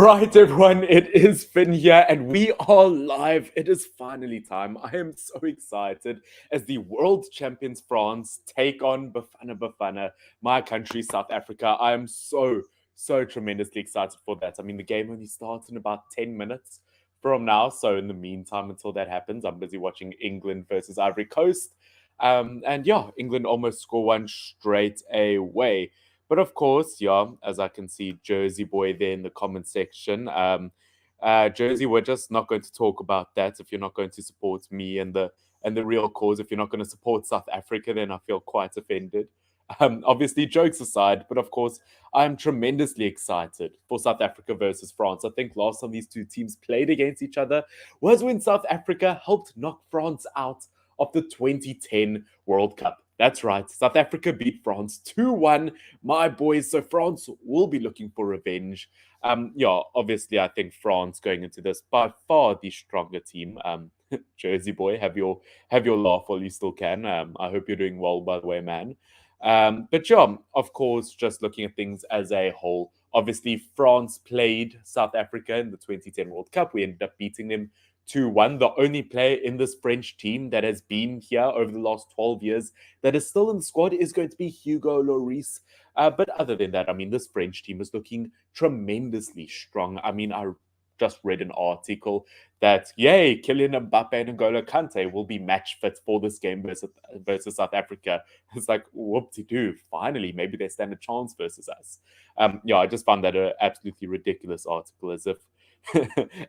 right, everyone, it is Finn here, and we are live. It is finally time. I am so excited as the world champions France take on Bafana Bafana, my country, South Africa. I am so tremendously excited for that. I mean, the game only starts in about 10 minutes from now. So, in the meantime, until that happens, I'm busy watching England versus Ivory Coast. And yeah, England almost score one straight away. But of course, yeah, as I can see Jersey Boy there in the comment section. Jersey, we're just not going to talk about that. If you're not going to support me and the real cause, if you're not going to support South Africa, then I feel quite offended. Obviously, jokes aside, but of course, I'm tremendously excited for South Africa versus France. I think last time these two teams played against each other was when South Africa helped knock France out of the 2010 World Cup. That's right, South Africa beat France 2-1, my boys. So France will be looking for revenge. Yeah, obviously, I think France going into this by far the stronger team. Jersey Boy, have your laugh while you still can. I hope you're doing well, by the way, man. But yeah, of course, just looking at things as a whole. Obviously, France played South Africa in the 2010 World Cup. We ended up beating them 2-1. The only player in this French team that has been here over the last 12 years that is still in the squad is going to be Hugo Lloris. But other than that, I mean, this French team is looking tremendously strong. I mean, I just read an article that, yay, Kylian Mbappe and N'Golo Kante will be match fit for this game versus South Africa. It's like, whoop-de-doo, finally, maybe they stand a chance versus us. Yeah, I just found that an absolutely ridiculous article, as if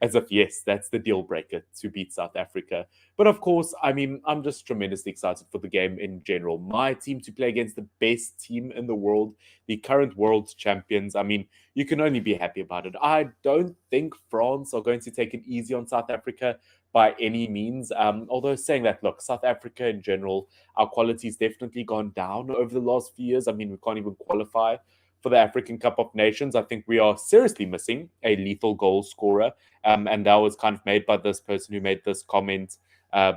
as if, yes, that's the deal breaker to beat South Africa. But of course, I mean, I'm just tremendously excited for the game in general. My team to play against the best team in the world, the current world champions. I mean, you can only be happy about it. I don't think France are going to take it easy on South Africa by any means. Although saying that, look, South Africa in general, our quality's definitely gone down over the last few years. I mean, we can't even qualify for the African Cup of Nations. I think we are seriously missing a lethal goal scorer. And that was kind of made by this person who made this comment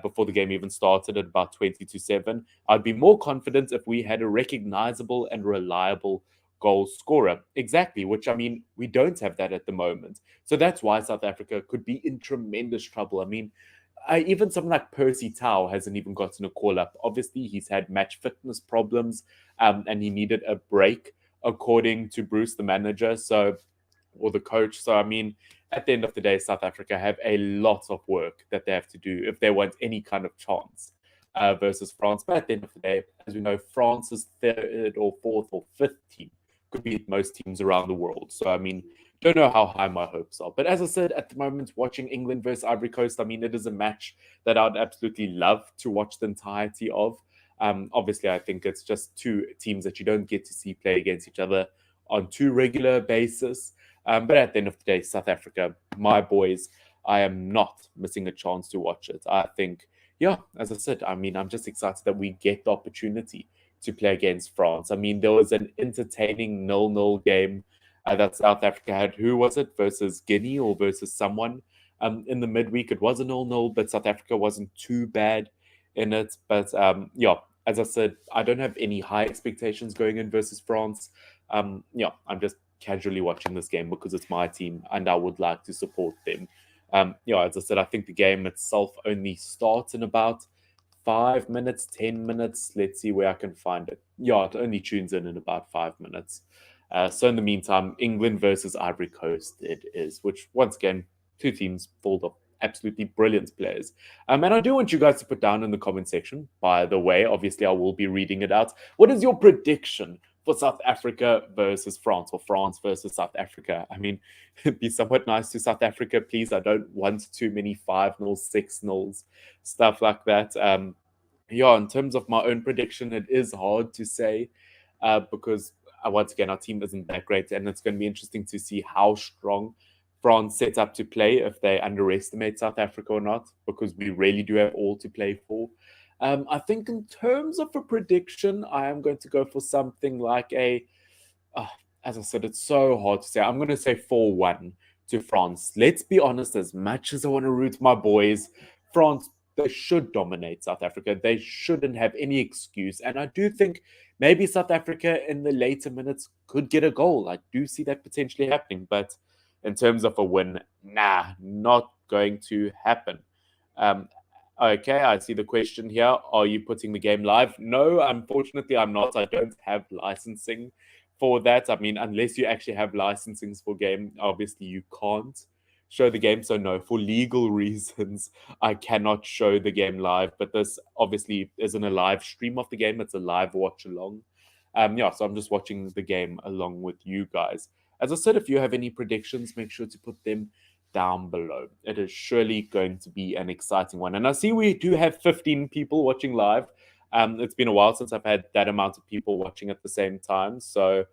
before the game even started at about 20-7. I'd be more confident if we had a recognizable and reliable goal scorer. Exactly, which I mean, we don't have that at the moment. So that's why South Africa could be in tremendous trouble. I mean, even someone like Percy Tau hasn't even gotten a call up. Obviously, he's had match fitness problems and he needed a break, according to Bruce, the manager, or the coach. So, I mean, at the end of the day, South Africa have a lot of work that they have to do if they want any kind of chance versus France. But at the end of the day, as we know, France's third or fourth or fifth team could beat most teams around the world. So, I mean, don't know how high my hopes are. But as I said, at the moment, watching England versus Ivory Coast, I mean, it is a match that I'd absolutely love to watch the entirety of. Obviously, I think it's just two teams that you don't get to see play against each other on too regular basis. But at the end of the day, South Africa, my boys, I am not missing a chance to watch it. I think, yeah, as I said, I mean, I'm just excited that we get the opportunity to play against France. I mean, there was an entertaining 0-0 game that South Africa had. Who was it? Versus Guinea or versus someone? In the midweek, it was a 0-0, but South Africa wasn't too bad in it. But yeah, as I said, I don't have any high expectations going in versus France. Yeah, I'm just casually watching this game because it's my team and I would like to support them. Yeah, as I said, I think the game itself only starts in about 5 minutes, 10 minutes. Let's see where I can find it. Yeah, it only tunes in about 5 minutes. So in the meantime, England versus Ivory Coast it is, which once again, two teams full of absolutely brilliant players. And I do want you guys to put down in the comment section, by the way, obviously I will be reading it out. What is your prediction for South Africa versus France, or France versus South Africa? I mean, it'd be somewhat nice to South Africa, please. I don't want too many 5-0, 6-0, stuff like that. Yeah, in terms of my own prediction, it is hard to say because once again, our team isn't that great, and it's going to be interesting to see how strong France sets up to play, if they underestimate South Africa or not, because we really do have all to play for. I think in terms of a prediction, I am going to go for something like as I said, it's so hard to say. I'm going to say 4-1 to France. Let's be honest, as much as I want to root my boys, France, they should dominate South Africa. They shouldn't have any excuse. And I do think maybe South Africa in the later minutes could get a goal. I do see that potentially happening. But in terms of a win, nah, not going to happen. Um, okay, I see the question here. Are you putting the game live? No, unfortunately, I'm not. I don't have licensing for that. I mean, unless you actually have licensings for game, obviously you can't show the game. So no, for legal reasons, I cannot show the game live. But this obviously isn't a live stream of the game; it's a live watch along. Yeah, so I'm just watching the game along with you guys. As I said, if you have any predictions, make sure to put them down below. It is surely going to be an exciting one. And I see we do have 15 people watching live. It's been a while since I've had that amount of people watching at the same time. So,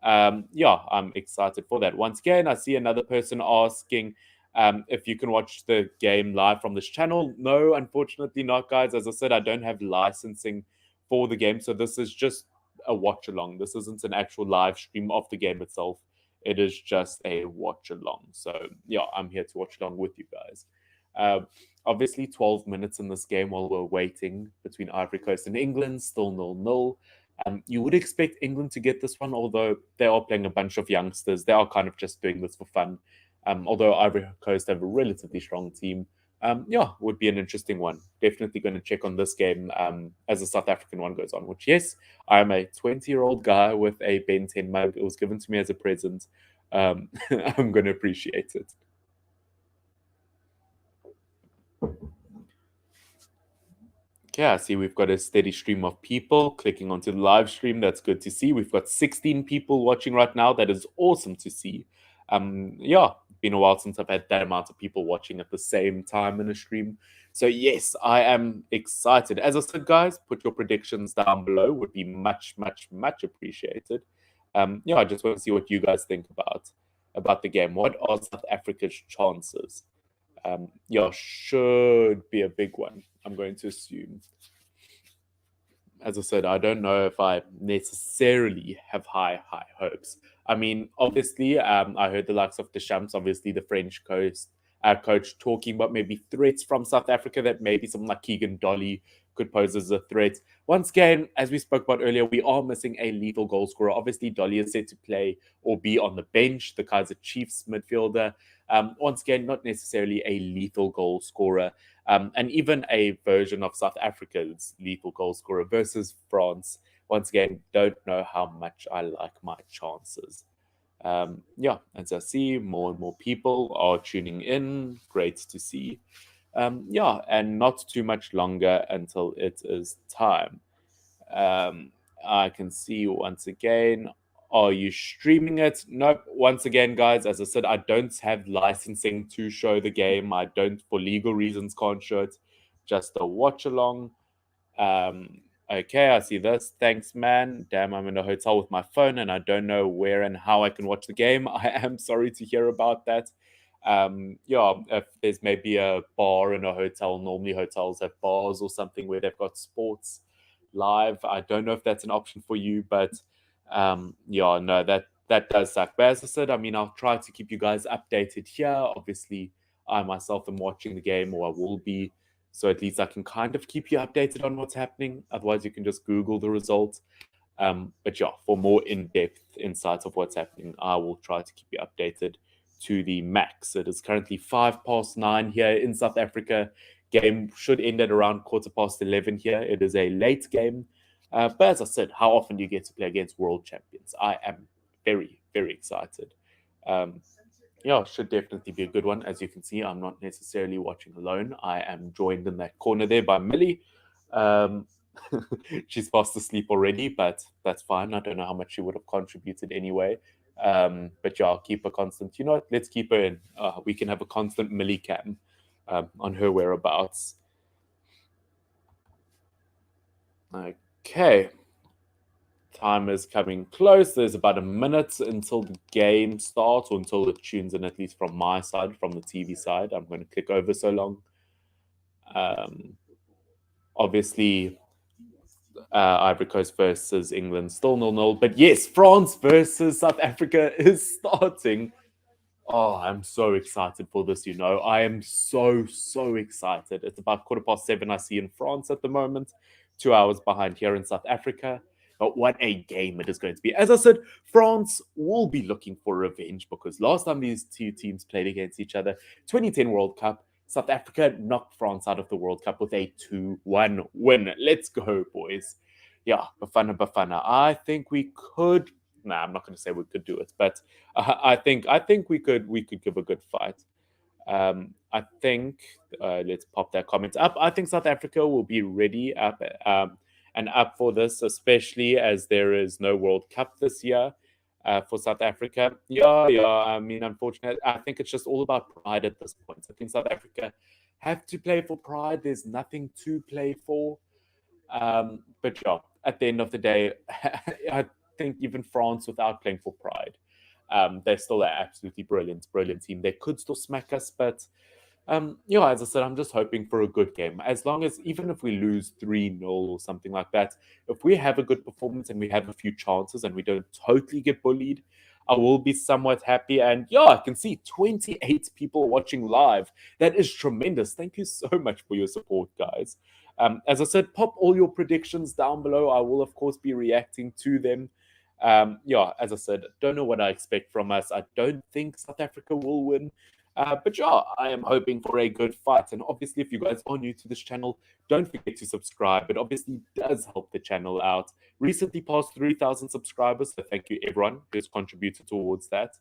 yeah, I'm excited for that. Once again, I see another person asking if you can watch the game live from this channel. No, unfortunately not, guys. As I said, I don't have licensing for the game. So this is just a watch along. This isn't an actual live stream of the game itself. It is just a watch along. So yeah, I'm here to watch along with you guys. Uh, Obviously, 12 minutes in this game while we're waiting between Ivory Coast and England, still 0-0. You would expect England to get this one, although they are playing a bunch of youngsters. They are kind of just doing this for fun. Although Ivory Coast have a relatively strong team, yeah, would be an interesting one. Definitely going to check on this game as the South African one goes on, which, yes, I'm a 20-year-old guy with a Ben 10 mug. It was given to me as a present. I'm going to appreciate it. Okay, I see we've got a steady stream of people clicking onto the live stream. That's good to see. We've got 16 people watching right now. That is awesome to see. Yeah, been a while since I've had that amount of people watching at the same time in a stream. So yes, I am excited. As I said, guys, put your predictions down below. Would be much, much, much appreciated. Yeah, I just want to see what you guys think about the game. What are South Africa's chances? Yeah, should be a big one, I'm going to assume. As I said, I don't know if I necessarily have high hopes. I mean, obviously, I heard the likes of Deschamps, obviously the French coach, talking about maybe threats from South Africa that maybe someone like Keegan Dolly could pose as a threat. Once again, as we spoke about earlier, we are missing a lethal goal scorer. Obviously, Dolly is set to play or be on the bench, the Kaizer Chiefs midfielder. Once again, not necessarily a lethal goal scorer. And even a version of South Africa's lethal goal scorer versus France. Once again, don't know how much I like my chances. Yeah, as I see, more and more people are tuning in. Great to see. Yeah, and not too much longer until it is time. Um, I can see once again. Are you streaming it? Nope. Once again, guys, as I said, I don't have licensing to show the game. I don't, for legal reasons, can't show it. Just a watch along. Okay, I see this. Thanks, man. Damn, I'm in a hotel with my phone and I don't know where and how I can watch the game. I am sorry to hear about that. Yeah, if there's maybe a bar in a hotel, normally hotels have bars or something where they've got sports live. I don't know if that's an option for you, but yeah, no, that does suck. But as I said, I mean, I'll try to keep you guys updated here. Obviously, I myself am watching the game, or I will be, so at least I can kind of keep you updated on what's happening. Otherwise, you can just Google the results. But yeah, for more in-depth insights of what's happening, I will try to keep you updated to the max. It is currently 9:05 here in South Africa. Game should end at around 11:15 here. It is a late game. But as I said, how often do you get to play against world champions? I am very, very excited. Um, yeah, should definitely be a good one. As you can see, I'm not necessarily watching alone. I am joined in that corner there by Millie. Um, she's fast asleep already, but that's fine. I don't know how much she would have contributed anyway. But yeah, I'll keep her constant. You know what? Let's keep her in. We can have a constant Millie cam on her whereabouts. Okay. Time is coming close. There's about a minute until the game starts, or until it tunes in, at least from my side, from the TV side. I'm going to click over so long. Obviously, Ivory Coast versus England, still 0-0. But yes, France versus South Africa is starting. Oh, I'm so excited for this, you know. I am so excited. It's about 7:15, I see, in France at the moment, 2 hours behind here in South Africa. But what a game it is going to be. As I said, France will be looking for revenge because last time these two teams played against each other, 2010 World Cup, South Africa knocked France out of the World Cup with a 2-1 win. Let's go, boys. Yeah, Bafana Bafana. I think we could. Nah, I'm not going to say we could do it, but I think we could give a good fight. I think let's pop that comment up. I think South Africa will be ready up and up for this, especially as there is no World Cup this year for South Africa. Yeah. I mean, unfortunately, I think it's just all about pride at this point. I think South Africa have to play for pride. There's nothing to play for. But yeah, at the end of the day, I think even France, without playing for pride, they're still an absolutely brilliant team. They could still smack us, but as I said, I'm just hoping for a good game. As long as, even if we lose 3-0 or something like that, if we have a good performance and we have a few chances and we don't totally get bullied, I will be somewhat happy. And yeah, I can see 28 people watching live. That is tremendous. Thank you so much for your support, guys. As I said, pop all your predictions down below. I will, of course, be reacting to them. As I said, don't know what I expect from us. I don't think South Africa will win. But yeah, I am hoping for a good fight. And obviously, if you guys are new to this channel, don't forget to subscribe. It obviously does help the channel out. Recently passed 3,000 subscribers, so thank you everyone who's contributed towards that.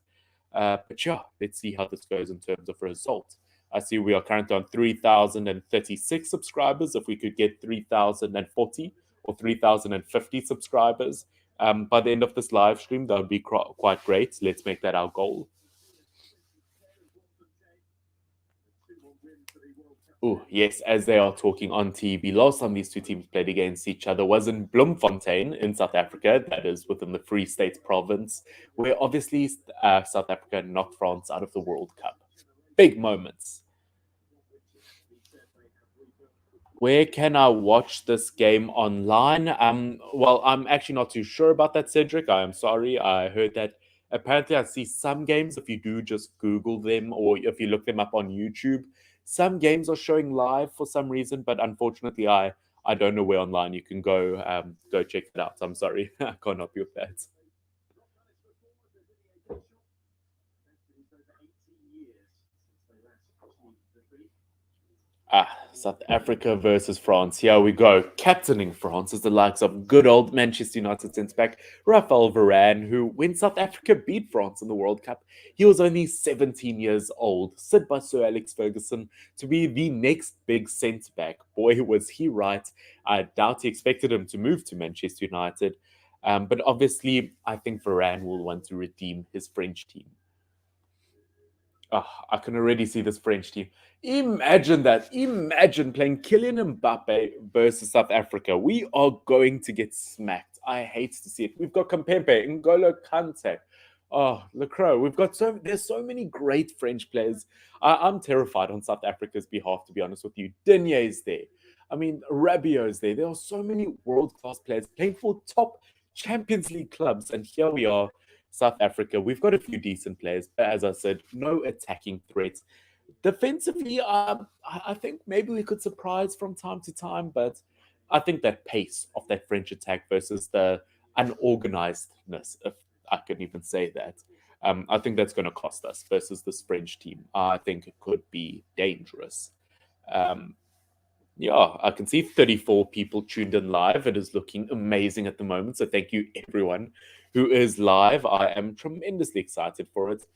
But yeah, let's see how this goes in terms of results. I see we are currently on 3,036 subscribers. If we could get 3,040 or 3,050 subscribers by the end of this live stream, that would be quite great. Let's make that our goal. Oh, yes, as they are talking on TV. Last time these two teams played against each other was in Bloemfontein in South Africa. That is within the Free State province, where obviously South Africa knocked France out of the World Cup. Big moments. Where can I watch this game online? Well, I'm actually not too sure about that, Cedric. I am sorry. I heard that apparently I see some games, if you do just Google them or if you look them up on YouTube, some games are showing live for some reason, but unfortunately I don't know where online you can go check it out. I'm sorry. I can't help you with that. South Africa versus France. Here we go. Captaining France is the likes of good old Manchester United centre-back Raphael Varane, who, when South Africa beat France in the World Cup, he was only 17 years old, said by Sir Alex Ferguson to be the next big centre-back. Boy, was he right. I doubt he expected him to move to Manchester United. But obviously, I think Varane will want to redeem his French team. I can already see this French team. Imagine that. Imagine playing Kylian Mbappe versus South Africa. We are going to get smacked. I hate to see it. We've got Kempembe, N'Golo Kante. Oh, Lecroix. There's so many great French players. I'm terrified on South Africa's behalf, to be honest with you. Denier's there. I mean, Rabiot's there. There are so many world-class players playing for top Champions League clubs. And here we are, South Africa. We've got a few decent players, but as I said, no attacking threats. Defensively, I think maybe we could surprise from time to time, but I think that pace of that French attack versus the unorganizedness, if I can even say that, I think that's going to cost us versus this French team. I think it could be dangerous. I can see 34 people tuned in live. It is looking amazing at the moment. So thank you, everyone who is live. I am tremendously excited for it.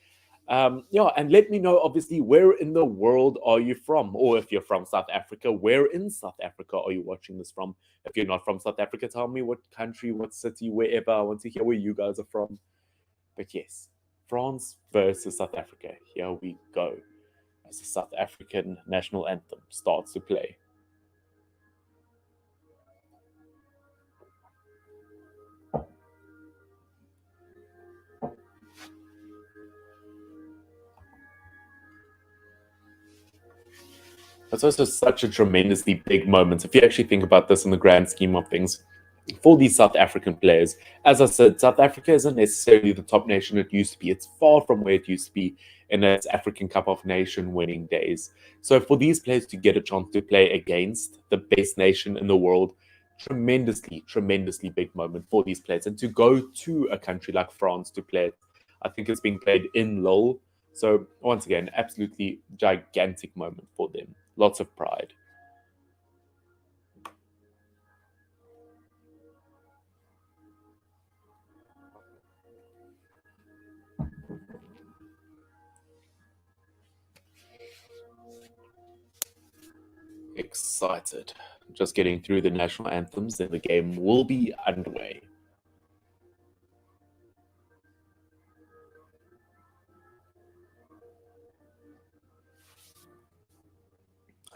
And let me know, obviously, where in the world are you from? Or if you're from South Africa, where in South Africa are you watching this from? If you're not from South Africa, tell me what country, what city, wherever. I want to hear where you guys are from. But yes, France versus South Africa. Here we go. As the South African national anthem starts to play. That's also such a tremendously big moment. If you actually think about this in the grand scheme of things, for these South African players, as I said, South Africa isn't necessarily the top nation it used to be. It's far from where it used to be in its African Cup of Nation winning days. So for these players to get a chance to play against the best nation in the world, tremendously big moment for these players. And to go to a country like France to play it, I think it's being played in Lille. So once again, absolutely gigantic moment for them. Lots of pride. Excited. Just getting through the national anthems, and the game will be underway.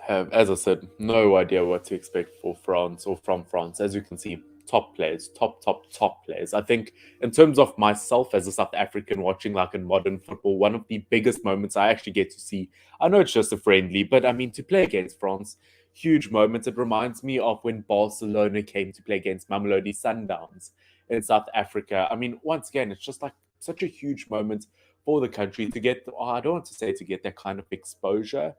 Have, as I said, no idea what to expect for France or from France. As you can see, top players, top players. I think in terms of myself as a South African watching like in modern football, one of the biggest moments I actually get to see. I know it's just a friendly, but I mean to play against France, huge moment. It reminds me of when Barcelona came to play against Mamelodi Sundowns in South Africa. I mean, once again, it's just like such a huge moment for the country to get. I don't want to say to get that kind of exposure,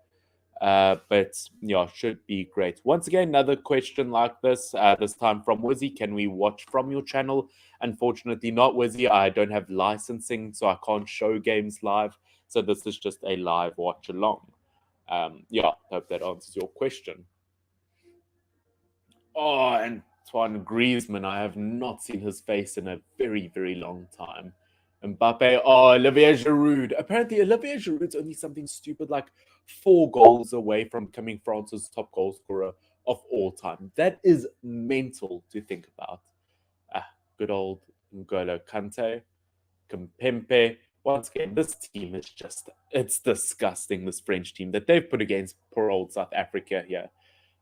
but yeah, should be great. Once again, another question like this, this time from Wizzy. Can we watch from your channel? Unfortunately, not Wizzy. I don't have licensing, so I can't show games live. So this is just a live watch along. Yeah, hope that answers your question. Oh, Antoine Griezmann. I have not seen his face in a very long time. Mbappe. Oh, Olivier Giroud. Apparently, Olivier Giroud's only something stupid like 4 goals away from becoming France's top goal scorer of all time. That is mental to think about. Ah, good old N'Golo Kante, Kimpembe. Once again, this team is it's disgusting, this French team that they've put against poor old South Africa here.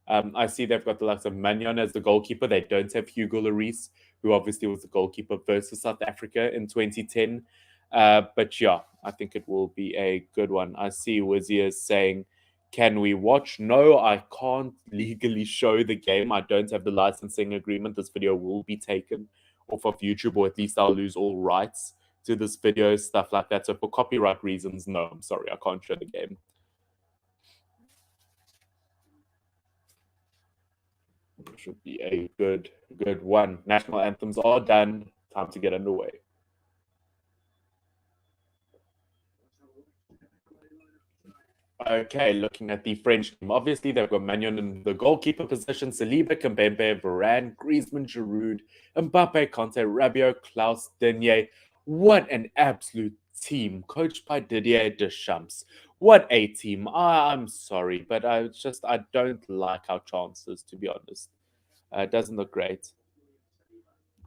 I see they've got the likes of Magnon as the goalkeeper. They don't have Hugo Lloris, who obviously was the goalkeeper versus South Africa in 2010. But yeah, I think it will be a good one. I see Wizzy is saying, can we watch? No, I can't legally show the game. I don't have the licensing agreement. This video will be taken off of YouTube, or at least I'll lose all rights to this video, stuff like that. So for copyright reasons, no, I'm sorry, I can't show the game. Should be a good one. National anthems are done. Time to get underway. Okay, looking at the French team. Obviously, they've got Magnon in the goalkeeper position, Saliba, Kimpembe, Varane, Griezmann, Giroud, Mbappe, Conte, Rabiot, Klaus, Denier. What an absolute team, coached by Didier Deschamps. What a team. I'm sorry, but I don't like our chances, to be honest. It doesn't look great.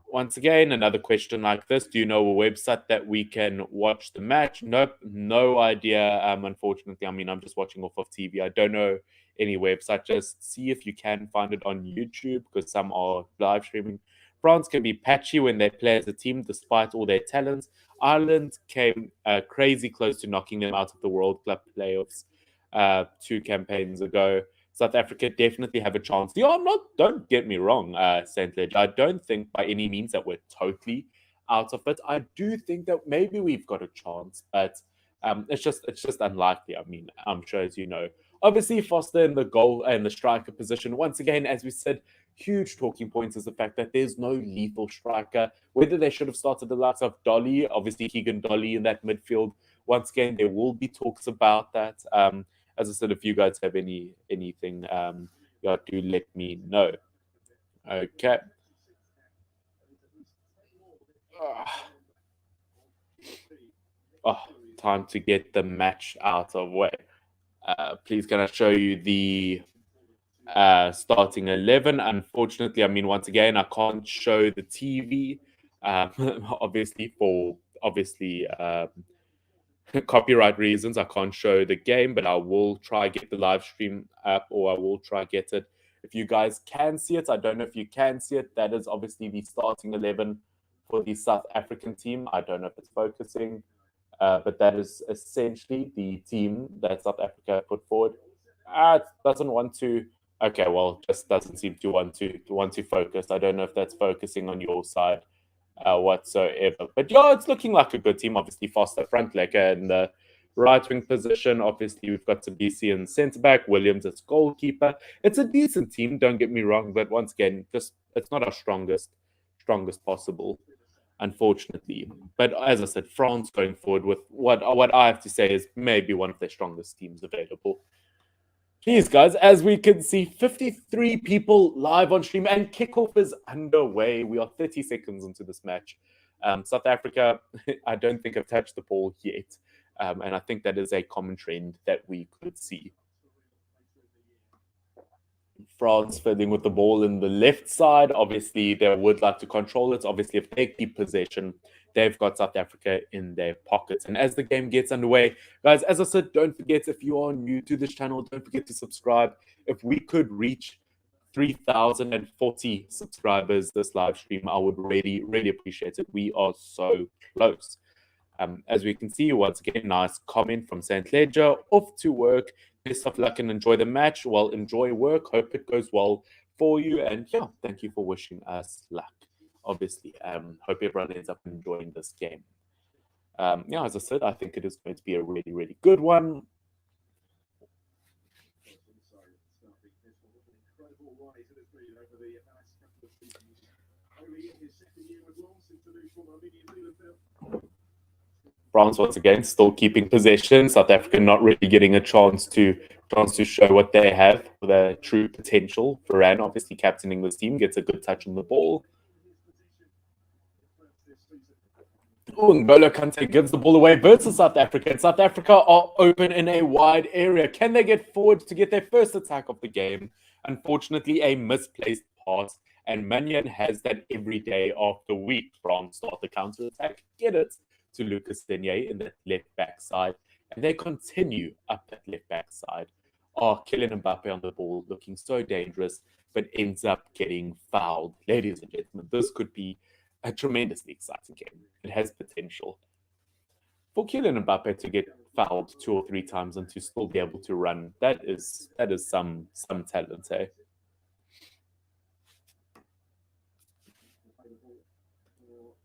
Once again, another question like this. Do you know a website that we can watch the match? Nope, no idea. Unfortunately, I mean, I'm just watching off of TV. I don't know any website. Just see if you can find it on YouTube, because some are live streaming. France can be patchy when they play as a team despite all their talents. Ireland came crazy close to knocking them out of the World Club playoffs 2 campaigns ago. South Africa definitely have a chance. Yeah, I'm not. Don't get me wrong, Saint Ledge. I don't think by any means that we're totally out of it. I do think that maybe we've got a chance, but it's just unlikely. I mean, I'm sure as you know. Obviously, Foster in the goal and the striker position. Once again, as we said, huge talking points is the fact that there's no lethal striker. Whether they should have started the likes of Dolly, obviously Keegan Dolly in that midfield. Once again, there will be talks about that. As I said, if you guys have anything, yeah, do let me know. Okay. Oh, time to get the match out of way. Please, can I show you the starting 11? Unfortunately, I mean, once again, I can't show the TV. Obviously, for copyright reasons, I can't show the game, but I will try get the live stream up, or I will try get it. If you guys can see it, I don't know if you can see it. That is obviously the starting 11 for the South African team. I don't know if it's focusing, but that is essentially the team that South Africa put forward. It doesn't want to. Okay, well, just doesn't seem to want to focus. I don't know if that's focusing on your side whatsoever. But yeah, it's looking like a good team. Obviously, Foster, Front Lecker, and Right wing position, obviously, we've got Tabisi in centre back, Williams as goalkeeper. It's a decent team, don't get me wrong, but once again, just it's not our strongest possible, unfortunately. But as I said, France going forward with what I have to say is maybe one of their strongest teams available. Jeez, guys, as we can see, 53 people live on stream and kickoff is underway. We are 30 seconds into this match. South Africa, I don't think have touched the ball yet. And I think that is a common trend that we could see. France fiddling with the ball in the left side. Obviously, they would like to control it. Obviously, if they keep possession, they've got South Africa in their pockets. And as the game gets underway, guys, as I said, don't forget, if you are new to this channel, don't forget to subscribe. If we could reach 3,040 subscribers this live stream, I would really, really appreciate it. We are so close. As we can see, once again, nice comment from St. Ledger. Off to work. Best of luck and enjoy the match. Well, enjoy work. Hope it goes well for you. And yeah, thank you for wishing us luck. Obviously, hope everyone ends up enjoying this game. Yeah, as I said, I think it is going to be a really, really good one. France once again still keeping possession. South Africa not really getting a chance to show what they have, their true potential. Varane, obviously captaining this team, gets a good touch on the ball. Oh, N'Golo Kante gives the ball away versus South Africa. And South Africa are open in a wide area. Can they get forward to get their first attack of the game? Unfortunately, a misplaced pass. And Mannion has that every day of the week. France start the counter attack, get it to Lucas Digne in the left back side. And they continue up that left back side. Oh, Kylian Mbappe on the ball, looking so dangerous, but ends up getting fouled. Ladies and gentlemen, this could be a tremendously exciting game. It has potential. For Kylian Mbappe to get fouled 2 or 3 times and to still be able to run, that is some talent, eh?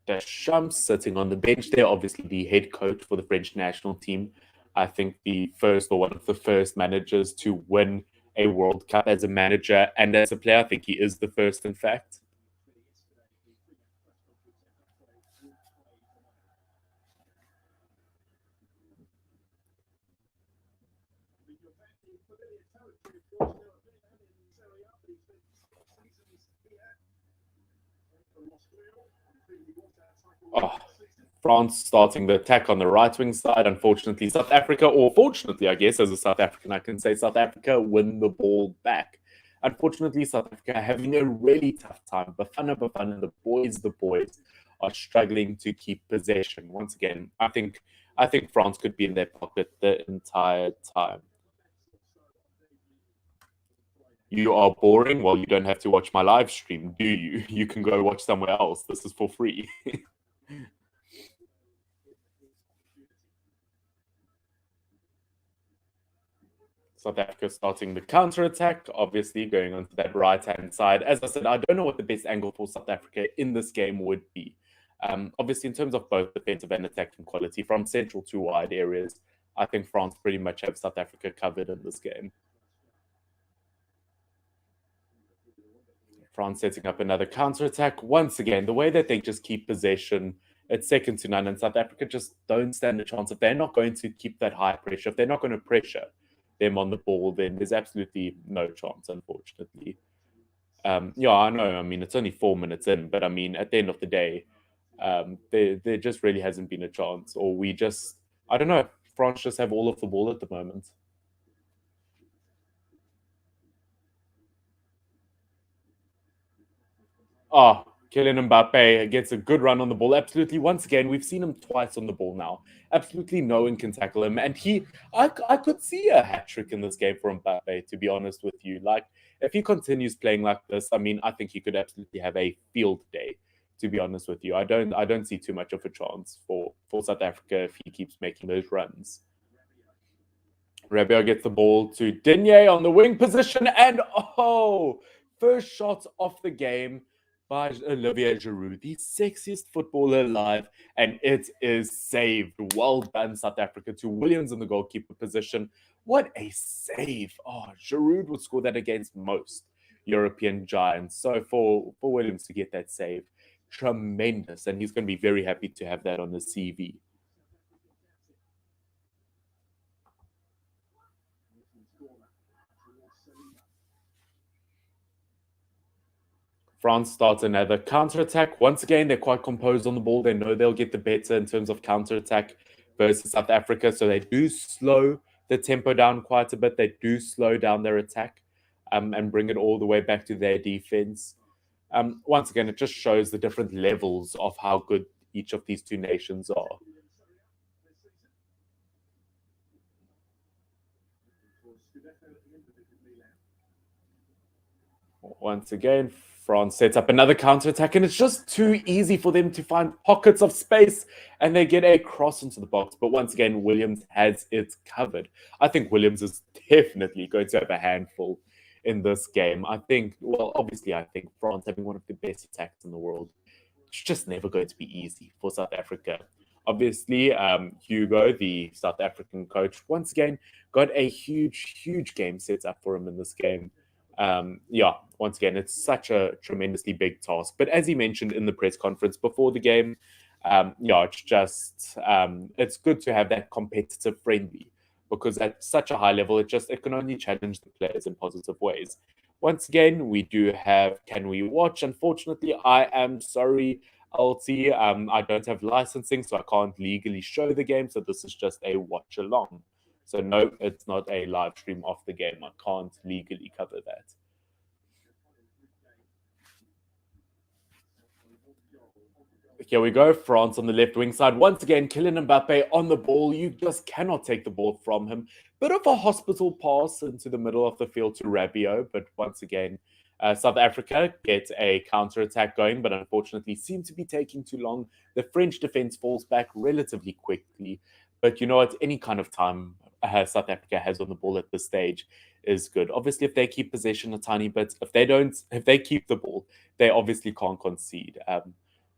Deschamps sitting on the bench there, obviously the head coach for the French national team. I think the first or one of the first managers to win a World Cup as a manager and as a player. I think he is the first, in fact. Oh, France starting the attack on the right wing side. Unfortunately, South Africa, or fortunately, I guess, as a South African, I can say South Africa win the ball back. Unfortunately, South Africa having a really tough time. Bafana Bafana, the boys are struggling to keep possession. Once again, I think France could be in their pocket the entire time. You are boring? Well, you don't have to watch my live stream, do you? You can go watch somewhere else. This is for free. South Africa starting the counter-attack, obviously going onto that right-hand side. As I said, I don't know what the best angle for South Africa in this game would be. Obviously, in terms of both defensive and attacking quality, from central to wide areas, I think France pretty much have South Africa covered in this game. France setting up another counter-attack. Once again, the way that they just keep possession, it's second to none, and South Africa just don't stand a chance. If they're not going to keep that high pressure, if they're not going to pressure them on the ball, then there's absolutely no chance, unfortunately. Yeah, I know. I mean, it's only 4 minutes in, but I mean, at the end of the day, there just really hasn't been a chance, or we just, I don't know, France just have all of the ball at the moment. Oh, Kylian Mbappe gets a good run on the ball. Absolutely. Once again, we've seen him twice on the ball now. Absolutely no one can tackle him. And I could see a hat trick in this game for Mbappe, to be honest with you. Like, if he continues playing like this, I mean, I think he could absolutely have a field day, to be honest with you. I don't see too much of a chance for South Africa if he keeps making those runs. Rabiot gets the ball to Digne on the wing position. And, oh, first shot off the game by Olivier Giroud, the sexiest footballer alive, and it is saved. Well done, South Africa, to Williams in the goalkeeper position. What a save! Oh, Giroud would score that against most European giants. So for Williams to get that save, tremendous, and he's going to be very happy to have that on the CV. France starts another counter-attack. Once again, they're quite composed on the ball. They know they'll get the better in terms of counter-attack versus South Africa. So they do slow the tempo down quite a bit. They do slow down their attack and bring it all the way back to their defense. Once again, it just shows the different levels of how good each of these two nations are. Once again, France sets up another counter-attack, and it's just too easy for them to find pockets of space, and they get a cross into the box. But once again, Williams has it covered. I think Williams is definitely going to have a handful in this game. I think, well, obviously, I think France having one of the best attacks in the world, it's just never going to be easy for South Africa. Obviously, Hugo, the South African coach, once again got a huge game set up for him in this game. Yeah, once again, it's such a tremendously big task. But as he mentioned in the press conference before the game, yeah, it's just it's good to have that competitive friendly because at such a high level, it can only challenge the players in positive ways. Once again, we do have Can We Watch? Unfortunately, I am sorry, LT. I don't have licensing, so I can't legally show the game. So this is just a watch along. So no, it's not a live stream of the game. I can't legally cover that. Here we go. France on the left wing side. Once again, Kylian Mbappe on the ball. You just cannot take the ball from him. Bit of a hospital pass into the middle of the field to Rabiot. But once again, South Africa gets a counter-attack going, but unfortunately seem to be taking too long. The French defense falls back relatively quickly. But you know what? Any kind of time South Africa has on the ball at this stage is good. Obviously, if they keep possession a tiny bit, if they keep the ball, they obviously can't concede.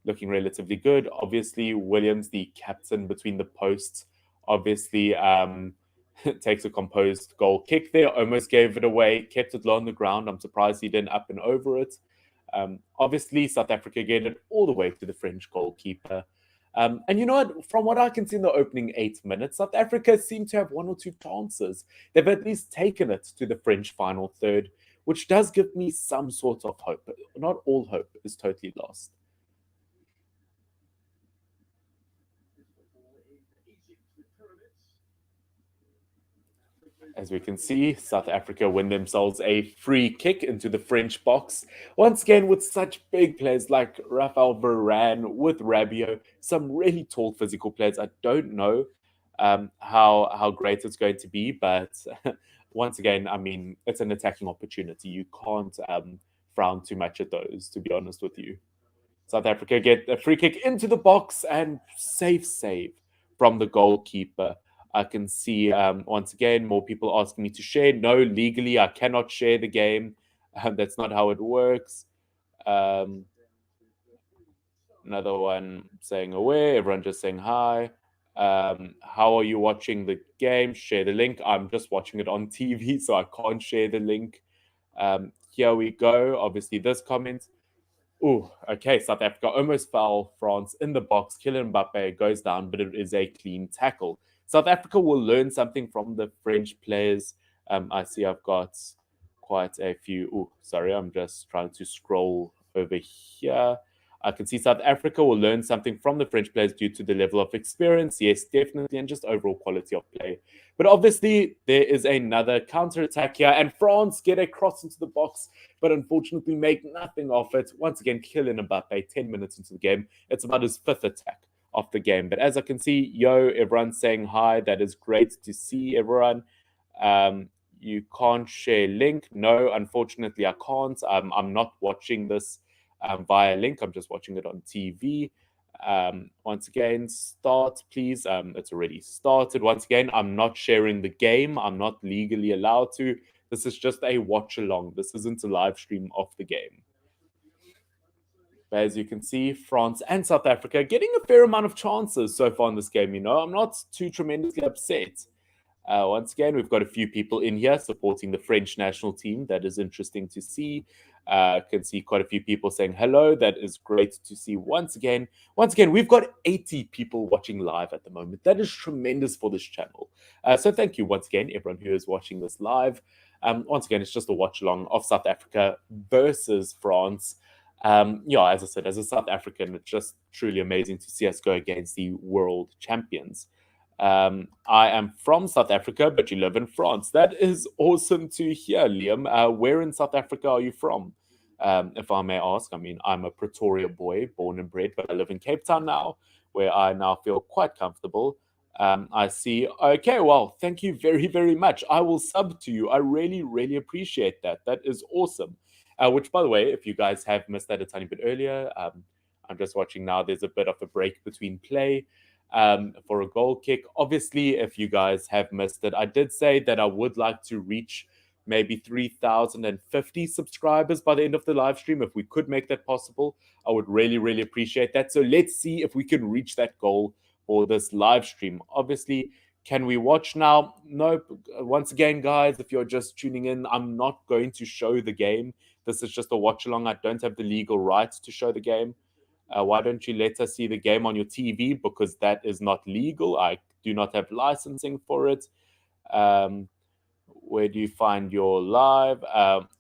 Looking relatively good. Obviously, Williams, the captain between the posts, obviously takes a composed goal kick there. Almost gave it away, kept it low on the ground. I'm surprised he didn't up and over it. Obviously, South Africa get it all the way to the French goalkeeper. And you know what? From what I can see in the opening 8 minutes, South Africa seem to have one or two chances. They've at least taken it to the French final third, which does give me some sort of hope. But not all hope is totally lost. As we can see, South Africa win themselves a free kick into the French box. Once again, with such big players like Raphael Varane, with Rabiot, some really tall physical players. I don't know how great it's going to be, but once again, I mean, it's an attacking opportunity. You can't frown too much at those, to be honest with you. South Africa get a free kick into the box and save from the goalkeeper. I can see once again more people asking me to share. No, legally I cannot share the game. That's not how it works. Um, Another one saying away. Everyone just saying hi. How are you watching the game? Share the link. I'm just watching it on TV, so I can't share the link. Here we go. Obviously, this comment. Oh, okay. South Africa almost foul France in the box. Kylian Mbappe goes down, but it is a clean tackle. South Africa will learn something from the French players. I see I've got quite a few. Oh, sorry, I'm just trying to scroll over here. I can see South Africa will learn something from the French players due to the level of experience. Yes, definitely, and just overall quality of play. But obviously, there is another counter attack here, and France get a cross into the box, but unfortunately make nothing of it. Once again, Kylian Mbappe, 10 minutes into the game. It's about his fifth attack of the game. But as I can see, everyone's saying hi. That is great to see everyone. You can't share link. No, unfortunately, I can't. I'm not watching this via link. I'm just watching it on TV. Once again, start, please. It's already started. Once again, I'm not sharing the game. I'm not legally allowed to. This is just a watch along. This isn't a live stream of the game. But as you can see, France and South Africa getting a fair amount of chances so far in this game. I'm not too tremendously upset. Once again, we've got a few people in here supporting the French national team. That is interesting to see. Can see quite a few people saying hello. That is great to see once again. Once again, we've got 80 people watching live at the moment. That is tremendous for this channel. So thank you once again, everyone who is watching this live. Once again, it's just a watch along of South Africa versus France. As I said, as a South African, it's just truly amazing to see us go against the world champions. I am from South Africa, but you live in France. That is awesome to hear, Liam. Where in South Africa are you from? If I may ask, I mean, I'm a Pretoria boy, born and bred, but I live in Cape Town now, where I now feel quite comfortable. I see. Okay, well, thank you very, very much. I will sub to you. I really, really appreciate that. That is awesome. Which, by the way, if you guys have missed that a tiny bit earlier, I'm just watching now. There's a bit of a break between play for a goal kick. Obviously, if you guys have missed it, I did say that I would like to reach maybe 3,050 subscribers by the end of the live stream. If we could make that possible, I would really, really appreciate that. So let's see if we can reach that goal for this live stream. Obviously, can we watch now? Nope. Once again, guys, if you're just tuning in, I'm not going to show the game. This is just a watch along. I don't have the legal rights to show the game. Why don't you let us see the game on your TV? Because that is not legal. I do not have licensing for it. Where do you find your live?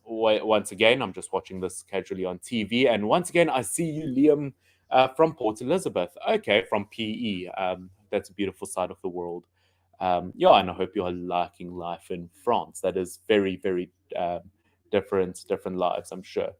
Once again, I'm just watching this casually on TV. And once again, I see you, Liam, from Port Elizabeth. Okay, from PE. That's a beautiful side of the world. And I hope you are liking life in France. That is very, very different lives, I'm sure.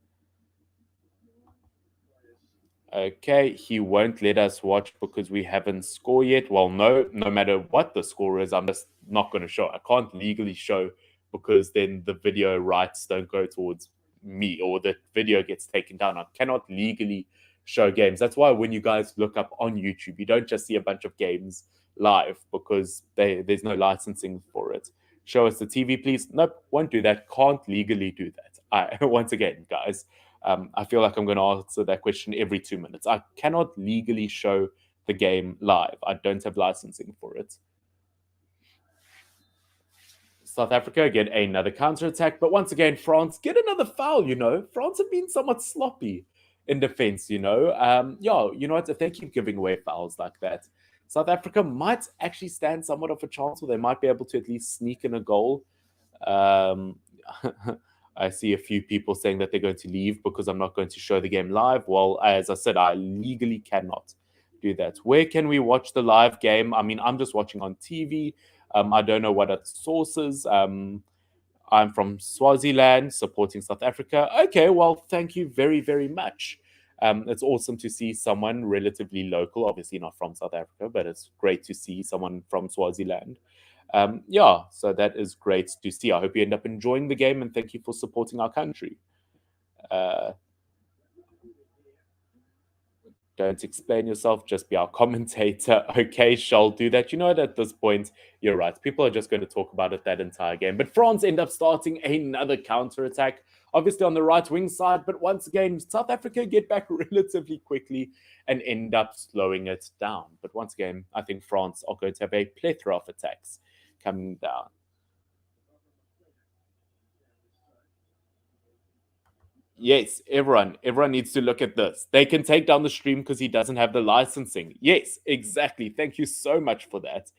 Okay, he won't let us watch because we haven't scored yet. Well, no matter what the score is, I'm just not going to show. I can't legally show because then the video rights don't go towards me or the video gets taken down. I cannot legally show games. That's why when you guys look up on YouTube, you don't just see a bunch of games live because there's no licensing for it. Show us the TV, please. Nope, won't do that. Can't legally do that. Once again, guys, I feel like I'm going to answer that question every 2 minutes. I cannot legally show the game live. I don't have licensing for it. South Africa get another counter-attack, but once again, France get another foul, France have been somewhat sloppy in defense, you know what? If they keep giving away fouls like that, South Africa might actually stand somewhat of a chance where they might be able to at least sneak in a goal. I see a few people saying that they're going to leave because I'm not going to show the game live. Well, as I said, I legally cannot do that. Where can we watch the live game? I mean, I'm just watching on TV. I don't know what other sources. I'm from Swaziland, supporting South Africa. Okay, well, thank you very, very much. It's awesome to see someone relatively local, obviously not from South Africa, but it's great to see someone from Swaziland. So that is great to see. I hope you end up enjoying the game, and thank you for supporting our country. Don't explain yourself, just be our commentator. Okay, shall do that. You know what, at this point, you're right. People are just going to talk about it that entire game. But France end up starting another counter-attack, obviously on the right wing side. But once again, South Africa get back relatively quickly and end up slowing it down. But once again, I think France are going to have a plethora of attacks coming down. Yes, everyone needs to look at this. They can take down the stream because he doesn't have the licensing. Yes, exactly. Thank you so much for that.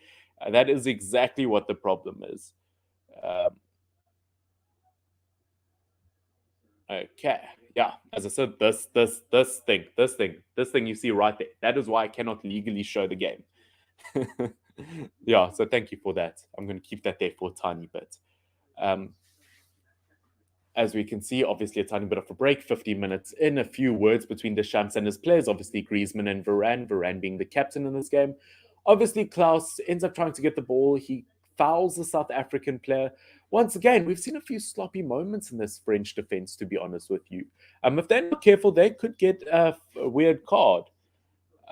That is exactly what the problem is. Okay. Yeah, as I said, this thing you see right there, that is why I cannot legally show the game. So thank you for that. I'm going to keep that there for a tiny bit. As we can see, obviously a tiny bit of a break, 15 minutes in, a few words between Deschamps and his players, obviously Griezmann and Varane being the captain in this game. Obviously, Klaus ends up trying to get the ball. He fouls the South African player. Once again, we've seen a few sloppy moments in this French defense, to be honest with you. If they're not careful, they could get a weird card.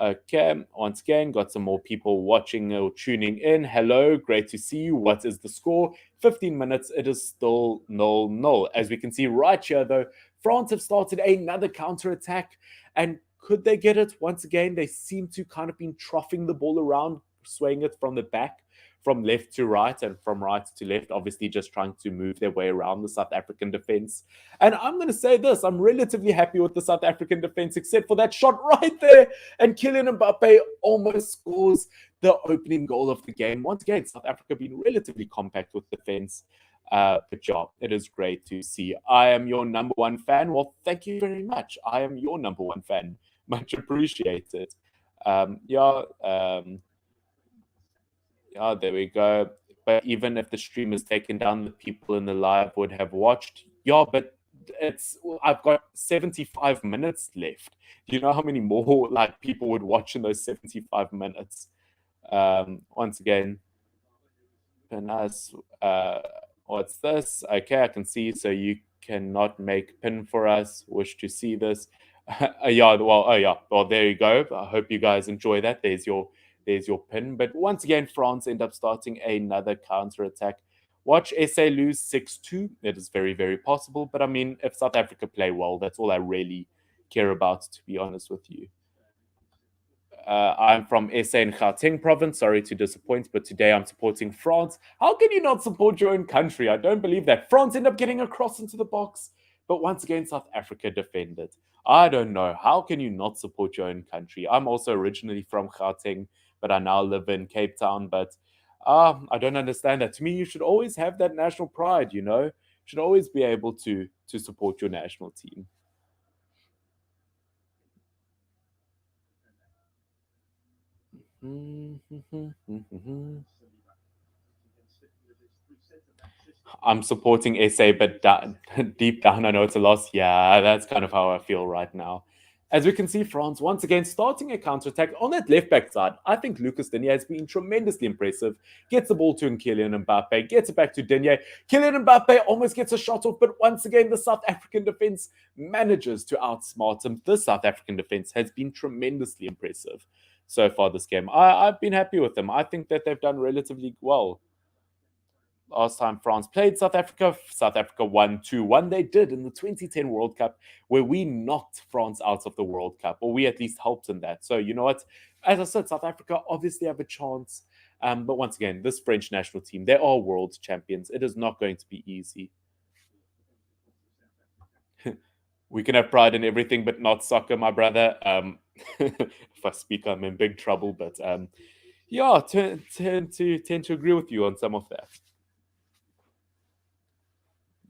Okay, once again, got some more people watching or tuning in. Hello, great to see you. What is the score? 15 minutes, it is still 0-0. As we can see right here, though, France have started another counter attack, and could they get it once again? They seem to kind of been troughing the ball around, swaying it from the back, from left to right, and from right to left. Obviously, just trying to move their way around the South African defense. And I'm going to say this: I'm relatively happy with the South African defense, except for that shot right there. And Kylian Mbappe almost scores the opening goal of the game. Once again, South Africa being relatively compact with defense. But yeah, it is great to see. I am your number one fan. Well, thank you very much. I am your number one fan. Much appreciated. Yeah, yeah, there we go. But even if the stream is taken down, the people in the live would have watched. Yeah, but it's I've got 75 minutes left. Do you know how many more like people would watch in those 75 minutes? Once again, nice. What's this? Okay, I can see. So you cannot make pin for us. Wish to see this. Yeah, well, oh yeah. Well, there you go. I hope you guys enjoy that. There's your pin. But once again, France end up starting another counter attack. Watch SA lose 6-2. It is very, very possible. But I mean, if South Africa play well, that's all I really care about, to be honest with you. I'm from SA in Gauteng province. Sorry to disappoint, but today I'm supporting France. How can you not support your own country? I don't believe that. France end up getting a cross into the box, but once again, South Africa defended. I don't know. How can you not support your own country? I'm also originally from Gauteng, but I now live in Cape Town. But I don't understand that. To me, you should always have that national pride. You should always be able to support your national team. I'm supporting SA, but deep down, I know it's a loss. Yeah, that's kind of how I feel right now. As we can see, France once again starting a counterattack on that left back side. I think Lucas Digne has been tremendously impressive. Gets the ball to Kylian Mbappe, gets it back to Digne. Kylian Mbappe almost gets a shot off, but once again, the South African defense manages to outsmart him. The South African defense has been tremendously impressive so far this game. I've been happy with them. I think that they've done relatively well. Last time France played South Africa won 2-1. They did in the 2010 World Cup, where we knocked France out of the World Cup, or we at least helped in that. So, you know what? As I said, South Africa obviously have a chance. But once again, this French national team, they are world champions. It is not going to be easy. We can have pride in everything, but not soccer, my brother. If I speak, I'm in big trouble. But yeah, tend to agree with you on some of that.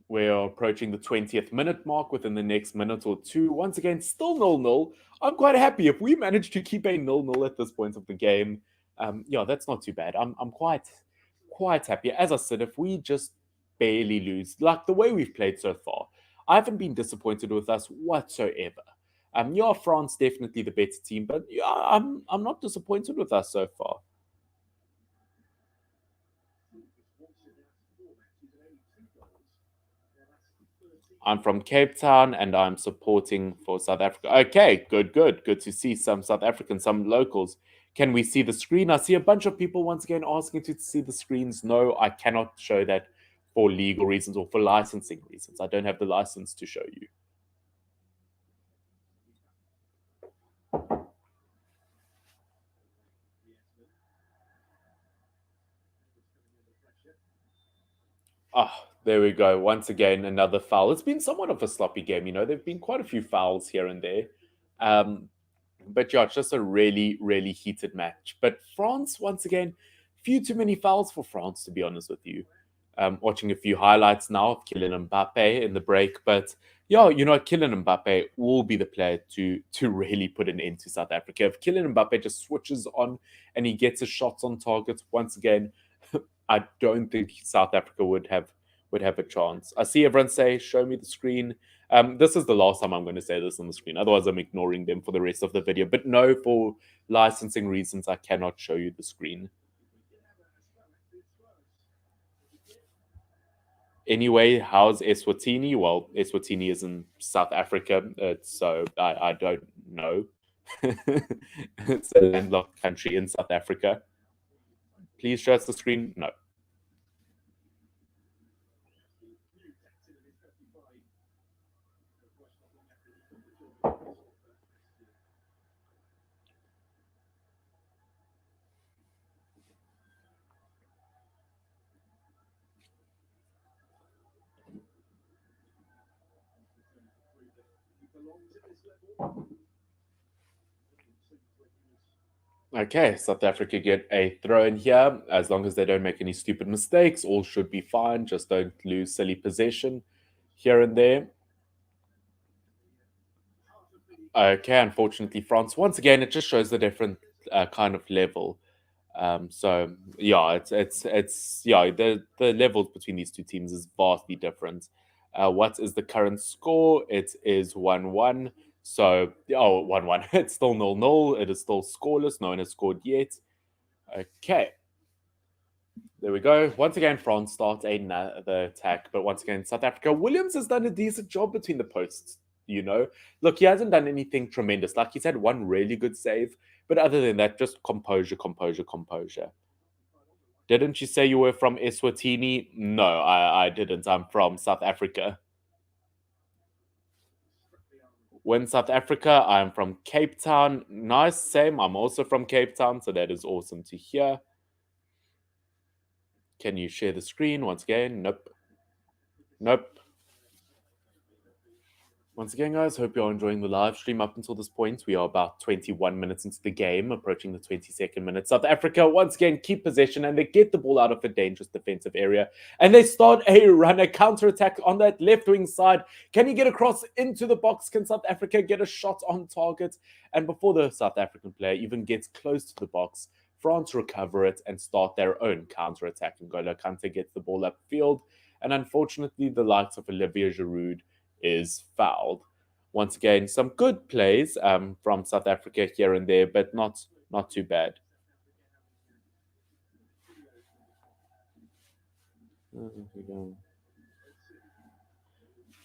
We're approaching the 20th minute mark within the next minute or two. Once again, still 0-0. I'm quite happy if we manage to keep a 0-0 at this point of the game. Yeah, that's not too bad. I'm quite happy. As I said, if we just barely lose, like the way we've played so far, I haven't been disappointed with us whatsoever. Yeah, France definitely the better team, but yeah, I'm not disappointed with us so far. I'm from Cape Town and I'm supporting for South Africa. Okay, good. Good to see some South Africans, some locals. Can we see the screen? I see a bunch of people once again asking to see the screens. No, I cannot show that for legal reasons or for licensing reasons. I don't have the license to show you. Ah, there we go. Once again, another foul. It's been somewhat of a sloppy game. There've been quite a few fouls here and there. But yeah, it's just a really, really heated match. But France, once again, few too many fouls for France, to be honest with you. Watching a few highlights now of Kylian Mbappe in the break. But yeah, Kylian Mbappe will be the player to really put an end to South Africa. If Kylian Mbappe just switches on and he gets his shots on target, once again, I don't think South Africa would have a chance. I see everyone say, "Show me the screen." This is the last time I'm going to say this on the screen. Otherwise, I'm ignoring them for the rest of the video. But no, for licensing reasons, I cannot show you the screen. Anyway, how's Eswatini? Well, Eswatini is in South Africa, so I don't know. It's a landlocked country in South Africa. Please show us the screen. No. Okay, South Africa get a throw in here. As long as they don't make any stupid mistakes, all should be fine. Just don't lose silly possession here and there. Okay, unfortunately, France once again it just shows the different kind of level. So yeah, it's yeah the levels between these two teams is vastly different. What is the current score? It is 1-1. So 1-1. It's still 0-0. It is still scoreless. No one has scored yet. Okay, there we go. Once again, France starts another attack, but once again, South Africa. Williams has done a decent job between the posts. You know, look, he hasn't done anything tremendous. Like he's had one really good save, but other than that, just composure, composure, composure. Didn't you say you were from Eswatini? No, I didn't. I'm from South Africa. When South Africa, I'm from Cape Town. Nice, same. I'm also from Cape Town, so that is awesome to hear. Can you share the screen once again? Nope. Nope. Once again, guys, hope you're enjoying the live stream up until this point. We are about 21 minutes into the game, approaching the 22nd minute. South Africa, once again, keep possession and they get the ball out of a dangerous defensive area. And they start a run, a counter attack on that left wing side. Can he get across into the box? Can South Africa get a shot on target? And before the South African player even gets close to the box, France recover it and start their own counter attack. And N'Golo Kante gets the ball upfield. And unfortunately, the likes of Olivier Giroud is fouled. Once again, some good plays from South Africa here and there, but not too bad.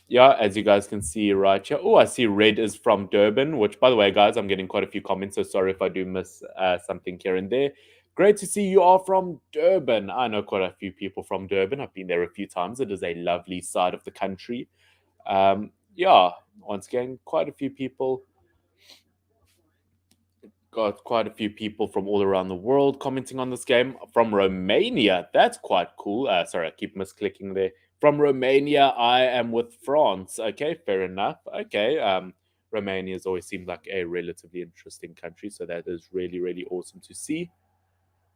Yeah, as you guys can see right here. Oh, I see Red is from Durban, which, by the way, guys, I'm getting quite a few comments, so sorry if I do miss something here and there. Great to see you are from Durban. I know quite a few people from Durban. I've been there a few times. It is a lovely side of the country. Yeah, once again, quite a few people. Got quite a few people from all around the world commenting on this game. From Romania, that's quite cool. Sorry, I keep misclicking there. From Romania, I am with France. Okay, fair enough. Okay, Romania has always seemed like a relatively interesting country, so that is really, really awesome to see.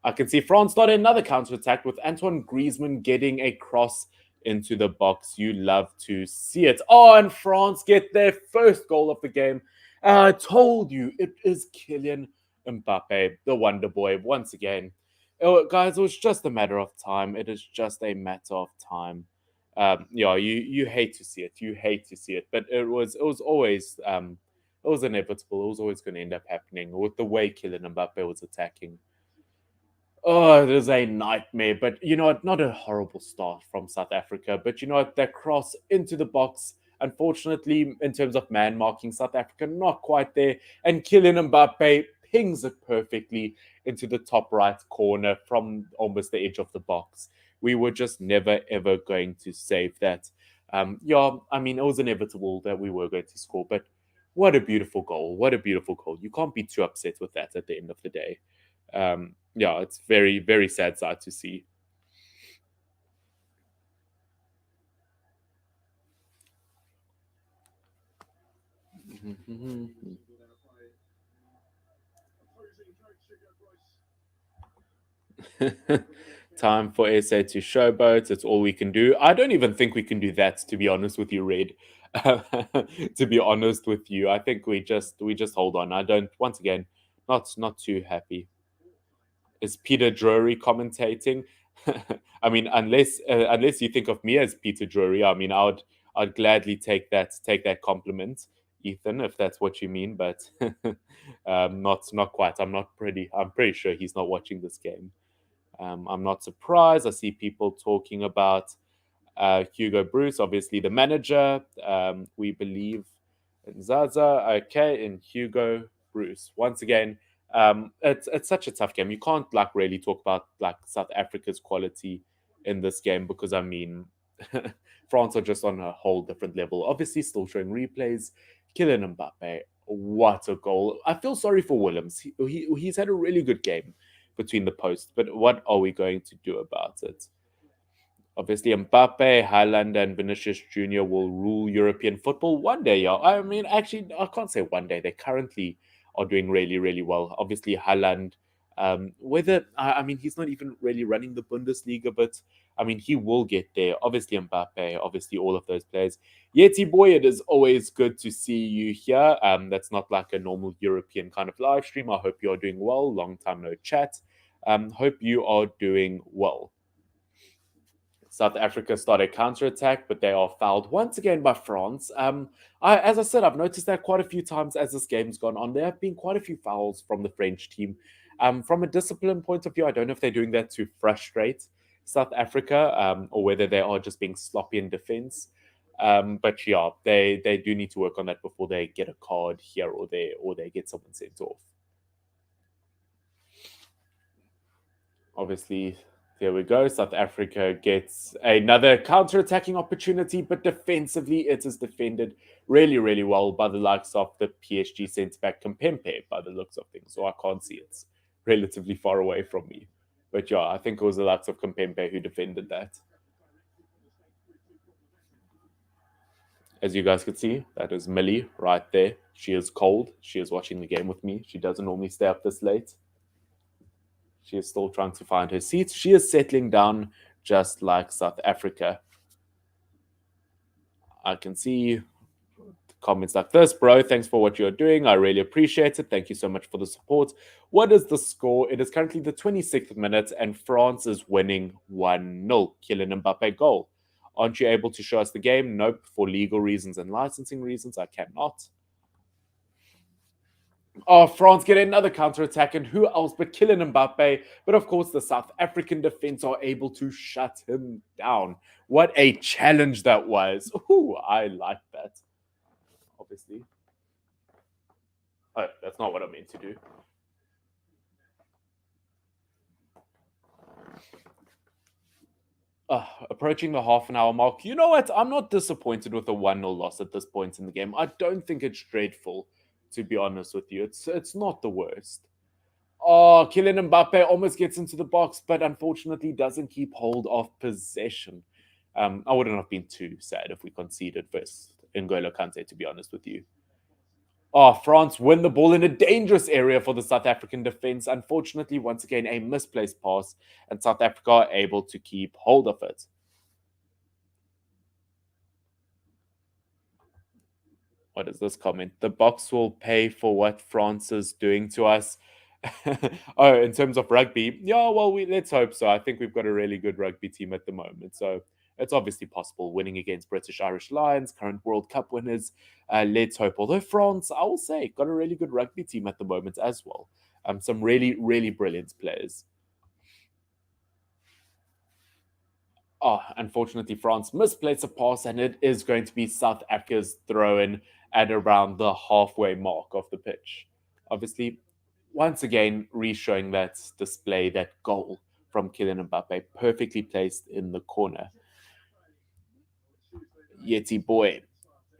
I can see France started another counter attack with Antoine Griezmann getting a cross into the box. You love to see it. Oh, and France get their first goal of the game. I told you it is Kylian Mbappe, the Wonder Boy, once again. Oh, guys, it was just a matter of time. It is just a matter of time. Yeah, you hate to see it. You hate to see it, but it was always it was inevitable. It was always going to end up happening with the way Kylian Mbappe was attacking. Oh, it is a nightmare. But you know what? Not a horrible start from South Africa. But you know what? That cross into the box. Unfortunately, in terms of man marking, South Africa not quite there. And Kylian Mbappe pings it perfectly into the top right corner from almost the edge of the box. We were just never ever going to save that. Yeah, I mean, it was inevitable that we were going to score. But what a beautiful goal! What a beautiful goal! You can't be too upset with that at the end of the day. Yeah, it's very, very sad sight to see. Time for SA to showboat. It's all we can do. I don't even think we can do that, to be honest with you, Red. To be honest with you, I think we just hold on. I don't. Once again, not too happy. Is Peter Drury commentating? I mean, unless you think of me as Peter Drury, I mean, I'd gladly take that compliment, Ethan, if that's what you mean. But not quite. I'm pretty sure he's not watching this game. I'm not surprised. I see people talking about Hugo Broos, obviously the manager. We believe in Zaza, okay, in Hugo Broos. Once again, it's such a tough game. You can't like really talk about like South Africa's quality in this game because I mean, France are just on a whole different level. Obviously, still showing replays. Kylian Mbappe, what a goal! I feel sorry for Williams. He's had a really good game between the posts, but what are we going to do about it? Obviously, Mbappe, Haaland, and Vinicius Jr. will rule European football one day. Yeah, I mean, actually, I can't say one day. They currently are doing really, really well. Obviously, Haaland, whether I mean, he's not even really running the Bundesliga, but I mean, he will get there. Obviously, Mbappe, obviously, all of those players. Yeti boy, it is always good to see you here. That's not like a normal European kind of live stream. I hope you are doing well. Long time no chat. Hope you are doing well. South Africa started counterattack, but they are fouled once again by France. As I said, I've noticed that quite a few times as this game's gone on. There have been quite a few fouls from the French team. From a discipline point of view, I don't know if they're doing that to frustrate South Africa or whether they are just being sloppy in defense. But yeah, they do need to work on that before they get a card here or they get someone sent off. Obviously, there we go. South Africa gets another counter-attacking opportunity, but defensively, it is defended really, really well by the likes of the PSG centre-back Kempempe, by the looks of things. So I can't see it's relatively far away from me. But yeah, I think it was the likes of Kempempe who defended that. As you guys could see, that is Millie right there. She is cold. She is watching the game with me. She doesn't normally stay up this late. She is still trying to find her seat. She is settling down just like South Africa. I can see comments like this. Bro, thanks for what you're doing. I really appreciate it. Thank you so much for the support. What is the score? It is currently the 26th minute, and France is winning 1-0. Kylian Mbappe goal. Aren't you able to show us the game? Nope. For legal reasons and licensing reasons, I cannot. Oh, France get another counter attack, and who else but Kylian Mbappe? But of course, the South African defense are able to shut him down. What a challenge that was! Ooh, I like that. Obviously, oh, that's not what I meant to do. Approaching the half an hour mark. You know what? I'm not disappointed with a 1-0 loss at this point in the game. I don't think it's dreadful, to be honest with you. It's not the worst. Oh, Kylian Mbappe almost gets into the box, but unfortunately doesn't keep hold of possession. I wouldn't have been too sad if we conceded first N'Golo Kante, to be honest with you. Oh, France win the ball in a dangerous area for the South African defense. Unfortunately, once again, a misplaced pass, and South Africa are able to keep hold of it. What is this comment? The box will pay for what France is doing to us. Oh, in terms of rugby, yeah, well, let's hope so. I think we've got a really good rugby team at the moment, so it's obviously possible. Winning against British Irish Lions, current World Cup winners. Let's hope. Although France, I will say, got a really good rugby team at the moment as well. Some really, really brilliant players. Oh, unfortunately, France misplaced a pass, and it is going to be South Africa's throw in at around the halfway mark of the pitch. Obviously, once again, re-showing that display, that goal from Kylian Mbappe, perfectly placed in the corner. Yeti boy,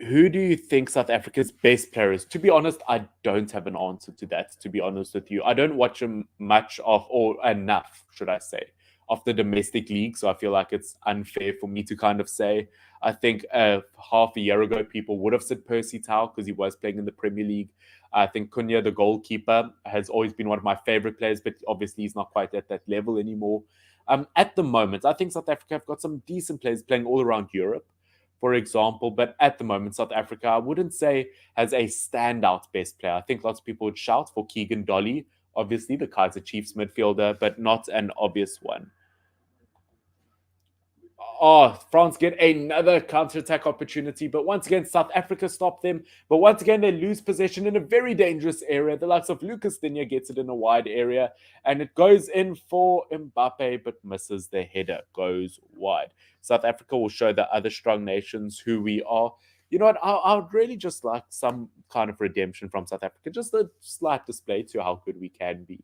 who do you think South Africa's best player is? To be honest, I don't have an answer to that, to be honest with you. I don't watch him much of, or enough, should I say, of the domestic league. So I feel like it's unfair for me to kind of say. I think half a year ago, people would have said Percy Tau because he was playing in the Premier League. I think Cunha, the goalkeeper, has always been one of my favorite players, but obviously he's not quite at that level anymore. At the moment, I think South Africa have got some decent players playing all around Europe, for example. But at the moment, South Africa, I wouldn't say has a standout best player. I think lots of people would shout for Keegan Dolly, obviously the Kaizer Chiefs midfielder, but not an obvious one. Oh, France get another counter-attack opportunity, but once again, South Africa stop them. But once again, they lose possession in a very dangerous area. The likes of Lucas Digne gets it in a wide area, and it goes in for Mbappe, but misses the header, goes wide. South Africa will show the other strong nations who we are. You know what? I would really just like some kind of redemption from South Africa, just a slight display to how good we can be,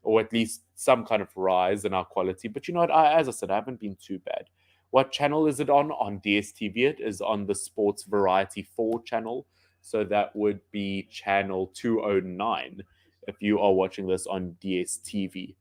or at least some kind of rise in our quality. But you know what? As I said, I haven't been too bad. What channel is it on? On DSTV. It is on the Sports Variety 4 channel. So that would be channel 209 if you are watching this on DSTV.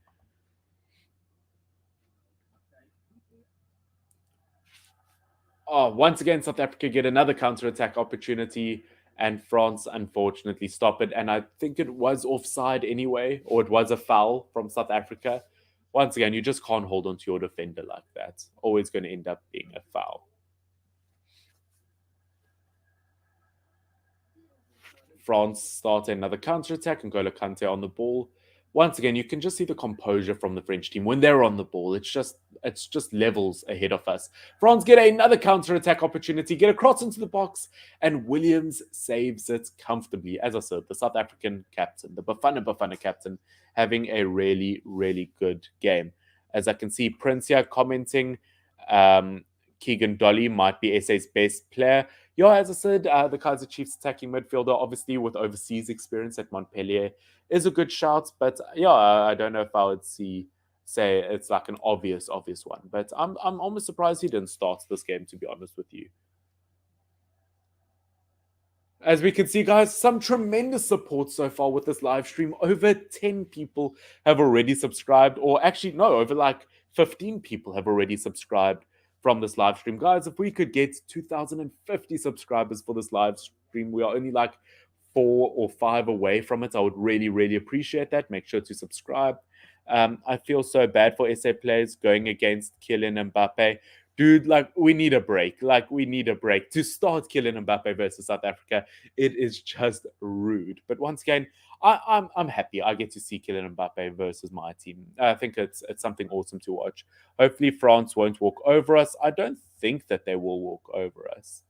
Oh, once again, South Africa get another counter-attack opportunity, and France unfortunately stop it. And I think it was offside anyway, or it was a foul from South Africa. Once again, you just can't hold on to your defender like that. Always going to end up being a foul. France start another counter attack and N'Golo Kante on the ball. Once again, you can just see the composure from the French team when they're on the ball. It's just levels ahead of us. France get another counter attack opportunity, get a cross into the box, and Williams saves it comfortably. As I said, the South African captain, the Bafana Bafana captain, having a really, really good game. As I can see, Prince here commenting, Keegan Dolly might be SA's best player. Yeah, as I said, the Kaiser Chiefs attacking midfielder, obviously with overseas experience at Montpellier, is a good shout. But yeah, I don't know if I would say it's like an obvious one. But I'm almost surprised he didn't start this game, to be honest with you. As we can see, guys, some tremendous support so far with this live stream. Over 10 people have already subscribed, or actually, no, over like 15 people have already subscribed from this live stream. Guys, if we could get 2,050 subscribers for this live stream, we are only like 4 or 5 away from it. I would really, really appreciate that. Make sure to subscribe. I feel so bad for SA players going against Kylian Mbappe. Dude, like, we need a break. Like, we need a break. To start Kylian Mbappe versus South Africa, it is just rude. But once again, I'm happy. I get to see Kylian Mbappe versus my team. I think it's something awesome to watch. Hopefully, France won't walk over us. I don't think that they will walk over us.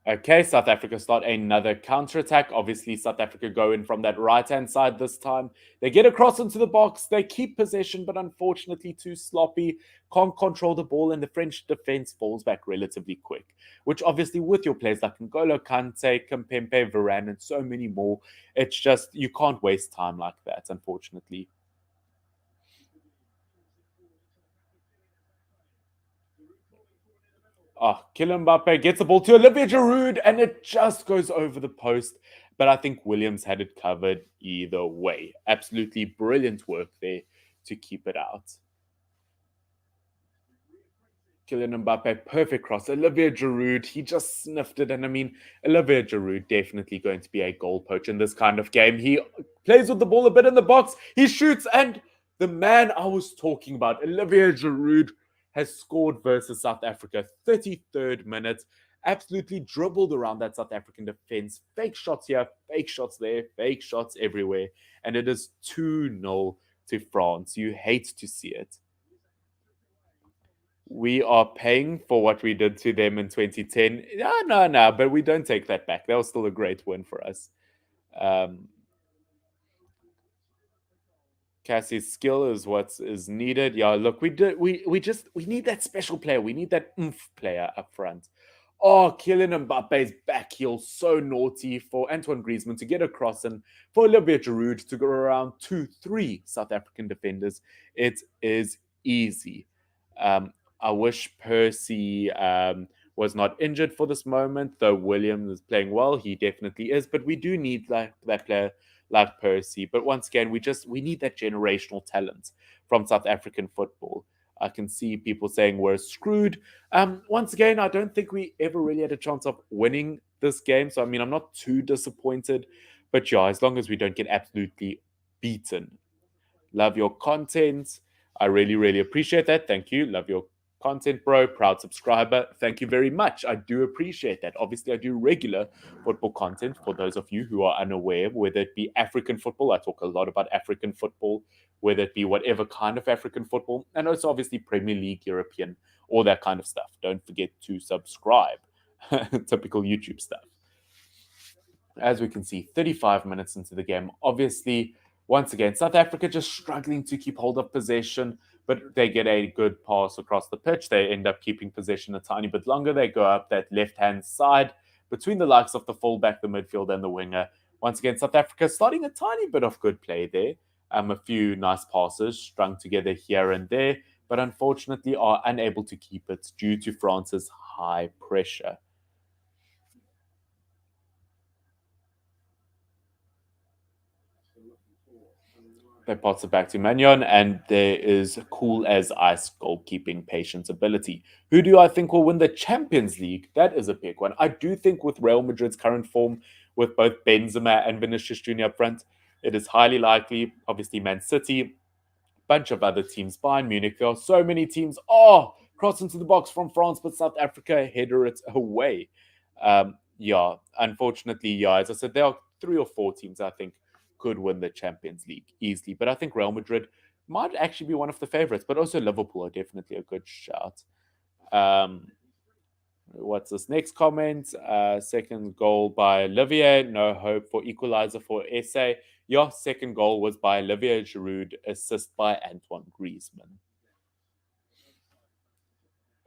Okay, South Africa start another counter-attack. Obviously, South Africa go in from that right-hand side this time. They get across into the box. They keep possession, but unfortunately too sloppy. Can't control the ball, and the French defense falls back relatively quick. Which obviously, with your players like N'Golo Kante, Kimpembe, Varane, and so many more, it's just, you can't waste time like that, unfortunately. Oh, Kylian Mbappe gets the ball to Olivier Giroud, and it just goes over the post. But I think Williams had it covered either way. Absolutely brilliant work there to keep it out. Kylian Mbappe, perfect cross. Olivier Giroud, he just sniffed it. And I mean, Olivier Giroud definitely going to be a goal poacher in this kind of game. He plays with the ball a bit in the box. He shoots, and the man I was talking about, Olivier Giroud, has scored versus South Africa. 33rd minute. Absolutely dribbled around that South African defense. Fake shots here, fake shots there, fake shots everywhere. And it is 2-0 to France. You hate to see it. We are paying for what we did to them in 2010. No, no, no, but we don't take that back. That was still a great win for us. Um, Cassie's skill is what is needed. Yeah, look, we need that special player. We need that oomph player up front. Oh, Kylian Mbappe's back heel, so naughty for Antoine Griezmann to get across and for Olivier Giroud to go around 2-3 South African defenders. It is easy. I wish Percy was not injured for this moment, though Williams is playing well. He definitely is, but we do need that player like Percy. But once again, we need that generational talent from South African football. I can see people saying we're screwed. Once again, I don't think we ever really had a chance of winning this game. So I mean, I'm not too disappointed. But yeah, as long as we don't get absolutely beaten. Love your content. I really, really appreciate that. Thank you. Love your content, bro. Proud subscriber. Thank you very much. I do appreciate that. Obviously, I do regular football content for those of you who are unaware, whether it be African football. I talk a lot about African football, whether it be whatever kind of African football, and also obviously Premier League, European, all that kind of stuff. Don't forget to subscribe. Typical YouTube stuff. As we can see, 35 minutes into the game. Obviously, once again, South Africa just struggling to keep hold of possession, but they get a good pass across the pitch. They end up keeping possession a tiny bit longer. They go up that left-hand side between the likes of the fullback, the midfield, and the winger. Once again, South Africa starting a tiny bit of good play there. A few nice passes strung together here and there, but unfortunately are unable to keep it due to France's high pressure. They pass it back to Magnon, and there is cool as ice goalkeeping patience ability. Who do I think will win the Champions League? That is a big one. I do think with Real Madrid's current form, with both Benzema and Vinicius Jr. up front, it is highly likely. Obviously, Man City, bunch of other teams, Bayern Munich. There are so many teams. Oh, cross into the box from France, but South Africa header it away. Yeah, unfortunately, yeah, as I said, there are three or four teams I think could win the Champions League easily, but I think Real Madrid might actually be one of the favorites, but also Liverpool are definitely a good shout. Um, what's this next comment? Second goal by Olivier. No hope for equalizer for SA. Your second goal was by Olivier Giroud, assist by Antoine Griezmann.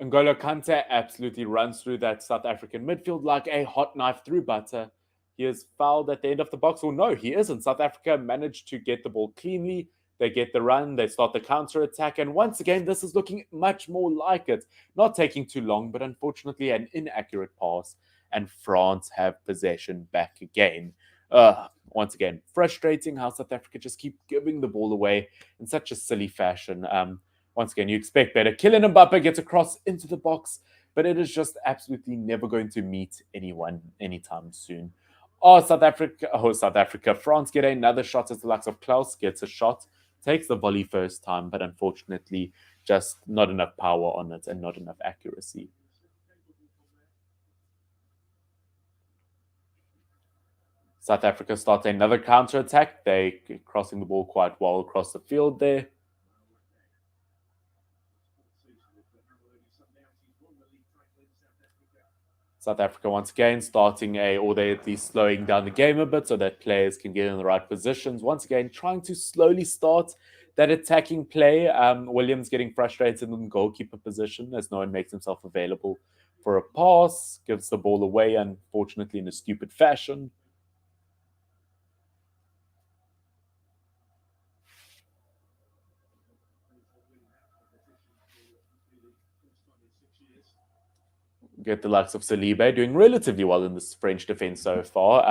N'Golo Kante absolutely runs through that South African midfield like a hot knife through butter. He is fouled at the end of the box. Or no, he isn't. South Africa managed to get the ball cleanly. They get the run. They start the counter attack. And once again, this is looking much more like it. Not taking too long, but unfortunately, an inaccurate pass. And France have possession back again. Once again, frustrating how South Africa just keep giving the ball away in such a silly fashion. Once again, you expect better. Kylian Mbappe gets across into the box, but it is just absolutely never going to meet anyone anytime soon. South Africa. France get another shot as the likes of Klaus gets a shot, takes the volley first time, but unfortunately, just not enough power on it and not enough accuracy. South Africa starts another counter attack. They crossing the ball quite well across the field there. South Africa once again starting or they at least slowing down the game a bit so that players can get in the right positions. Once again, trying to slowly start that attacking play. Williams getting frustrated in the goalkeeper position as no one makes himself available for a pass, gives the ball away, unfortunately, in a stupid fashion. Get the likes of Saliba doing relatively well in this French defense so far.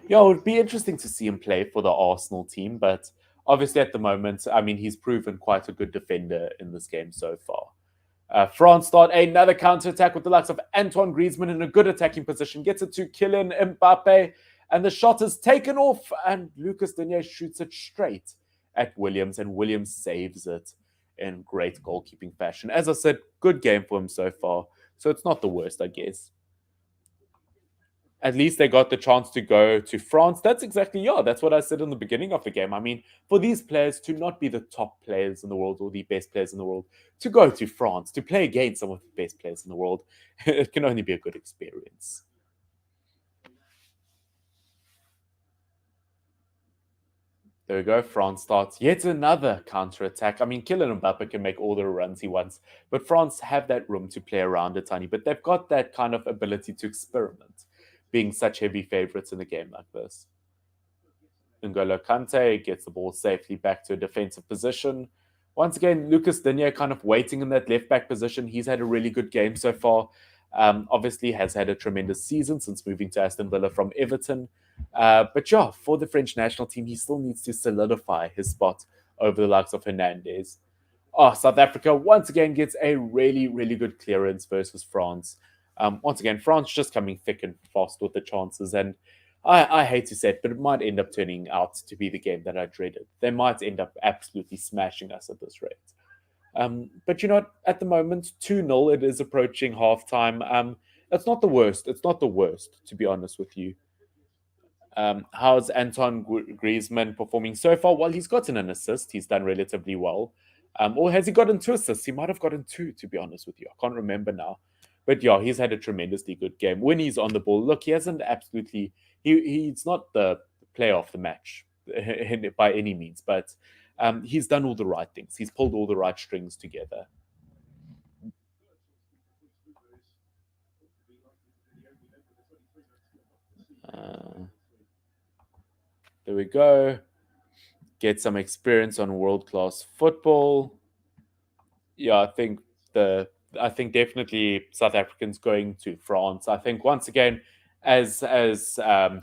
Yeah, it would be interesting to see him play for the Arsenal team, but obviously at the moment, I mean, he's proven quite a good defender in this game so far. France start another counter attack with the likes of Antoine Griezmann in a good attacking position, gets it to Kylian Mbappe, and the shot is taken off, and Lucas Digne shoots it straight at Williams, and Williams saves it in great goalkeeping fashion. As I said, good game for him so far. So it's not the worst, I guess. At least they got the chance to go to France. That's exactly, yeah, that's what I said in the beginning of the game. I mean, for these players to not be the top players in the world or the best players in the world, to go to France, to play against some of the best players in the world, it can only be a good experience. There we go. France starts yet another counter attack. I mean, Kylian Mbappe can make all the runs he wants, but France have that room to play around a tiny bit. They've got that kind of ability to experiment, being such heavy favorites in a game like this. N'Golo Kante gets the ball safely back to a defensive position. Once again, Lucas Digne kind of waiting in that left back position. He's had a really good game so far. Obviously, has had a tremendous season since moving to Aston Villa from Everton. But yeah, for the French national team, he still needs to solidify his spot over the likes of Hernandez. Oh, South Africa once again gets a really, really good clearance versus France. Once again, France just coming thick and fast with the chances. And I hate to say it, but it might end up turning out to be the game that I dreaded. They might end up absolutely smashing us at this rate. But you know, at the moment, 2-0, it is approaching halftime. It's not the worst. It's not the worst, to be honest with you. How's Anton Griezmann performing so far? Well, he's gotten an assist. He's done relatively well. Or has he gotten two assists? He might have gotten two, to be honest with you. I can't remember now. But yeah, he's had a tremendously good game. When he's on the ball, look, he hasn't absolutely... He's not the player of the match by any means, but he's done all the right things. He's pulled all the right strings together. Uh, there we go. Get some experience on world-class football. Yeah, I think definitely South Africans going to France. I think once again, as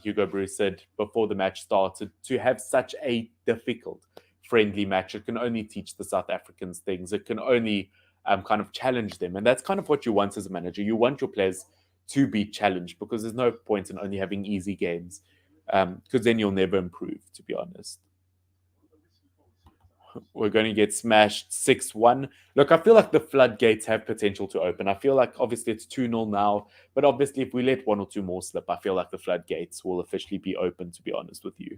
Hugo Broos said before the match started, to have such a difficult friendly match. It can only teach the South Africans things. It can only kind of challenge them. And that's kind of what you want as a manager. You want your players to be challenged because there's no point in only having easy games because then you'll never improve, to be honest. We're going to get smashed 6-1. Look, I feel like the floodgates have potential to open. I feel like obviously it's 2-0 now, but obviously if we let one or two more slip, I feel like the floodgates will officially be open, to be honest with you.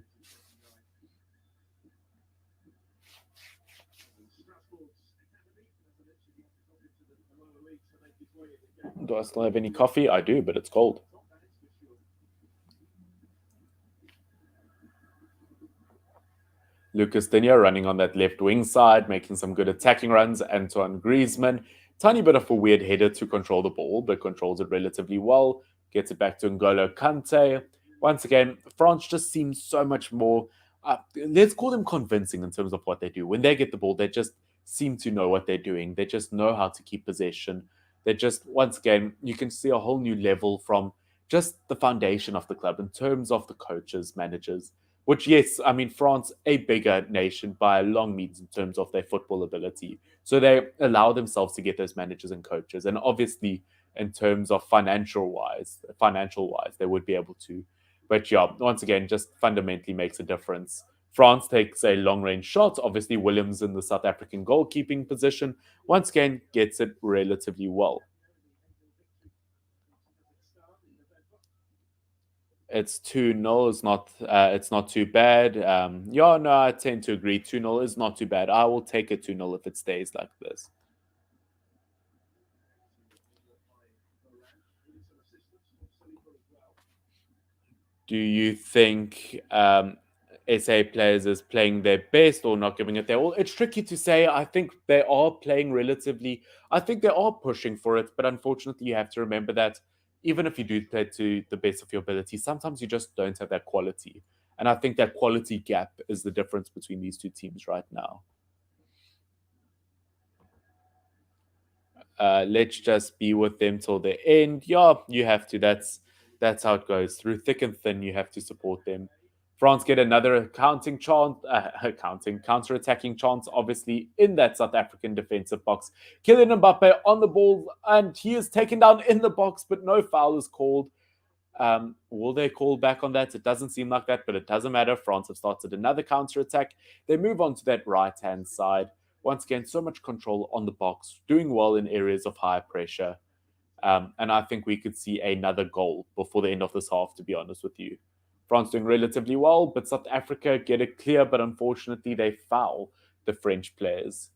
Do I still have any coffee? I do, but it's cold. Lucas Digne running on that left wing side, making some good attacking runs. Antoine Griezmann, tiny bit of a weird header to control the ball, but controls it relatively well. Gets it back to N'Golo Kante. Once again, France just seems so much more, let's call them convincing in terms of what they do. When they get the ball, they just seem to know what they're doing. They just know how to keep possession. They just, once again, you can see a whole new level from just the foundation of the club in terms of the coaches, managers which, yes, I mean, France, a bigger nation by a long means in terms of their football ability. So they allow themselves to get those managers and coaches. And obviously, in terms of financial wise, they would be able to. But yeah, once again, just fundamentally makes a difference. France takes a long range shot. Obviously, Williams in the South African goalkeeping position, once again, gets it relatively well. It's 2-0. It's not too bad. Yeah, no, I tend to agree. 2-0 is not too bad. I will take a 2-0 if it stays like this. Do you think SA players is playing their best or not giving it their all? It's tricky to say. I think they are playing relatively. I think they are pushing for it, but unfortunately, you have to remember that even if you do play to the best of your ability, sometimes you just don't have that quality. And I think that quality gap is the difference between these two teams right now. Let's just be with them till the end. Yeah, you have to. That's how it goes. Through thick and thin, you have to support them. France get another counter-attacking chance, obviously, in that South African defensive box. Kylian Mbappe on the ball, and he is taken down in the box, but no foul is called. Will they call back on that? It doesn't seem like that, but it doesn't matter. France have started another counter attack. They move on to that right hand side. Once again, so much control on the box, doing well in areas of high pressure. And I think we could see another goal before the end of this half, to be honest with you. France doing relatively well, but South Africa get it clear, but unfortunately they foul the French players.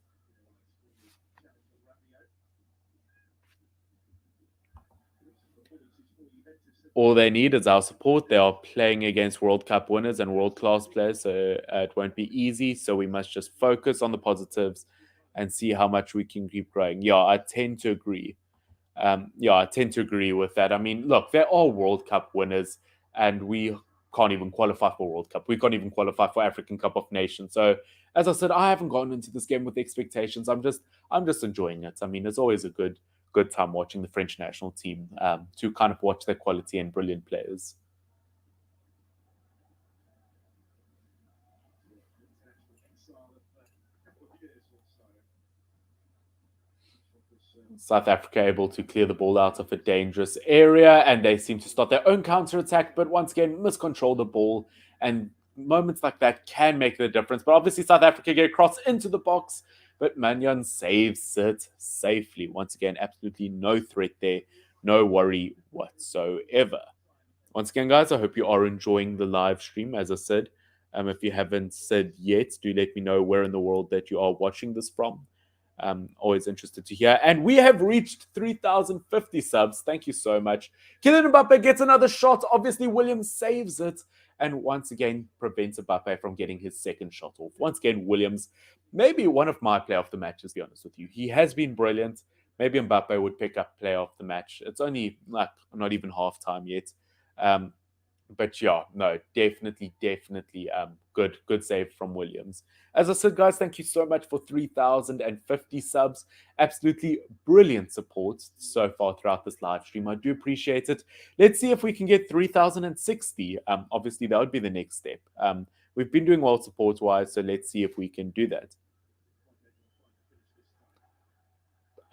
All they need is our support. They are playing against World Cup winners and world class players, so it won't be easy. So we must just focus on the positives and see how much we can keep growing. Yeah, I tend to agree. I tend to agree with that. I mean, look, there are World Cup winners, and we can't even qualify for World Cup. We can't even qualify for African Cup of Nations. So, as I said, I haven't gone into this game with expectations. I'm just enjoying it. I mean, it's always a good time watching the French national team to kind of watch their quality and brilliant players. South Africa able to clear the ball out of a dangerous area, and they seem to start their own counter attack, but once again, miscontrol the ball. And moments like that can make the difference. But obviously, South Africa get across into the box, but Mannion saves it safely. Once again, absolutely no threat there, no worry whatsoever. Once again, guys, I hope you are enjoying the live stream. As I said, if you haven't said yet, do let me know where in the world that you are watching this from. Always interested to hear. And we have reached 3,050 subs. Thank you so much. Kylian Mbappe gets another shot. Obviously, Williams saves it. And once again, prevents Mbappe from getting his second shot off. Once again, Williams, maybe one of my player of the matches, to be honest with you. He has been brilliant. Maybe Mbappe would pick up player of the match. It's only like not even half time yet. Um, but yeah, no, definitely, good save from Williams. As I said, guys, thank you so much for 3,050 subs. Absolutely brilliant support so far throughout this live stream. I do appreciate it. Let's see if we can get 3,060. Obviously, that would be the next step. we've been doing well support wise, so let's see if we can do that.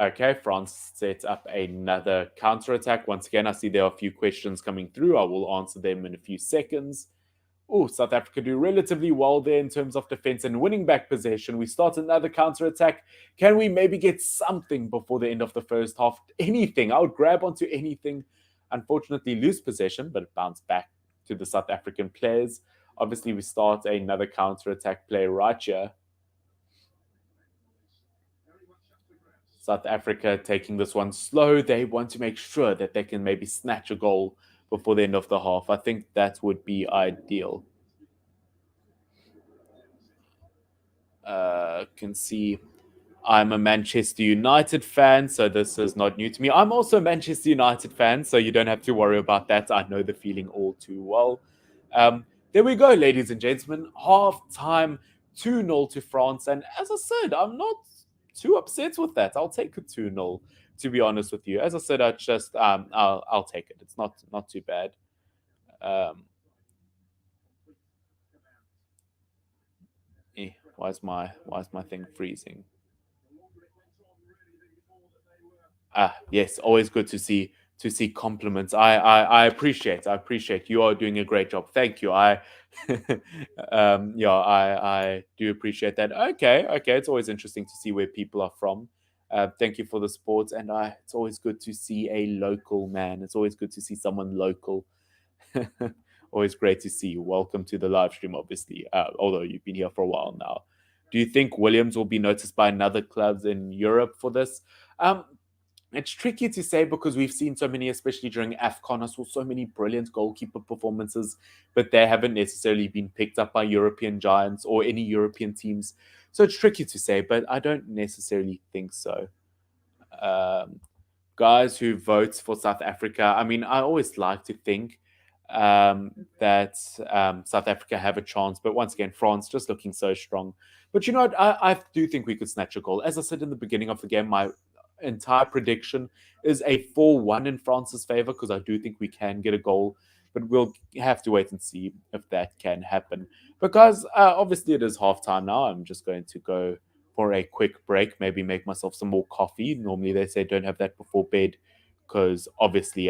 Okay, France sets up another counter attack. Once again, I see there are a few questions coming through. I will answer them in a few seconds. Oh, South Africa do relatively well there in terms of defense and winning back possession. We start another counter attack. Can we maybe get something before the end of the first half? Anything. I would grab onto anything. Unfortunately, lose possession, but it bounced back to the South African players. Obviously, we start another counter attack play right here. South Africa taking this one slow. They want to make sure that they can maybe snatch a goal before the end of the half. I think that would be ideal. Can see I'm a Manchester United fan, so this is not new to me. I'm also a Manchester United fan, so you don't have to worry about that. I know the feeling all too well. There we go, ladies and gentlemen. Half time, 2-0 to France. And as I said, I'm not too upset with that. I'll take a 2-0, to be honest with you. As I said, I'll take it. It's not too bad. Why is my thing freezing? Yes, always good to see compliments. I appreciate you are doing a great job. Thank you. Yeah, I do appreciate that. Okay, it's always interesting to see where people are from. Thank you for the support, and it's always good to see a local man. It's always good to see someone local. Always great to see you. Welcome to the live stream, obviously. Although you've been here for a while now. Do you think Williams will be noticed by another clubs in Europe for this? Um, it's tricky to say because we've seen so many, especially during AFCON. I saw so many brilliant goalkeeper performances, but they haven't necessarily been picked up by European giants or any European teams. So it's tricky to say, but I don't necessarily think so. Um, Guys who vote for South Africa, I mean, I always like to think that South Africa have a chance, but once again, France just looking so strong. But you know what? I do think we could snatch a goal. As I said in the beginning of the game, my entire prediction is a 4-1 in France's favor because I do think we can get a goal, but we'll have to wait and see if that can happen. Because obviously it is halftime now. I'm just going to go for a quick break, maybe make myself some more coffee. Normally they say don't have that before bed because obviously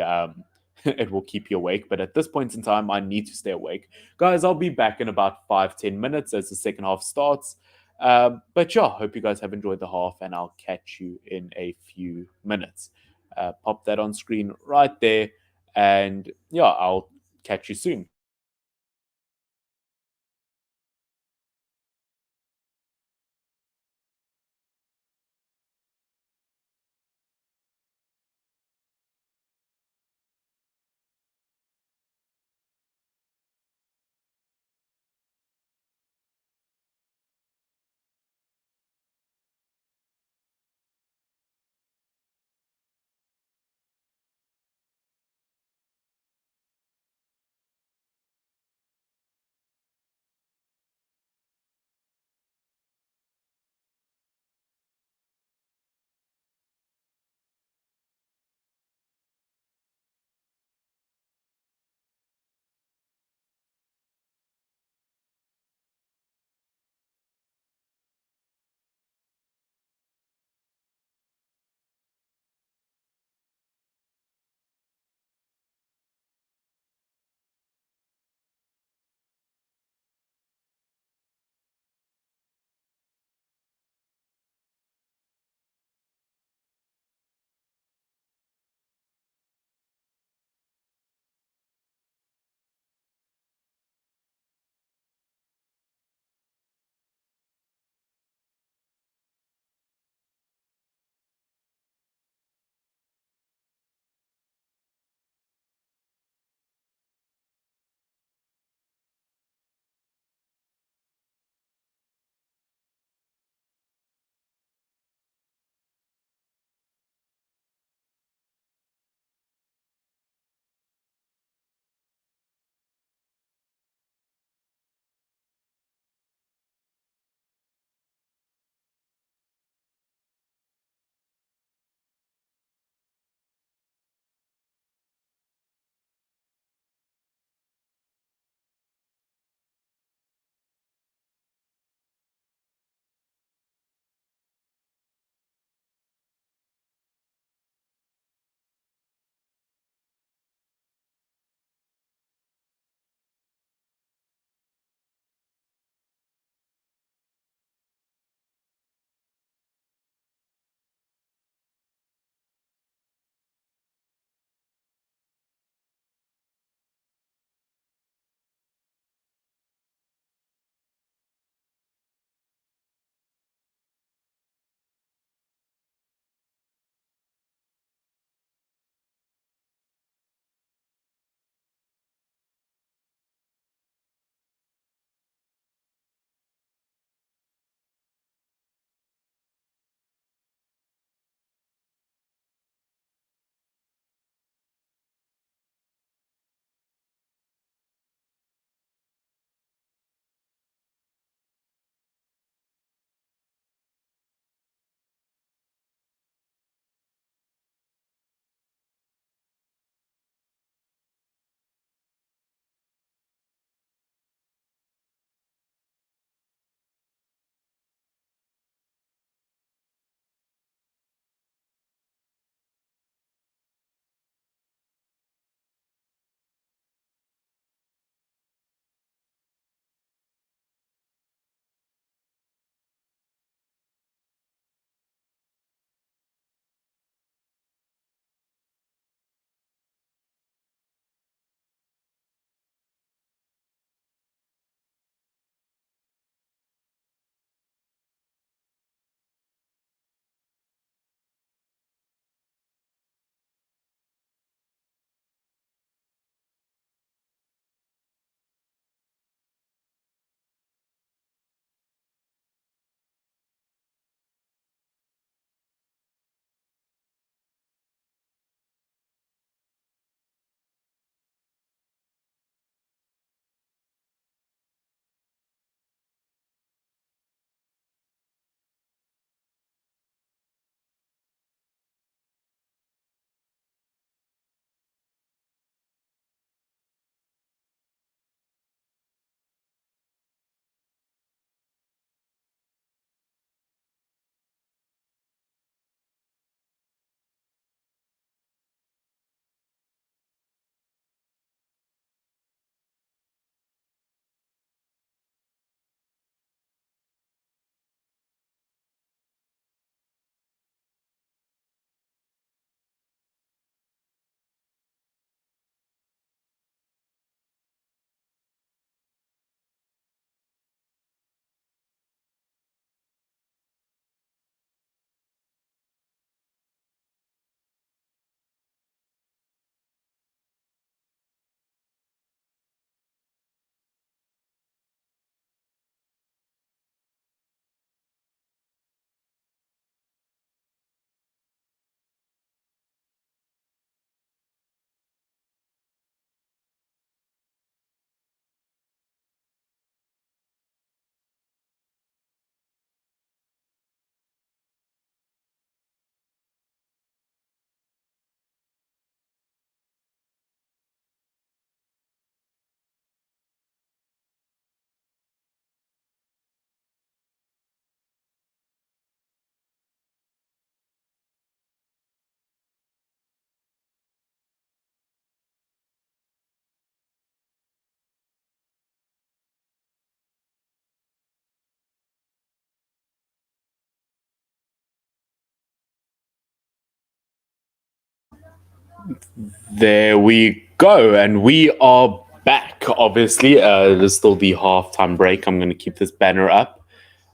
it will keep you awake. But at this point in time, I need to stay awake. Guys, I'll be back in about 5-10 minutes as the second half starts. But yeah, hope you guys have enjoyed the half, and I'll catch you in a few minutes. Pop that on screen right there, and yeah, I'll catch you soon. There we go, and we are back. Obviously, there's still the halftime break. I'm going to keep this banner up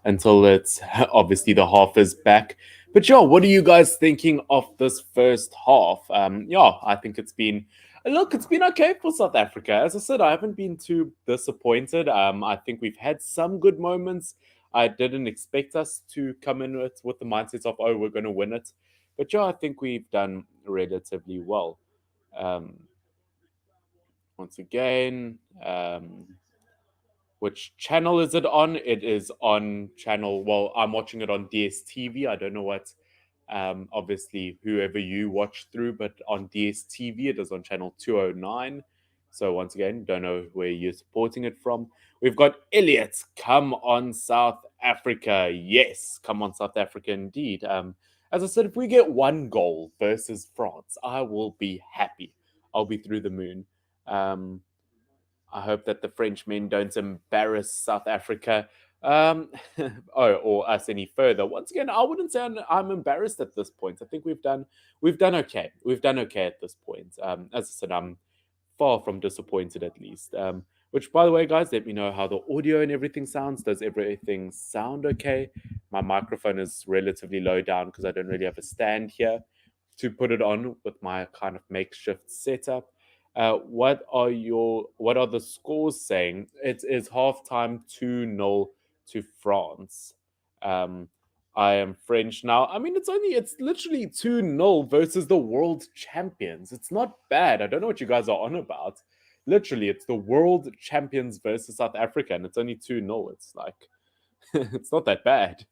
until it's obviously the half is back. But yeah, what are you guys thinking of this first half? Yeah, I think it's been okay for South Africa. As I said, I haven't been too disappointed. I think we've had some good moments. I didn't expect us to come in with the mindset of, oh, we're going to win it. But yeah, I think we've done relatively well. Um, once again, which channel is it on? It is on channel. Well, I'm watching it on DSTV. I don't know what, obviously, whoever you watch through, but on DSTV, it is on channel 209. So, once again, don't know where you're supporting it from. We've got Elliot. Come on, South Africa. Yes, come on, South Africa, indeed. As I said, if we get one goal versus France, I will be happy. I'll be through the moon. Um, I hope that the Frenchmen don't embarrass South Africa, um, or us any further. Once again, I wouldn't say I'm embarrassed at this point. I think we've done okay. We've done okay at this point. As I said, I'm far from disappointed at least. Which, by the way, guys, let me know how the audio and everything sounds. Does everything sound okay? My microphone is relatively low down because I don't really have a stand here to put it on with my kind of makeshift setup. What are the scores saying? It is halftime 2-0 to France. Um, I am French now. I mean, it's literally 2-0 versus the world champions. It's not bad. I don't know what you guys are on about. Literally, it's the world champions versus South Africa, and it's only 2-0. It's like it's not that bad.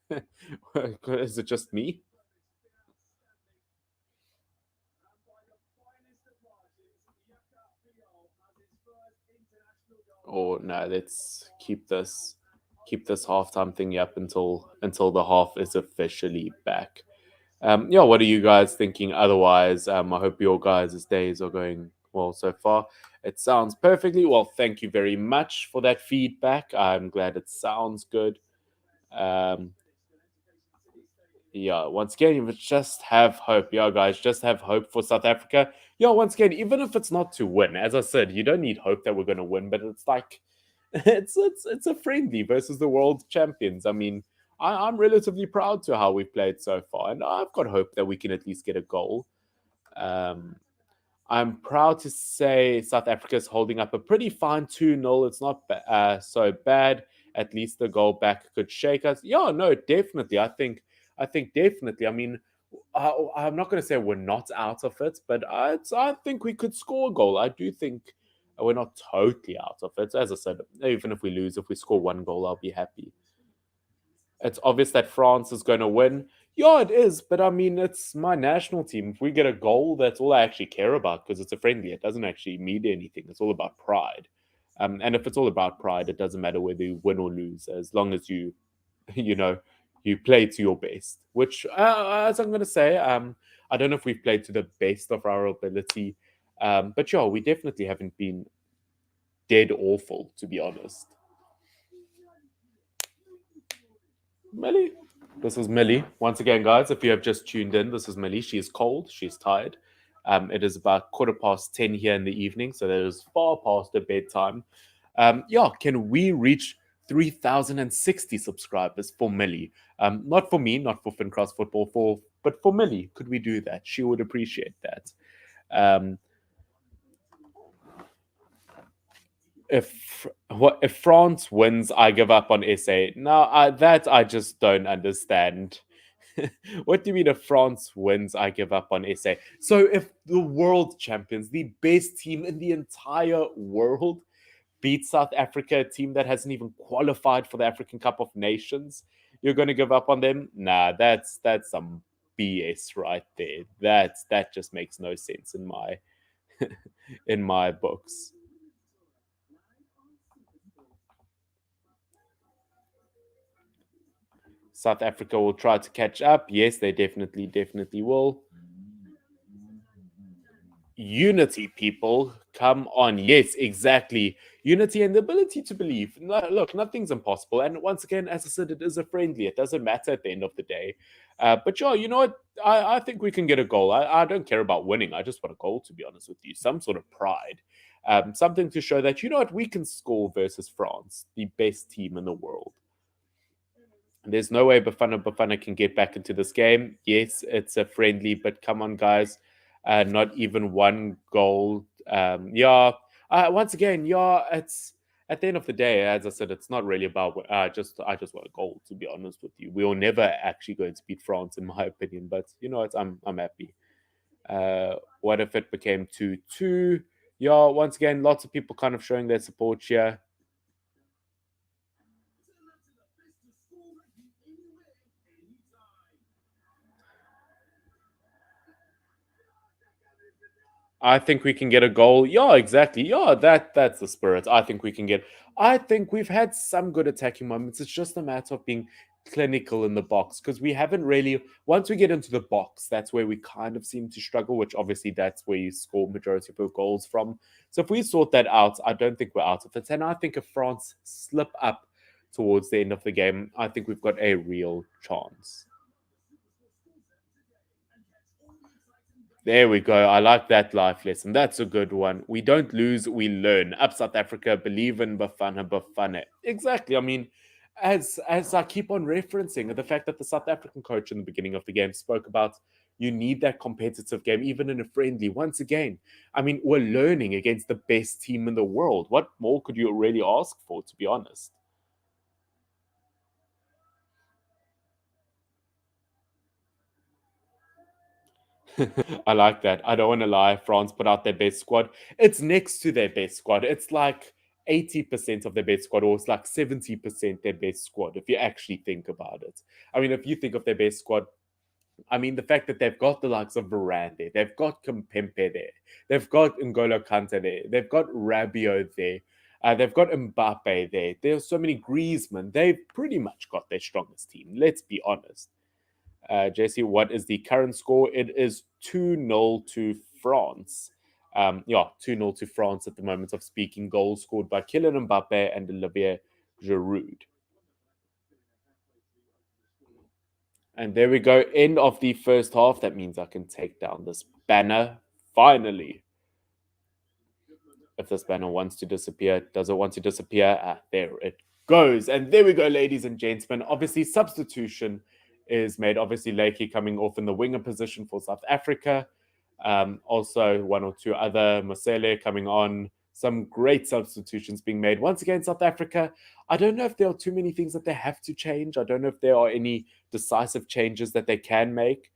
Is it just me? Or no, let's keep this halftime thingy up until the half is officially back. Yeah, what are you guys thinking? Otherwise, I hope your guys' days are going well so far. It sounds perfectly well. Thank you very much for that feedback. I'm glad it sounds good. Um, yeah, once again, you just have hope. Yeah, guys, just have hope for South Africa. Yeah, once again, even if it's not to win, as I said, you don't need hope that we're going to win, but it's like it's a friendly versus the world champions. I mean, I'm relatively proud to how we've played so far, and I've got hope that we can at least get a goal. Um, I'm proud to say South Africa's holding up a pretty fine 2-0. It's not so bad. At least the goal back could shake us. Yeah, no, definitely. I think definitely. I mean, I'm not going to say we're not out of it, but I think we could score a goal. I do think we're not totally out of it. As I said, even if we lose, if we score one goal, I'll be happy. It's obvious that France is going to win. Yeah, it is, but I mean, it's my national team. If we get a goal, that's all I actually care about because it's a friendly. It doesn't actually mean anything. It's all about pride. And if it's all about pride, it doesn't matter whether you win or lose, as long as you, you know, you play to your best. Which, as I'm going to say, I don't know if we've played to the best of our ability, but yeah, we definitely haven't been dead awful, to be honest. Millie. This is Millie. Once again, guys, if you have just tuned in, this is Millie. She is cold. She's tired. It is about 10:15 here in the evening, so that is far past her bedtime. Yeah, can we reach 3,060 subscribers for Millie? Not for me, not for FinCross Football, but for Millie. Could we do that? She would appreciate that. Um, if France wins, I give up on SA. No, that I just don't understand. What do you mean if France wins, I give up on SA? So if the world champions, the best team in the entire world, beat South Africa, a team that hasn't even qualified for the African Cup of Nations, you're going to give up on them? Nah, that's some BS right there. That just makes no sense in my in my books. South Africa will try to catch up. Yes, they definitely will. Unity, people. Come on. Yes, exactly. Unity and the ability to believe. Look, nothing's impossible. And once again, as I said, it is a friendly. It doesn't matter at the end of the day. But yeah, you know what? I think we can get a goal. I don't care about winning. I just want a goal, to be honest with you. Some sort of pride. Something to show that, you know what, we can score versus France, the best team in the world. There's no way Bafana can get back into this game. Yes, it's a friendly, but come on, guys. Not even one goal. Yeah. Once again, yeah, it's at the end of the day, as I said, it's not really about just I just want a goal, to be honest with you. We are never actually going to beat France, in my opinion. But you know what? I'm happy. What if it became 2-2? Yeah, once again, lots of people kind of showing their support here. I think we can get a goal. Yeah, exactly. Yeah, that's the spirit. I think we can get. I think we've had some good attacking moments. It's just a matter of being clinical in the box because we haven't really. Once we get into the box, that's where we kind of seem to struggle. Which obviously that's where you score majority of your goals from. So if we sort that out, I don't think we're out of it. And I think if France slip up towards the end of the game, I think we've got a real chance. There we go. I like that life lesson. That's a good one. We don't lose, we learn. Up South Africa, believe in Bafana Bafana. Exactly. I mean, as I keep on referencing the fact that the South African coach in the beginning of the game spoke about you need that competitive game, even in a friendly. Once again, I mean, we're learning against the best team in the world. What more could you really ask for, to be honest? I like that. I don't want to lie. France put out their best squad. It's next to their best squad. It's like 80% of their best squad, or it's like 70% their best squad, if you actually think about it. I mean, if you think of their best squad, I mean, the fact that they've got the likes of Varane there, they've got Kempempe there, they've got N'Golo Kante there, they've got Rabiot there, they've got Mbappe there. There's so many Griezmann. They've pretty much got their strongest team. Let's be honest. Jesse, what is the current score? It is 2-0 to France. Yeah, 2-0 to France at the moment of speaking. Goals scored by Kylian Mbappe and Olivier Giroud. And there we go. End of the first half. That means I can take down this banner finally. If this banner wants to disappear, does it want to disappear? There it goes. And there we go, ladies and gentlemen. Obviously, substitution is made. Obviously, Lakey coming off in the winger position for South Africa. Also, one or two other Mosele coming on. Some great substitutions being made. Once again, South Africa, I don't know if there are too many things that they have to change. I don't know if there are any decisive changes that they can make.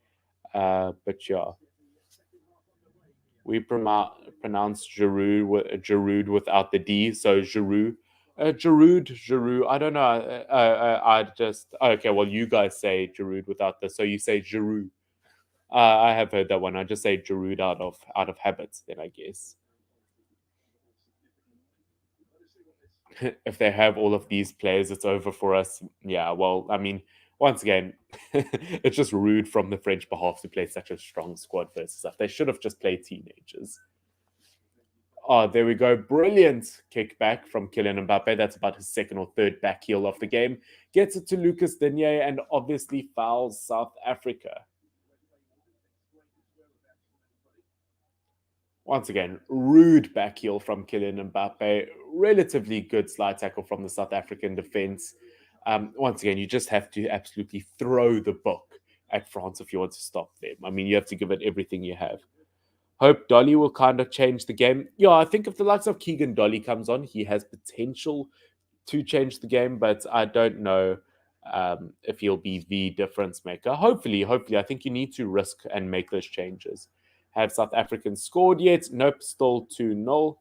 But yeah, we pronounce Giroud without the D, so Giroud. Giroud. I don't know. I just okay. Well, you guys say Giroud without the, so you say Giroud. I have heard that one. I just say Giroud out of habit. Then I guess if they have all of these players, it's over for us. Yeah. Well, I mean, once again, it's just rude from the French behalf to play such a strong squad versus us. They should have just played teenagers. Oh, there we go. Brilliant kickback from Kylian Mbappe. That's about his second or third back heel of the game. Gets it to Lucas Digne and obviously fouls South Africa. Once again, rude back heel from Kylian Mbappe. Relatively good slide tackle from the South African defense. Once again, you just have to absolutely throw the book at France if you want to stop them. I mean, you have to give it everything you have. Hope Dolly will kind of change the game. Yeah, I think if the likes of Keegan Dolly comes on, he has potential to change the game, but I don't know if he'll be the difference maker. Hopefully, I think you need to risk and make those changes. Have South Africans scored yet? Nope, still 2-0.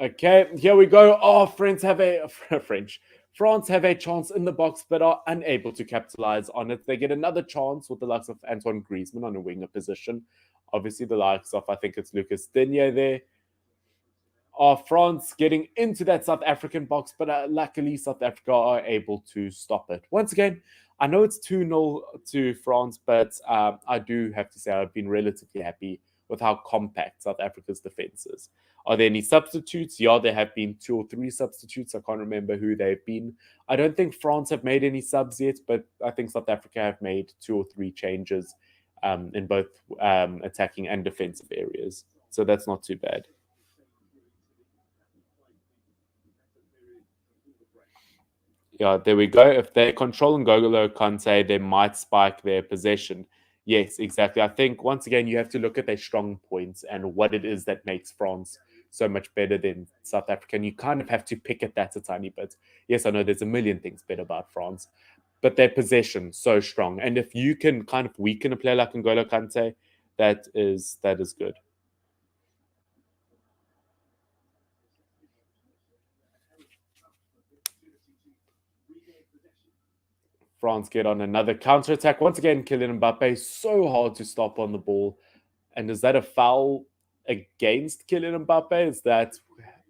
Okay, here we go. Oh, French have a French. France have a chance in the box, but are unable to capitalize on it. They get another chance with the likes of Antoine Griezmann on a winger position. Obviously, the likes of I think it's Lucas Digne there. Are France getting into that South African box, but luckily South Africa are able to stop it. Once again, I know it's 2-0 to France, but I do have to say I've been relatively happy with how compact South Africa's defense is. Are there any substitutes? Yeah, there have been two or three substitutes. I can't remember who they've been. I don't think France have made any subs yet, but I think South Africa have made two or three changes in both attacking and defensive areas. So that's not too bad. Yeah, there we go. If they control N'Golo Kante, they might spike their possession. Yes, exactly. I think once again you have to look at their strong points and what it is that makes France so much better than South Africa. And you kind of have to pick at that a tiny bit. Yes, I know there's a million things better about France, but their possession so strong. And if you can kind of weaken a player like N'Golo Kante, that is good. France get on another counter attack. Once again, Kylian Mbappe so hard to stop on the ball. And is that a foul against Kylian Mbappe? Is that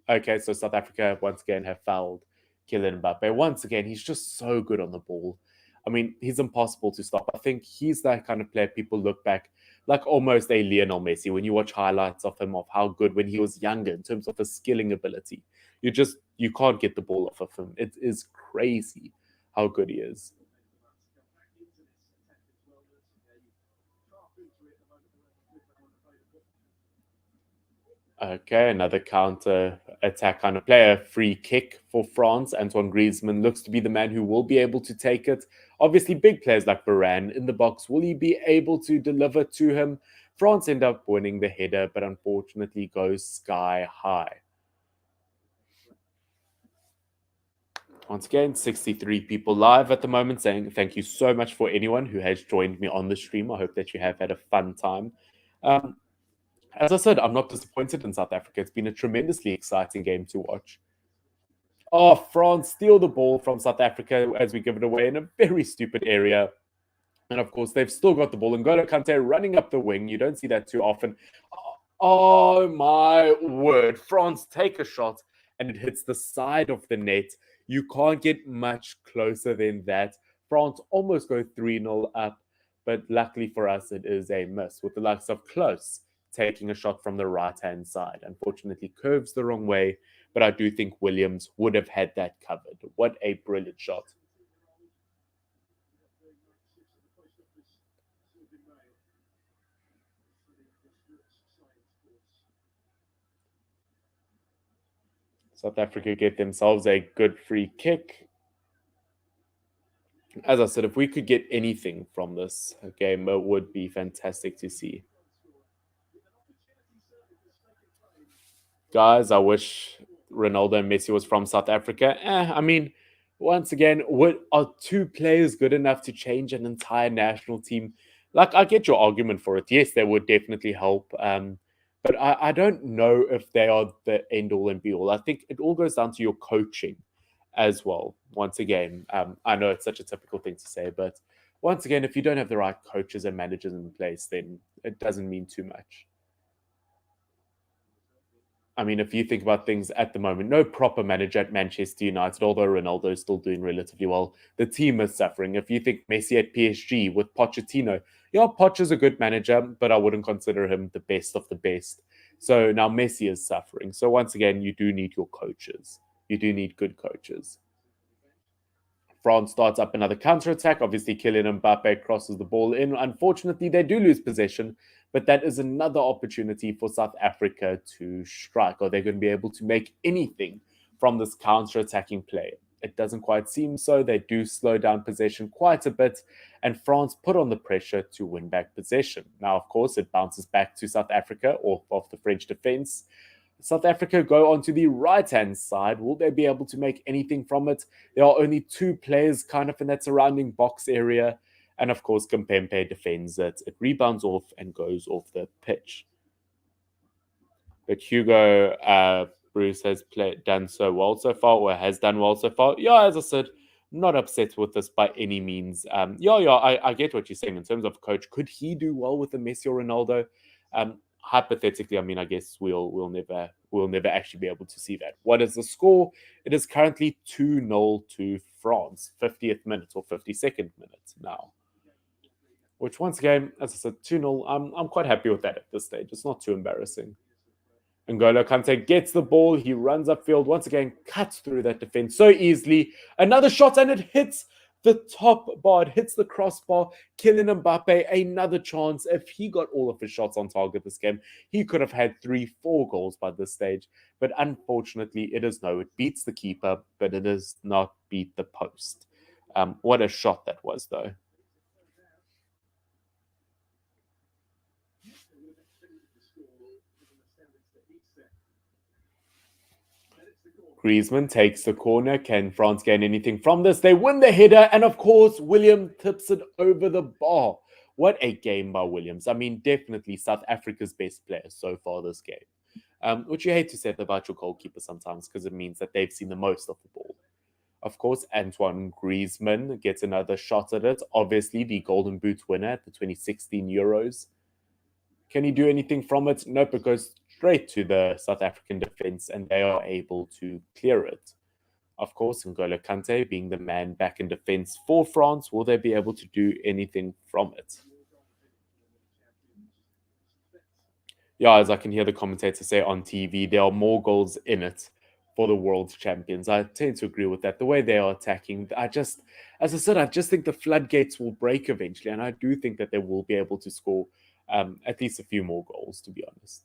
okay? So South Africa once again have fouled Kylian Mbappe. Once again, he's just so good on the ball. I mean, he's impossible to stop. I think he's that kind of player people look back like almost a Lionel Messi when you watch highlights of him of how good when he was younger in terms of his skilling ability. You can't get the ball off of him. It is crazy how good he is. Okay, another counter attack kind of player. Free kick for France. Antoine Griezmann looks to be the man who will be able to take it. Obviously, big players like Varane in the box. Will he be able to deliver to him? France end up winning the header, but unfortunately goes sky high. Once again, 63 people live at the moment saying thank you so much for anyone who has joined me on the stream. I hope that you have had a fun time. Um, as I said, I'm not disappointed in South Africa. It's been a tremendously exciting game to watch. Oh, France steal the ball from South Africa as we give it away in a very stupid area. And of course, they've still got the ball. And N'Golo Kante running up the wing. You don't see that too often. Oh my word. France take a shot and it hits the side of the net. You can't get much closer than that. France almost go 3-0 up, but luckily for us, it is a miss with the likes of Close taking a shot from the right hand side. Unfortunately, curves the wrong way, but I do think Williams would have had that covered. What a brilliant shot. South Africa get themselves a good free kick. As I said, if we could get anything from this game, it would be fantastic to see. Guys, I wish Ronaldo and Messi was from South Africa. I mean, once again, are two players good enough to change an entire national team? Like, I get your argument for it. Yes, they would definitely help. But I don't know if they are the end all and be all. I think it all goes down to your coaching as well. Once again, I know it's such a typical thing to say, but once again, if you don't have the right coaches and managers in place, then it doesn't mean too much. I mean, if you think about things at the moment, no proper manager at Manchester United, although Ronaldo is still doing relatively well. The team is suffering. If you think Messi at PSG with Pochettino, yeah, Poch is a good manager, but I wouldn't consider him the best of the best. So now Messi is suffering. So once again, you do need your coaches. You do need good coaches. France starts up another counter attack. Obviously, Kylian Mbappe crosses the ball in. Unfortunately, they do lose possession, but that is another opportunity for South Africa to strike. Are they going to be able to make anything from this counter attacking play? It doesn't quite seem so. They do slow down possession quite a bit, and France put on the pressure to win back possession. Now, of course, it bounces back to South Africa or off the French defense. South Africa go onto the right-hand side. Will they be able to make anything from it? There are only two players kind of in that surrounding box area. And of course, Kempempe defends it. It rebounds off and goes off the pitch. But Hugo Broos has done so well so far, or has done well so far. Yeah, as I said, not upset with this by any means. I get what you're saying in terms of coach. Could he do well with the Messi or Ronaldo? Hypothetically, I mean, I guess we'll never actually be able to see that. What is the score? It is currently 2-0 to France, 50th minute or 52nd minute now. which once again, as I said, 2-0. I'm quite happy with that at this stage. It's not too embarrassing. N'Golo Kante gets the ball. He runs upfield. Once again, cuts through that defense so easily. Another shot, and it hits the top bar. It hits the crossbar. Kylian Mbappe, another chance. If he got all of his shots on target this game, he could have had 3, 4 goals by this stage. But unfortunately, it is no. It beats the keeper, but it does not beat the post. What a shot that was, though. Griezmann takes the corner. Can France gain anything from this? They win the header, and of course, William tips it over the bar. What a game by Williams. I mean, definitely South Africa's best player so far this game. Which you hate to say about your goalkeeper sometimes because it means that they've seen the most of the ball. Of course, Antoine Griezmann gets another shot at it. Obviously, the Golden Boot winner at the 2016 Euros. Can he do anything from it? Nope, it goes straight to the South African defense and they are able to clear it. Of course, N'Golo Kante being the man back in defense for France, will they be able to do anything from it? Yeah, as I can hear the commentator say on TV, there are more goals in it for the world champions. I tend to agree with that. The way they are attacking, as I said, I just think the floodgates will break eventually, and I do think that they will be able to score at least a few more goals, to be honest.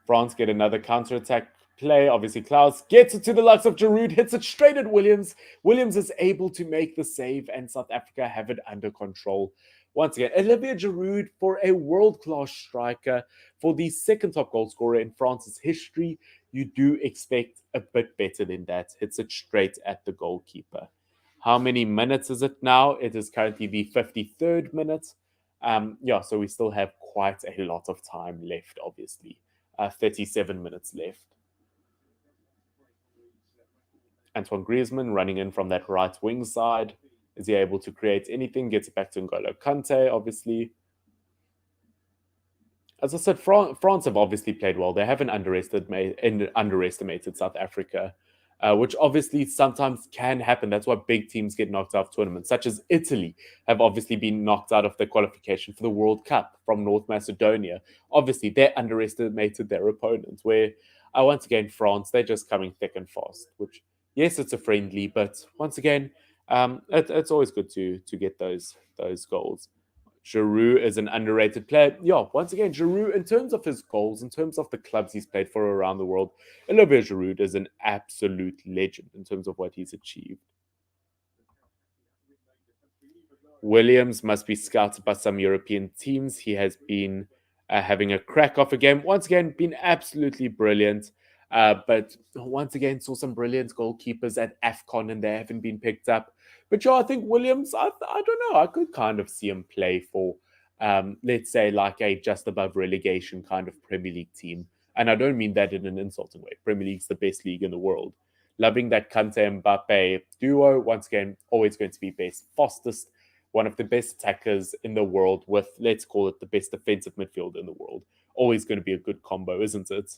France get another counter-attack play. Obviously, Klaus gets it to the likes of Giroud, hits it straight at Williams. Williams is able to make the save, and South Africa have it under control. Once again, Olivier Giroud for a world-class striker, for the second top goal scorer in France's history. You do expect a bit better than that. Hits it straight at the goalkeeper. How many minutes is it now? It is currently the 53rd minute. Yeah, so we still have quite a lot of time left, obviously. 37 minutes left. Antoine Griezmann running in from that right wing side. Is he able to create anything? Gets it back to N'Golo Kante, obviously. As I said, France have obviously played well. They haven't underestimated South Africa, which obviously sometimes can happen. That's why big teams get knocked out of tournaments, such as Italy have obviously been knocked out of the qualification for the World Cup from North Macedonia. Obviously, they underestimated their opponents, where once again, France, they're just coming thick and fast, which, yes, it's a friendly, but once again, it's always good to get those goals. Giroud is an underrated player. Yeah, once again, Giroud, in terms of his goals, in terms of the clubs he's played for around the world, Olivier Giroud is an absolute legend in terms of what he's achieved. Williams must be scouted by some European teams. He has been having a crack off a game. Once again, been absolutely brilliant. But once again, saw some brilliant goalkeepers at AFCON and they haven't been picked up. But yeah, I think Williams, I don't know, I could kind of see him play for, let's say, like a just above relegation kind of Premier League team. And I don't mean that in an insulting way. Premier League's the best league in the world. Loving that Kante Mbappe duo. Once again, always going to be best, fastest, one of the best attackers in the world with, let's call it, the best defensive midfield in the world. Always going to be a good combo, isn't it?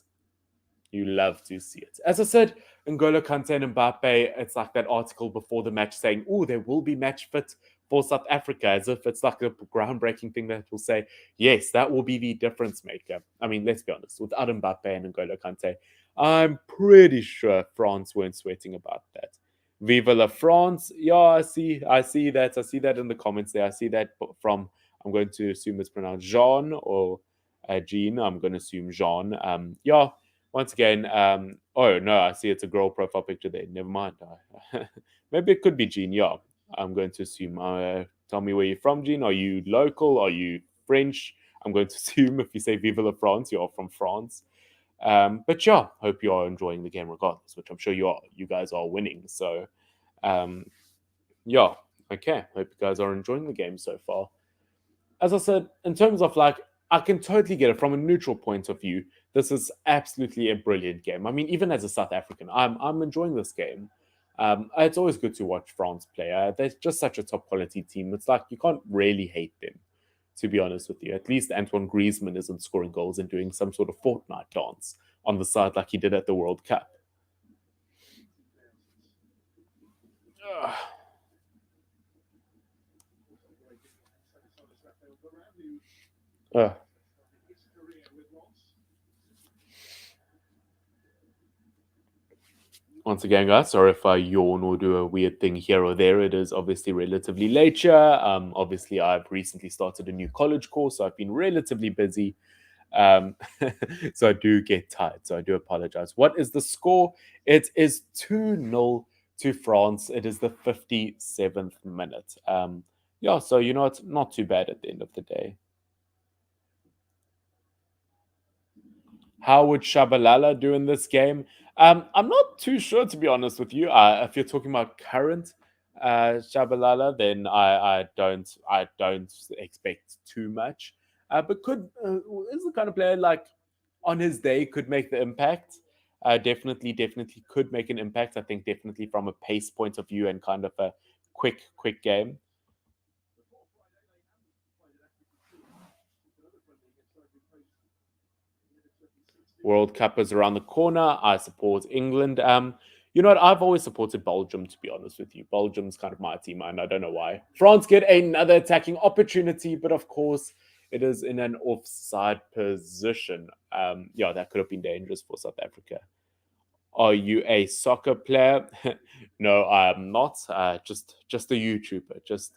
You love to see it. As I said, N'Golo Kante and Mbappe, it's like that article before the match saying, oh, there will be match fit for South Africa, as if it's like a groundbreaking thing that will say, yes, that will be the difference maker. I mean, let's be honest, without Mbappe and N'Golo Kante, I'm pretty sure France weren't sweating about that. Viva la France. Yeah, I see that. I see that in the comments there. I see that from, I'm going to assume it's pronounced Jean or Jean. I'm going to assume Jean. Yeah, once again, oh no, I see it's a girl profile picture there. Never mind. Maybe it could be Jean. Yeah, I'm going to assume. Tell me where you're from, Jean. Are you local? Are you French? I'm going to assume if you say Viva la France, you're from France. But yeah, hope you are enjoying the game regardless, which I'm sure you are. You guys are winning. So, yeah, okay. Hope you guys are enjoying the game so far. As I said, in terms of like, I can totally get it from a neutral point of view. This is absolutely a brilliant game. I mean, even as a South African, I'm enjoying this game. It's always good to watch France play. They're just such a top quality team. It's like you can't really hate them, to be honest with you. At least Antoine Griezmann isn't scoring goals and doing some sort of Fortnite dance on the side like he did at the World Cup. Uh, Once again, guys, sorry if I yawn or do a weird thing here or there. It is obviously relatively late here. Obviously, I've recently started a new college course, so I've been relatively busy. Um, so I do get tired. So I do apologize. What is the score? It is 2-0 to France. It is the 57th minute. Yeah, so you know, it's not too bad at the end of the day. How would Shabalala do in this game? I'm not too sure, to be honest with you. If you're talking about current Shabalala, then I don't expect too much. But could is the kind of player like on his day could make the impact. Definitely could make an impact. I think definitely from a pace point of view and kind of a quick game. World Cup is around the corner. I support England. You know what? I've always supported Belgium, to be honest with you. Belgium's kind of my team, and I don't know why. France get another attacking opportunity, but of course, it is in an offside position. Yeah, that could have been dangerous for South Africa. Are you a soccer player? No, I am not. Just a YouTuber. Just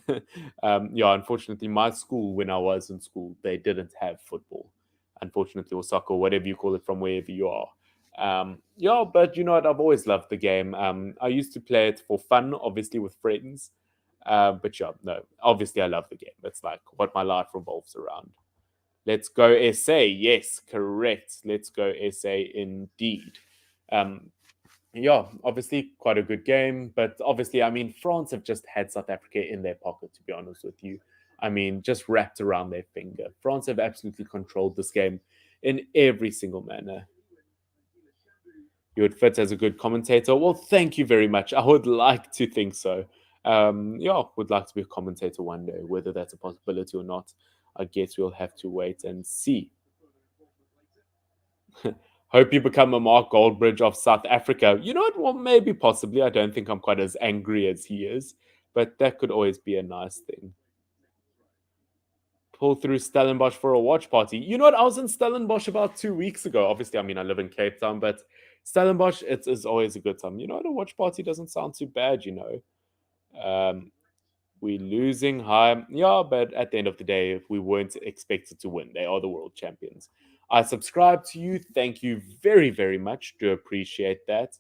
yeah. Unfortunately, my school when I was in school, they didn't have football. Unfortunately, or soccer, whatever you call it, from wherever you are. Yeah, but you know what? I've always loved the game. I used to play it for fun, obviously with friends. But yeah, no, obviously I love the game. It's like what my life revolves around. Let's go SA. Yes, correct. Let's go SA indeed. Um, yeah, obviously quite a good game, but obviously, I mean, France have just had South Africa in their pocket, to be honest with you. I mean, just wrapped around their finger. France have absolutely controlled this game in every single manner. You would fit as a good commentator. Well, thank you very much. I would like to think so. Yeah, would like to be a commentator one day. Whether that's a possibility or not, I guess we'll have to wait and see. Hope you become a Mark Goldbridge of South Africa. You know what? Well, maybe possibly. I don't think I'm quite as angry as he is, but that could always be a nice thing. Pull through Stellenbosch for a watch party. You know what? I was in Stellenbosch about 2 weeks ago. Obviously, I mean, I live in Cape Town, but Stellenbosch, it is always a good time. You know what? A watch party doesn't sound too bad, you know. Um, we losing high. Yeah, but at the end of the day, we weren't expected to win. They are the world champions. I subscribe to you. Thank you very, very much. Do appreciate that.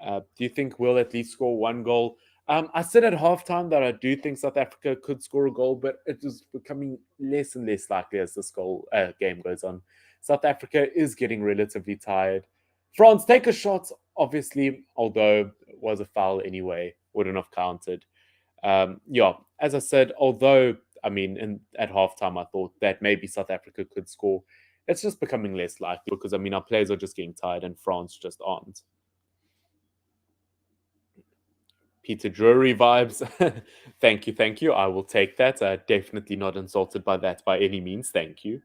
Do you think we'll at least score one goal? I said at halftime that I do think South Africa could score a goal, but it is becoming less and less likely as this game goes on. South Africa is getting relatively tired. France take a shot, obviously, although it was a foul anyway, wouldn't have counted. Yeah, as I said, although I mean, at halftime, I thought that maybe South Africa could score. It's just becoming less likely because I mean, our players are just getting tired, and France just aren't. Peter Drury vibes. Thank you, thank you. I will take that. Definitely not insulted by that by any means. Thank you.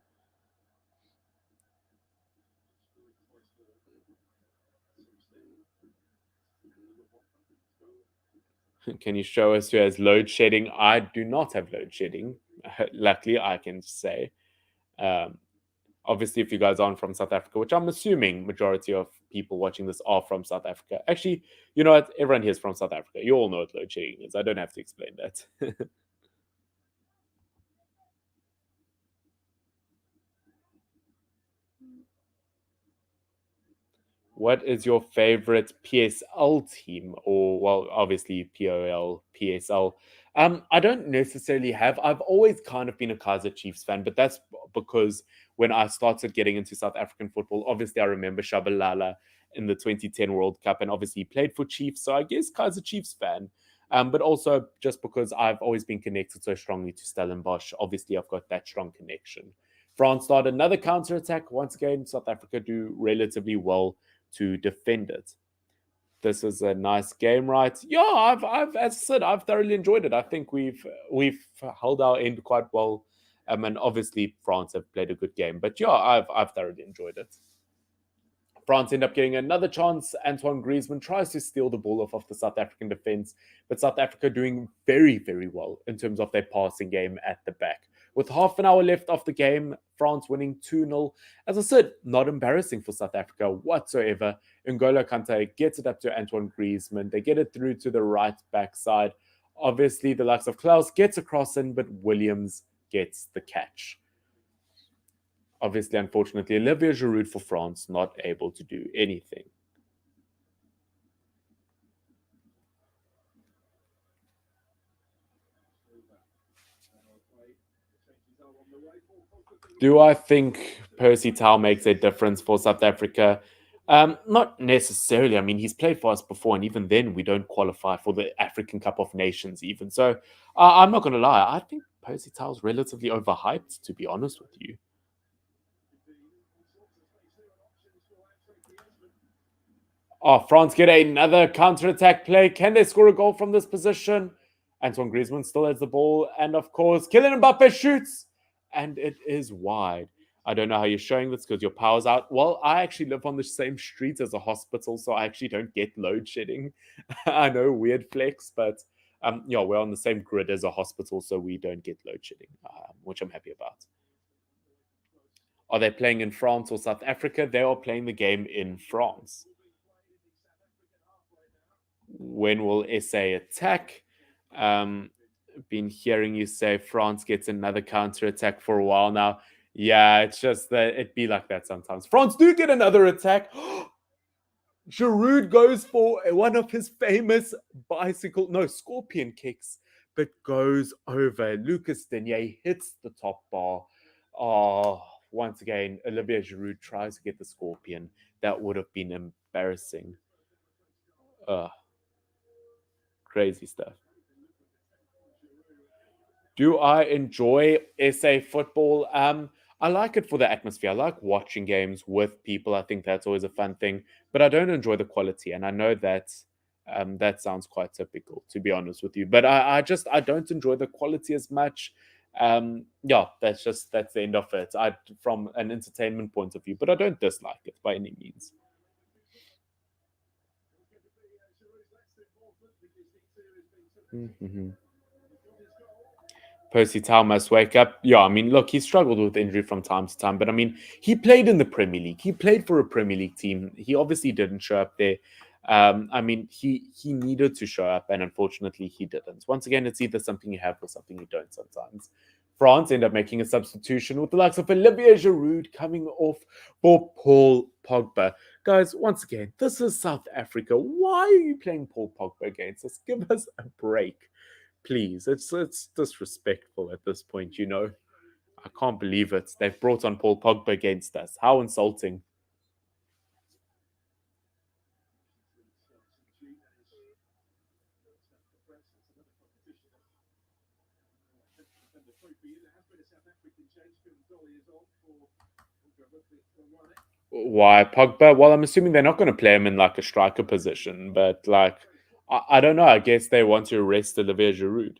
Can you show us who has load shedding? I do not have load shedding. Luckily, I can say. Um, Obviously, if you guys aren't from South Africa, which I'm assuming majority of people watching this are from South Africa. Actually, you know what? Everyone here is from South Africa. You all know what load shedding is. I don't have to explain that. What is your favorite PSL team? Or, well, obviously POL, PSL. I don't necessarily have. I've always kind of been a Kaiser Chiefs fan, but that's because when I started getting into South African football, obviously I remember Shabalala in the 2010 World Cup, and obviously he played for Chiefs. So I guess Kaiser Chiefs fan. But also just because I've always been connected so strongly to Stellenbosch. Obviously, I've got that strong connection. France started another counter attack. Once again, South Africa do relatively well to defend it. This is a nice game, right? Yeah, as I said, I've thoroughly enjoyed it. I think we've held our end quite well, and obviously France have played a good game. But yeah, I've thoroughly enjoyed it. France end up getting another chance. Antoine Griezmann tries to steal the ball off of the South African defense, but South Africa doing very, very well in terms of their passing game at the back. With half an hour left of the game, France winning 2-0. As I said, not embarrassing for South Africa whatsoever. N'Golo Kante gets it up to Antoine Griezmann. They get it through to the right backside. Obviously, the likes of Klaus gets across in, but Williams gets the catch. Obviously, unfortunately, Olivier Giroud for France not able to do anything. Do I think Percy Tau makes a difference for South Africa? Not necessarily. I mean, he's played for us before, and even then, we don't qualify for the African Cup of Nations, even. So, I'm not going to lie. I think Percy Tau's relatively overhyped, to be honest with you. Oh, France get another counter-attack play. Can they score a goal from this position? Antoine Griezmann still has the ball. And of course, Kylian Mbappe shoots. And it is wide. I don't know how you're showing this because your power's out. Well, I actually live on the same street as a hospital, so I actually don't get load shedding. I know, weird flex, but yeah, we're on the same grid as a hospital, so we don't get load shedding, which I'm happy about. Are they playing in France or South Africa? They are playing the game in France. When will SA attack? Been hearing you say France gets another counter attack for a while now. Yeah, it's just that it be like that sometimes. France do get another attack. Giroud goes for one of his famous scorpion kicks, but goes over. Lucas Digne hits the top bar. Oh, once again, Olivier Giroud tries to get the scorpion. That would have been embarrassing. Crazy stuff. Do I enjoy SA football? I like it for the atmosphere. I like watching games with people. I think that's always a fun thing. But I don't enjoy the quality, and I know that that sounds quite typical, to be honest with you. But I don't enjoy the quality as much. Yeah, that's the end of it. From an entertainment point of view, but I don't dislike it by any means. Mhm. Percy Tau must wake up. Yeah, I mean, look, he struggled with injury from time to time, but I mean, he played in the Premier League. He played for a Premier League team. He obviously didn't show up there. I mean, he needed to show up, and unfortunately, he didn't. Once again, it's either something you have or something you don't. Sometimes France end up making a substitution with the likes of Olivier Giroud coming off for Paul Pogba. Guys, once again, this is South Africa. Why are you playing Paul Pogba against us? Give us a break, please. It's disrespectful at this point, you know. I can't believe it. They've brought on Paul Pogba against us. How insulting. Why Pogba? Well, I'm assuming they're not going to play him in like a striker position, but like I don't know. I guess they want to arrest Olivier Giroud.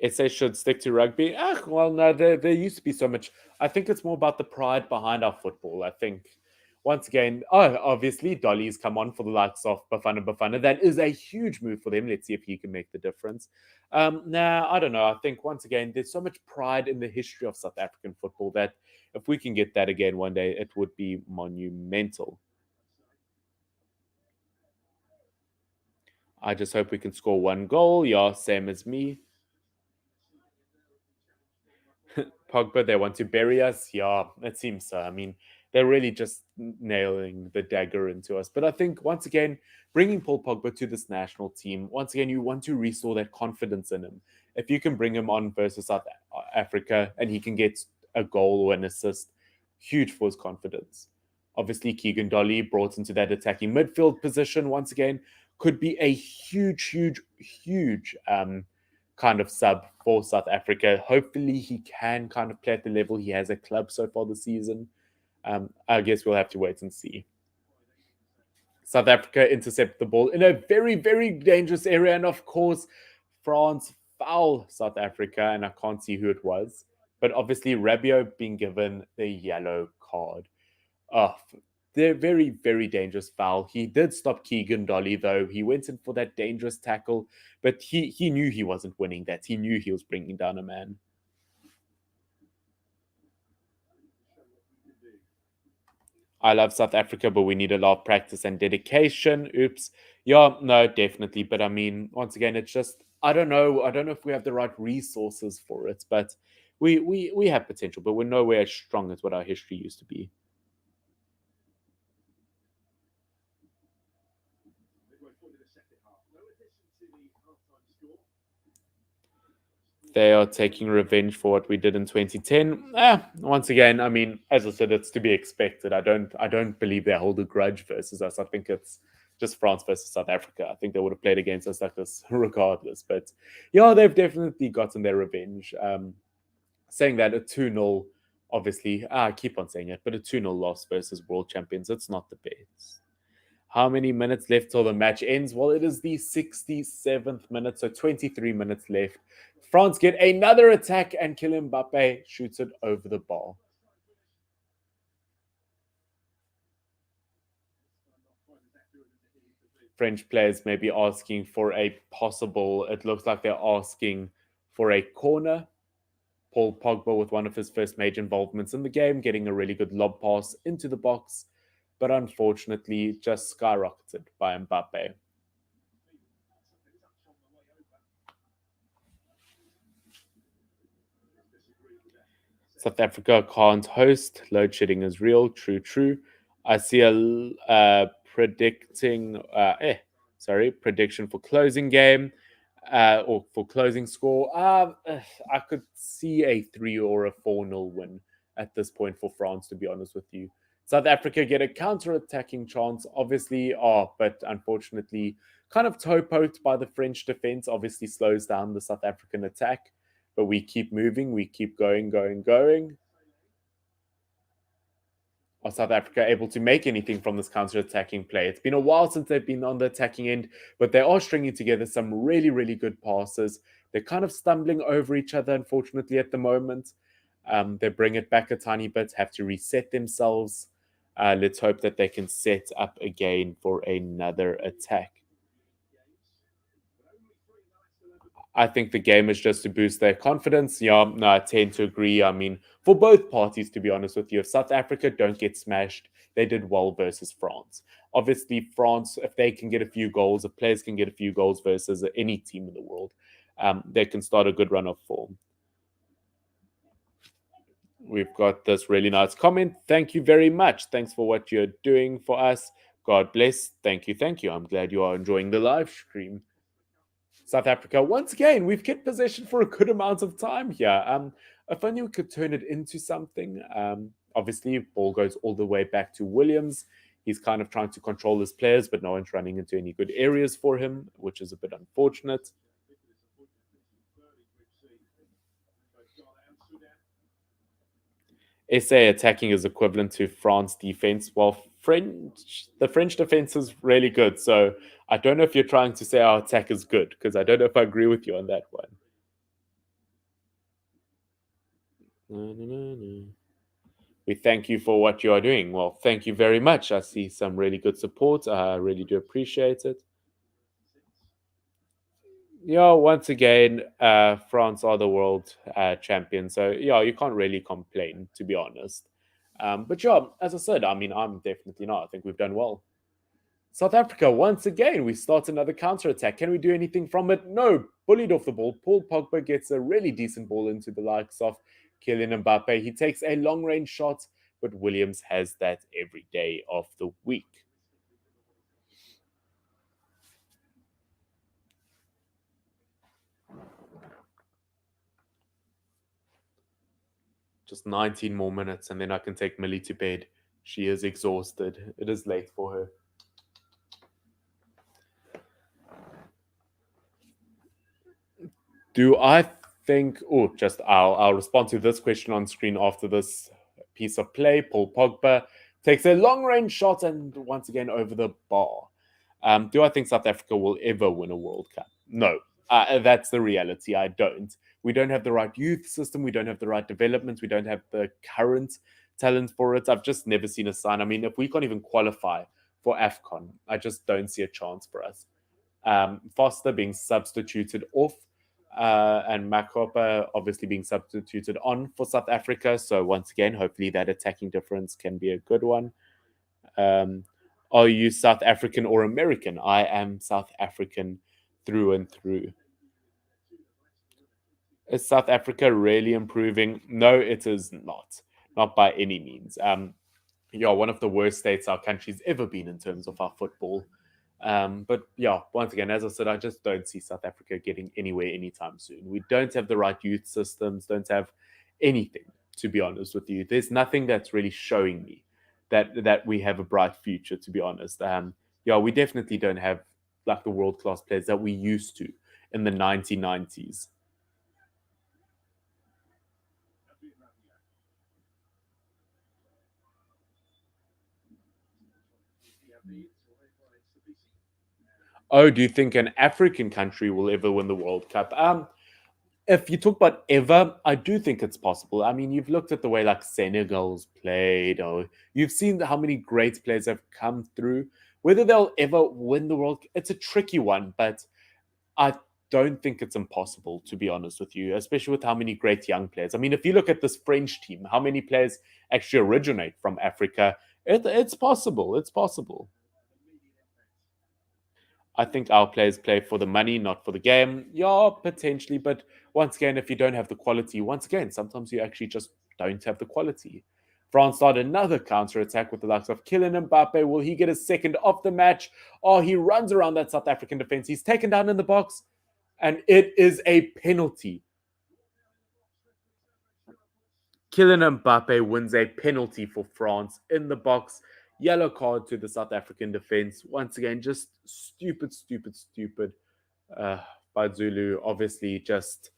SA should stick to rugby. Well, no, there used to be so much. I think it's more about the pride behind our football. I think, once again, obviously, Dolly's come on for the likes of Bafana Bafana. That is a huge move for them. Let's see if he can make the difference. Nah, I don't know. I think, once again, there's so much pride in the history of South African football that if we can get that again one day, it would be monumental. I just hope we can score one goal. Yeah, same as me. Pogba, they want to bury us. Yeah, it seems so. I mean, they're really just nailing the dagger into us. But I think, once again, bringing Paul Pogba to this national team, once again, you want to restore that confidence in him. If you can bring him on versus South Africa and he can get a goal or an assist, huge for his confidence. Obviously, Keegan Dolly brought into that attacking midfield position once again could be a huge kind of sub for South Africa. Hopefully, he can kind of play at the level he has at club so far this season. I guess we'll have to wait and see. South Africa intercept the ball in a very dangerous area, and of course, France foul South Africa, and I can't see who it was, but obviously Rabiot being given the yellow card. Oh, They're very, very dangerous foul. He did stop Keegan Dolly, though. He went in for that dangerous tackle, but he knew he wasn't winning that. He knew he was bringing down a man. I love South Africa, but we need a lot of practice and dedication. Oops. Yeah, no, definitely. But I mean, once again, it's just I don't know. I don't know if we have the right resources for it, but we have potential, but we're nowhere as strong as what our history used to be. They are taking revenge for what we did in 2010. Once again, I mean, as I said, it's to be expected. I don't believe they hold a grudge versus us. I think it's just France versus South Africa. I think they would have played against us like this regardless. But yeah, they've definitely gotten their revenge. Saying that a 2-0, obviously, I keep on saying it, but a 2-0 loss versus world champions, it's not the best. How many minutes left till the match ends? Well, it is the 67th minute, so 23 minutes left. France get another attack, and Kylian Mbappe shoots it over the bar. French players may be asking for a possible, it looks like they're asking for a corner. Paul Pogba, with one of his first major involvements in the game, getting a really good lob pass into the box, but unfortunately just skyrocketed by Mbappe. South Africa can't host. Load shedding is real. True, true. I see a predicting, prediction for closing game or for closing score. I could see a 3 or a 4-0 win at this point for France, to be honest with you. South Africa get a counter-attacking chance, obviously, but unfortunately, kind of toe poked by the French defense, obviously slows down the South African attack. But we keep moving, we keep going, going, going. Are South Africa able to make anything from this counter-attacking play? It's been a while since they've been on the attacking end, but they are stringing together some really, really good passes. They're kind of stumbling over each other, unfortunately, at the moment. They bring it back a tiny bit, have to reset themselves. Let's hope that they can set up again for another attack. I think the game is just to boost their confidence. Yeah, no, I tend to agree. I mean, for both parties, to be honest with you, if South Africa don't get smashed, they did well versus France. Obviously, France, if they can get a few goals, if players can get a few goals versus any team in the world, they can start a good run of form. We've got this really nice comment. Thank you very much. Thanks for what you're doing for us. God bless. Thank you. Thank you. I'm glad you are enjoying the live stream. South Africa, once again, we've kept possession for a good amount of time here. If only we could turn it into something. Obviously, ball goes all the way back to Williams. He's kind of trying to control his players, but no one's running into any good areas for him, which is a bit unfortunate. SA attacking is equivalent to France defense, while the French defense is really good. So I don't know if you're trying to say our attack is good, because I don't know if I agree with you on that one. We thank you for what you are doing. Well, thank you very much. I see some really good support. I really do appreciate it. Yeah, once again, France are the world champions. So, yeah, you can't really complain, to be honest. But, yeah, as I said, I mean, I'm definitely not. I think we've done well. South Africa, once again, we start another counter attack. Can we do anything from it? No. Bullied off the ball. Paul Pogba gets a really decent ball into the likes of Kylian Mbappe. He takes a long range shot, but Williams has that every day of the week. Just 19 more minutes, and then I can take Millie to bed. She is exhausted. It is late for her. Do I think? Oh, just I'll respond to this question on screen after this piece of play. Paul Pogba takes a long range shot and once again over the bar. Do I think South Africa will ever win a World Cup? No. That's the reality. I don't. We don't have the right youth system. We don't have the right development. We don't have the current talent for it. I've just never seen a sign. I mean, if we can't even qualify for AFCON, I just don't see a chance for us. Foster being substituted off, and Makopa obviously being substituted on for South Africa. So once again, hopefully that attacking difference can be a good one. Um, are you South African or American? I am South African through and through. Is South Africa really improving? No, it is not. Not by any means. Yeah, one of the worst states our country's ever been in terms of our football. But yeah, once again, as I said, I just don't see South Africa getting anywhere anytime soon. We don't have the right youth systems, don't have anything, to be honest with you. There's nothing that's really showing me that we have a bright future, to be honest. Yeah, we definitely don't have like the world class players that we used to in the 1990s. Oh, do you think an African country will ever win the World Cup? If you talk about ever, I do think it's possible. I mean, you've looked at the way like Senegal's played, or you've seen how many great players have come through. Whether they'll ever win the World, it's a tricky one, but I don't think it's impossible, to be honest with you, especially with how many great young players. I mean, if you look at this French team, how many players actually originate from Africa? It's possible. It's possible. I think our players play for the money, not for the game. Yeah, potentially. But once again, if you don't have the quality, once again, sometimes you actually just don't have the quality. France started another counter attack with the likes of Kylian Mbappe. Will he get a second of the match? Oh, he runs around that South African defense. He's taken down in the box, and it is a penalty. Kylian Mbappe wins a penalty for France in the box. Yellow card to the South African defense. Once again, just stupid, stupid, stupid uh, by Zulu. Obviously, just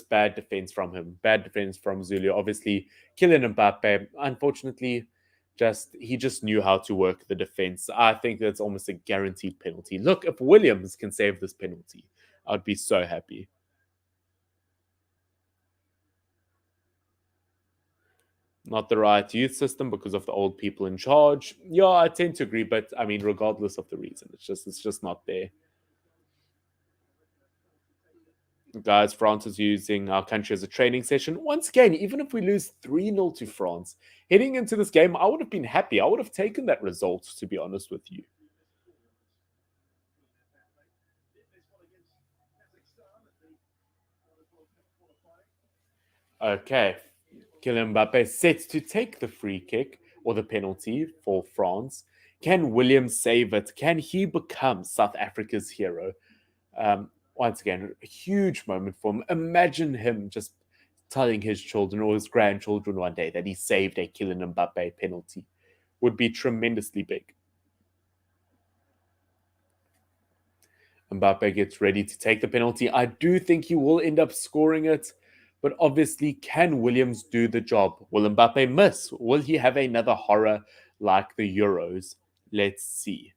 bad defense from him. Bad defense from Zulu. Obviously, Kylian Mbappe, unfortunately, he just knew how to work the defense. I think that's almost a guaranteed penalty. Look, if Williams can save this penalty, I'd be so happy. Not the right youth system because of the old people in charge. Yeah, I tend to agree, but I mean, regardless of the reason, it's just not there. Guys, France is using our country as a training session. Once again, even if we lose 3-0 to France, heading into this game, I would have been happy. I would have taken that result, to be honest with you. Okay. Kylian Mbappe set to take the free kick or the penalty for France. Can Williams save it? Can he become South Africa's hero? Once again, a huge moment for him. Imagine him just telling his children or his grandchildren one day that he saved a Kylian Mbappe penalty. Would be tremendously big. Mbappe gets ready to take the penalty. I do think he will end up scoring it, but obviously, can Williams do the job? Will Mbappe miss? Will he have another horror like the Euros? Let's see.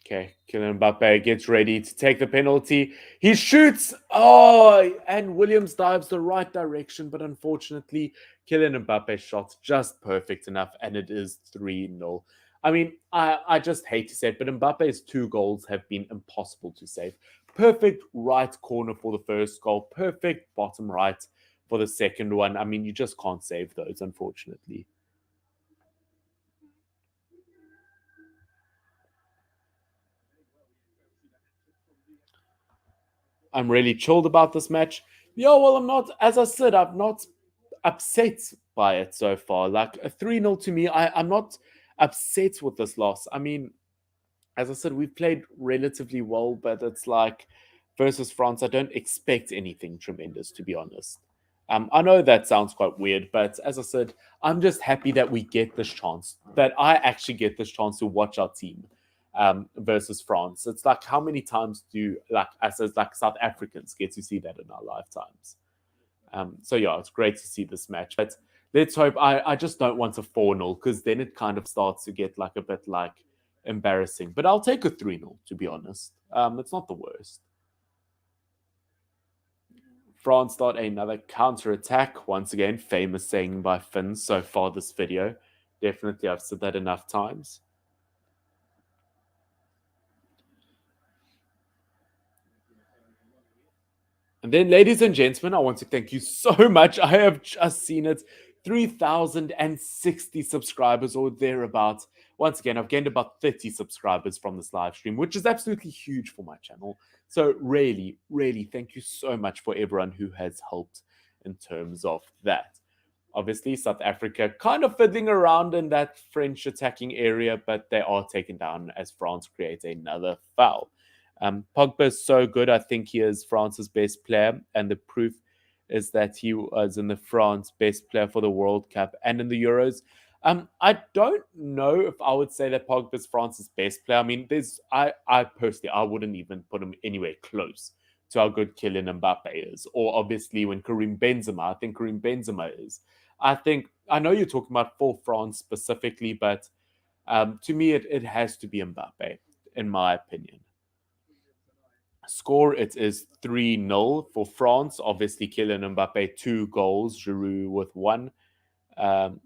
Okay, Kylian Mbappe gets ready to take the penalty. He shoots. Oh, and Williams dives the right direction, but unfortunately, Kylian Mbappe's shot's just perfect enough, and it is 3-0. I mean, I just hate to say it, but Mbappe's two goals have been impossible to save. Perfect right corner for the first goal, perfect bottom right for the second one. I mean, you just can't save those, unfortunately. I'm really chilled about this match. Yeah, well, I'm not, as I said, I'm not upset by it so far. Like a 3-0 to me, I'm not upset with this loss. I mean, as I said, we've played relatively well, but it's like versus France, I don't expect anything tremendous, to be honest. I know that sounds quite weird, but as I said, I'm just happy that we get this chance, that I actually get this chance to watch our team versus France. It's like how many times do like us as like South Africans get to see that in our lifetimes? So yeah, it's great to see this match. But let's hope. I just don't want a 4-0 because then it kind of starts to get like a bit like embarrassing. But I'll take a 3-0 to be honest. It's not the worst. France start another counter-attack. Once again, famous saying by Finn so far this video. Definitely, I've said that enough times. And then, ladies and gentlemen, I want to thank you so much. I have just seen it. 3,060 subscribers or thereabouts. Once again, I've gained about 30 subscribers from this live stream, which is absolutely huge for my channel. So really, really thank you so much for everyone who has helped in terms of that. Obviously, South Africa kind of fiddling around in that French attacking area, but they are taken down as France creates another foul. Pogba is so good. I think he is France's best player, and the proof is that he was in the France best player for the World Cup and in the Euros. I don't know if I would say that Pogba is France's best player. I mean, I personally, I wouldn't even put him anywhere close to how good Kylian Mbappe is, or obviously when Karim Benzema. I think Karim Benzema is. I know you're talking about for France specifically, but to me, it has to be Mbappe, in my opinion. Score, it is 3-0 for France. Obviously, Kylian Mbappe, 2 goals, Giroud with 1. Um,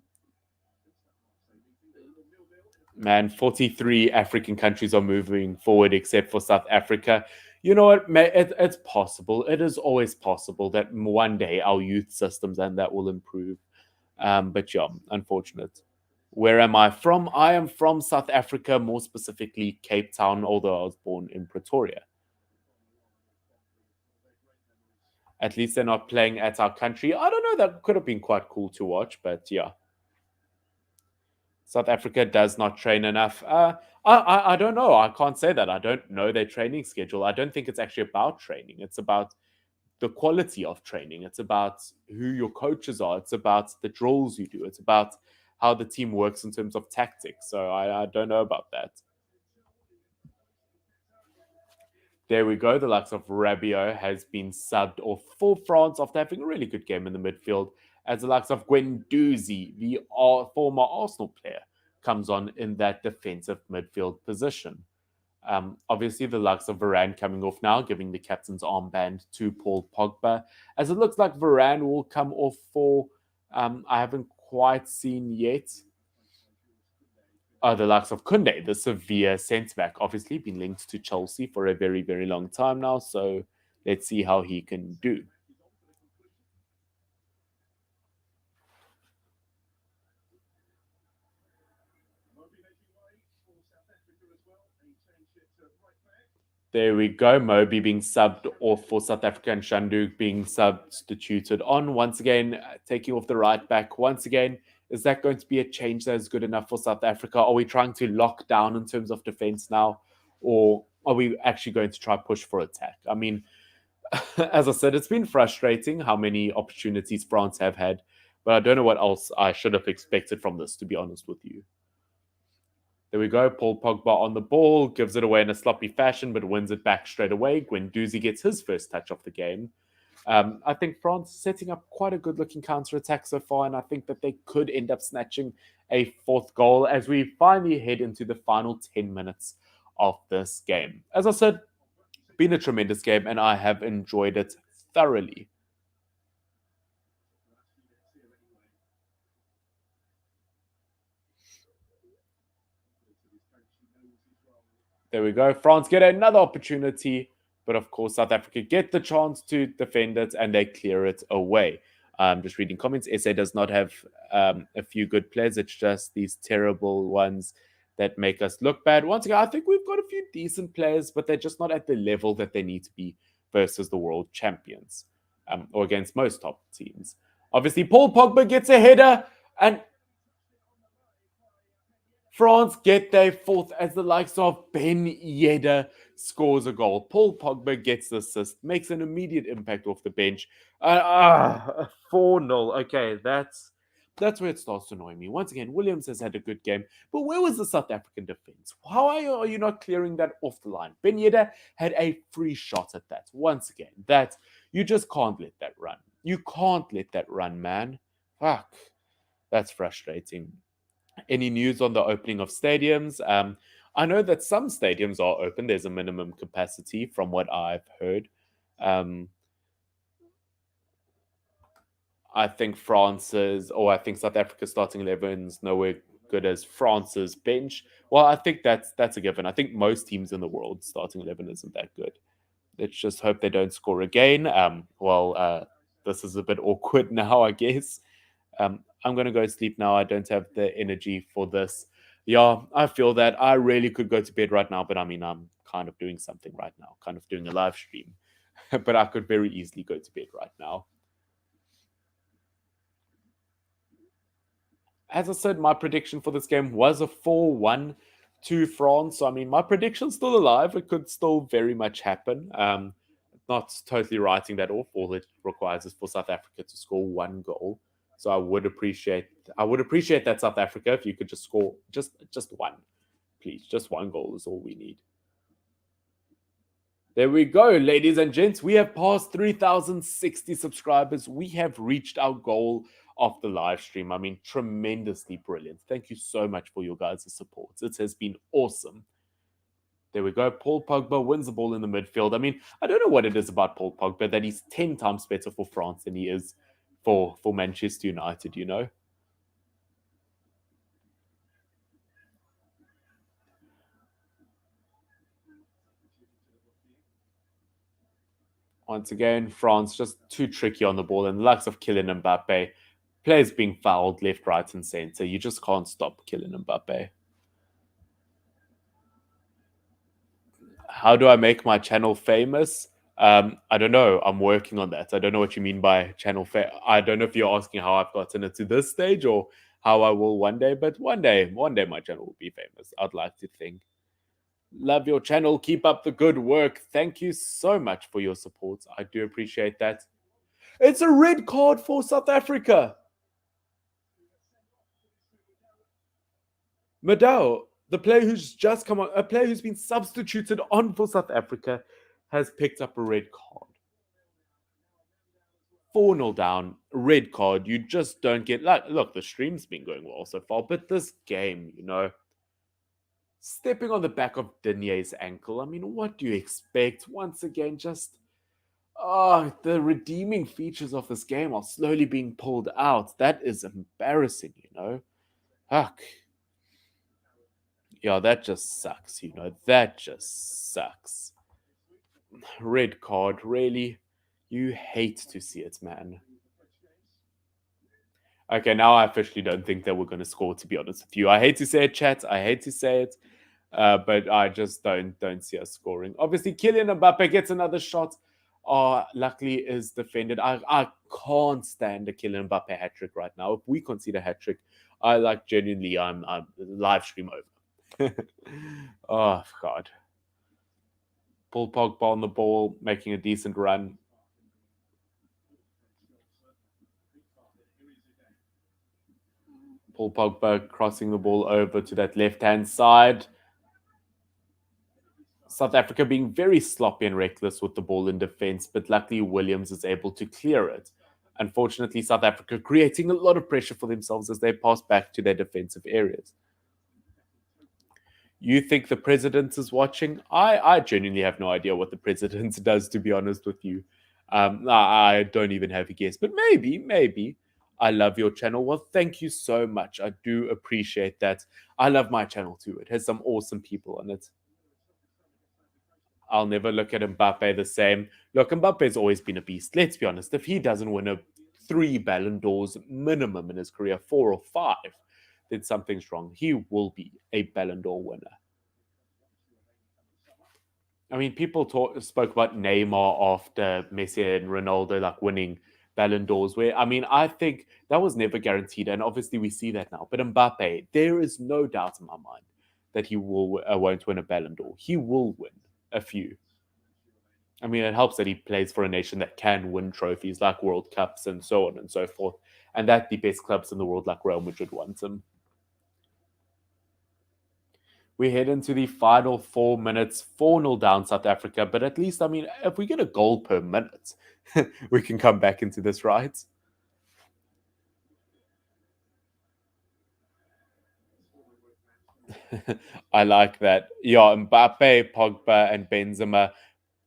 man, 43 African countries are moving forward except for South Africa. You know what? It's possible. It is always possible that one day our youth systems and that will improve. But yeah, unfortunate. Where am I from? I am from South Africa, more specifically Cape Town, although I was born in Pretoria. At least they're not playing at our country. I don't know. That could have been quite cool to watch, but yeah. South Africa does not train enough. I don't know. I can't say that. I don't know their training schedule. I don't think it's actually about training. It's about the quality of training. It's about who your coaches are. It's about the drills you do. It's about how the team works in terms of tactics. So I don't know about that. There we go. The likes of Rabiot has been subbed off for France after having a really good game in the midfield, as the likes of Guendouzi, the former Arsenal player, comes on in that defensive midfield position. Obviously, the likes of Varane coming off now, giving the captain's armband to Paul Pogba, as it looks like Varane will come off for, I haven't quite seen yet, the likes of Kunde, the Sevilla centre back, obviously been linked to Chelsea for a very, very long time now. So let's see how he can do. There we go. Moby being subbed off for South Africa and Shanduk being substituted on. Once again, taking off the right back. Once again, is that going to be a change that is good enough for South Africa? Are we trying to lock down in terms of defense now? Or are we actually going to try push for attack? I mean, as I said, it's been frustrating how many opportunities France have had. But I don't know what else I should have expected from this, to be honest with you. There we go. Paul Pogba on the ball, gives it away in a sloppy fashion, but wins it back straight away. Guendouzi gets his first touch of the game. I think France setting up quite a good-looking counter-attack so far, and I think that they could end up snatching a 4th goal as we finally head into the final 10 minutes of this game. As I said, been a tremendous game, and I have enjoyed it thoroughly. There we go. France get another opportunity, but of course, South Africa get the chance to defend it and they clear it away. Just reading comments. SA does not have a few good players. It's just these terrible ones that make us look bad. Once again, I think we've got a few decent players, but they're just not at the level that they need to be versus the world champions or against most top teams. Obviously, Paul Pogba gets a header and France get their 4th as the likes of Ben Yedder scores a goal. Paul Pogba gets the assist, makes an immediate impact off the bench. 4-0. Okay, that's where it starts to annoy me. Once again, Williams has had a good game, but where was the South African defense? How are you not clearing that off the line? Ben Yedder had a free shot at that. Once again, that you just can't let that run. You can't let that run, man. Fuck. That's frustrating. Any news on the opening of stadiums? I know that some stadiums are open. There's a minimum capacity from what I've heard. I think France's, or I think South Africa's starting 11's nowhere good as France's bench. Well, I think that's a given. I think most teams in the world starting 11 isn't that good. Let's just hope they don't score again. This is a bit awkward now, I guess. I'm gonna go sleep now. I don't have the energy for this. Yeah, I feel that I really could go to bed right now, but I mean, I'm kind of doing something right now, kind of doing a live stream. But I could very easily go to bed right now. As I said, my prediction for this game was a 4-1 to France. So, I mean, my prediction's still alive. It could still very much happen. Not totally writing that off. All it requires is for South Africa to score one goal. So I would appreciate that, South Africa, if you could just score just one, please. Just one goal is all we need. There we go, ladies and gents. We have passed 3,060 subscribers. We have reached our goal of the live stream. I mean, tremendously brilliant. Thank you so much for your guys' support. It has been awesome. There we go. Paul Pogba wins the ball in the midfield. I mean, I don't know what it is about Paul Pogba that he's 10 times better for France than he is for Manchester United, you know? Once again, France just too tricky on the ball, and the likes of Kylian Mbappe, players being fouled left, right, and center. You just can't stop Kylian Mbappe. How do I make my channel famous? I don't know. I'm working on that. I don't know what you mean by channel I don't know if you're asking how I've gotten it to this stage or how I will one day, but one day my channel will be famous. I'd like to think. Love your channel. Keep up the good work. Thank you so much for your support. I do appreciate that. It's a red card for South Africa. Madao, the player who's just come on, a player who's been substituted on for South Africa, has picked up a red card. 4-0 down, red card. You just don't get like look, the stream's been going well so far, but this game, stepping on the back of Dinier's ankle. I mean, what do you expect? Once again, just the redeeming features of this game are slowly being pulled out. That is embarrassing. Fuck. Yeah, that just sucks. That just sucks. Red card, really? You hate to see it, man. Okay, now I officially don't think that we're going to score, to be honest with you. I hate to say it, chat. I hate to say it. But I just don't see us scoring. Obviously, Kylian Mbappe gets another shot. Luckily is defended. I can't stand a Kylian Mbappe hat trick right now. If we concede a hat trick, I like genuinely I'm live stream over. Oh God. Paul Pogba on the ball, making a decent run. Paul Pogba crossing the ball over to that left-hand side. South Africa being very sloppy and reckless with the ball in defense, but luckily Williams is able to clear it. Unfortunately, South Africa creating a lot of pressure for themselves as they pass back to their defensive areas. You think the president is watching? I genuinely have no idea what the president does, to be honest with you. I don't even have a guess, but maybe. I love your channel. Well, thank you so much. I do appreciate that. I love my channel too. It has some awesome people on it. I'll never look at Mbappe the same. Look, Mbappe's always been a beast. Let's be honest. If he doesn't win a 3 Ballon d'Ors minimum in his career, 4 or 5, then something's wrong. He will be a Ballon d'Or winner. I mean, people spoke about Neymar after Messi and Ronaldo like winning Ballon d'Ors. Where I mean, I think that was never guaranteed, and obviously we see that now. But Mbappe, there is no doubt in my mind that he won't win a Ballon d'Or. He will win a few. I mean, it helps that he plays for a nation that can win trophies like World Cups and so on and so forth, and that the best clubs in the world like Real Madrid want him. We head into the final 4 minutes, 4-0 down South Africa, but at least, I mean, if we get a goal per minute, we can come back into this, right? I like that. Yeah, Mbappe, Pogba, and Benzema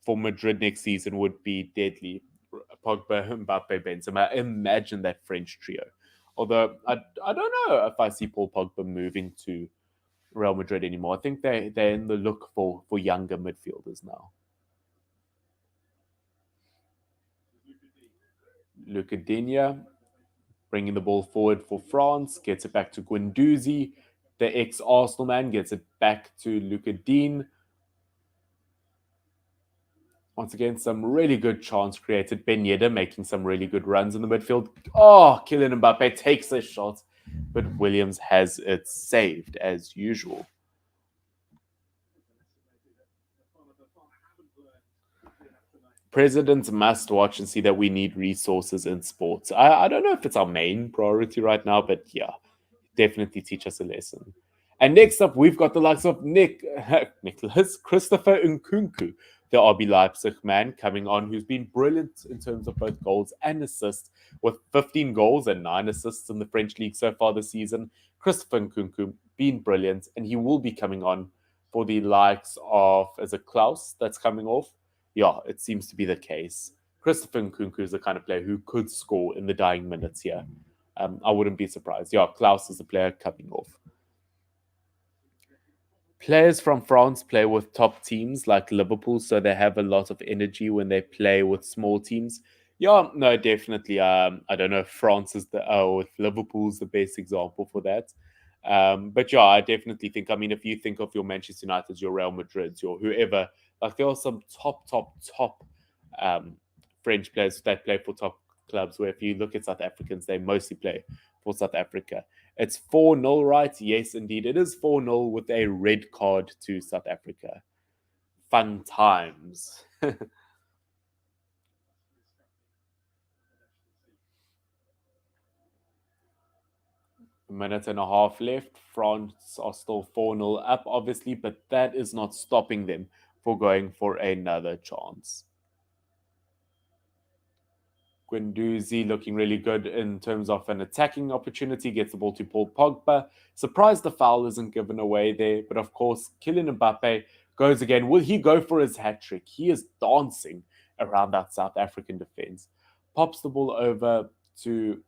for Madrid next season would be deadly. Pogba, Mbappe, Benzema. Imagine that French trio. Although I don't know if I see Paul Pogba moving to Real Madrid anymore. I think they're in the look for younger midfielders now. Luca Digne bringing the ball forward for France, gets it back to Guendouzi. The ex-Arsenal man gets it back to Luca Digne. Once again, some really good chance created. Ben Yedder making some really good runs in the midfield. Oh, Kylian Mbappe takes a shot, but Williams has it saved as usual. Presidents must watch and see that we need resources in sports. I don't know if it's our main priority right now, but yeah, definitely teach us a lesson. And next up, we've got the likes of Nicholas Christopher Nkunku, the RB Leipzig man, coming on, who's been brilliant in terms of both goals and assists, with 15 goals and 9 assists in the French league so far this season. Christopher Nkunku been brilliant, and he will be coming on for the likes of, as a Klaus that's coming off. Yeah, it seems to be the case. Christopher Nkunku is the kind of player who could score in the dying minutes here. I wouldn't be surprised. Yeah, Klaus is the player coming off. Players from France play with top teams like Liverpool, so they have a lot of energy when they play with small teams. Yeah, no, definitely. I don't know if France is the if Liverpool's the best example for that. But yeah, I definitely think. I mean, if you think of your Manchester Uniteds, your Real Madrids, your whoever, like there are some top um, French players that play for top clubs. Where if you look at South Africans, they mostly play for South Africa. It's 4-0, right? Yes, indeed. It is 4-0 with a red card to South Africa. Fun times. A minute and a half left. France are still 4-0 up, obviously, but that is not stopping them for going for another chance. Guendouzi looking really good in terms of an attacking opportunity, gets the ball to Paul Pogba. Surprised the foul isn't given away there, but of course, Kylian Mbappe goes again. Will he go for his hat trick? He is dancing around that South African defense. Pops the ball over to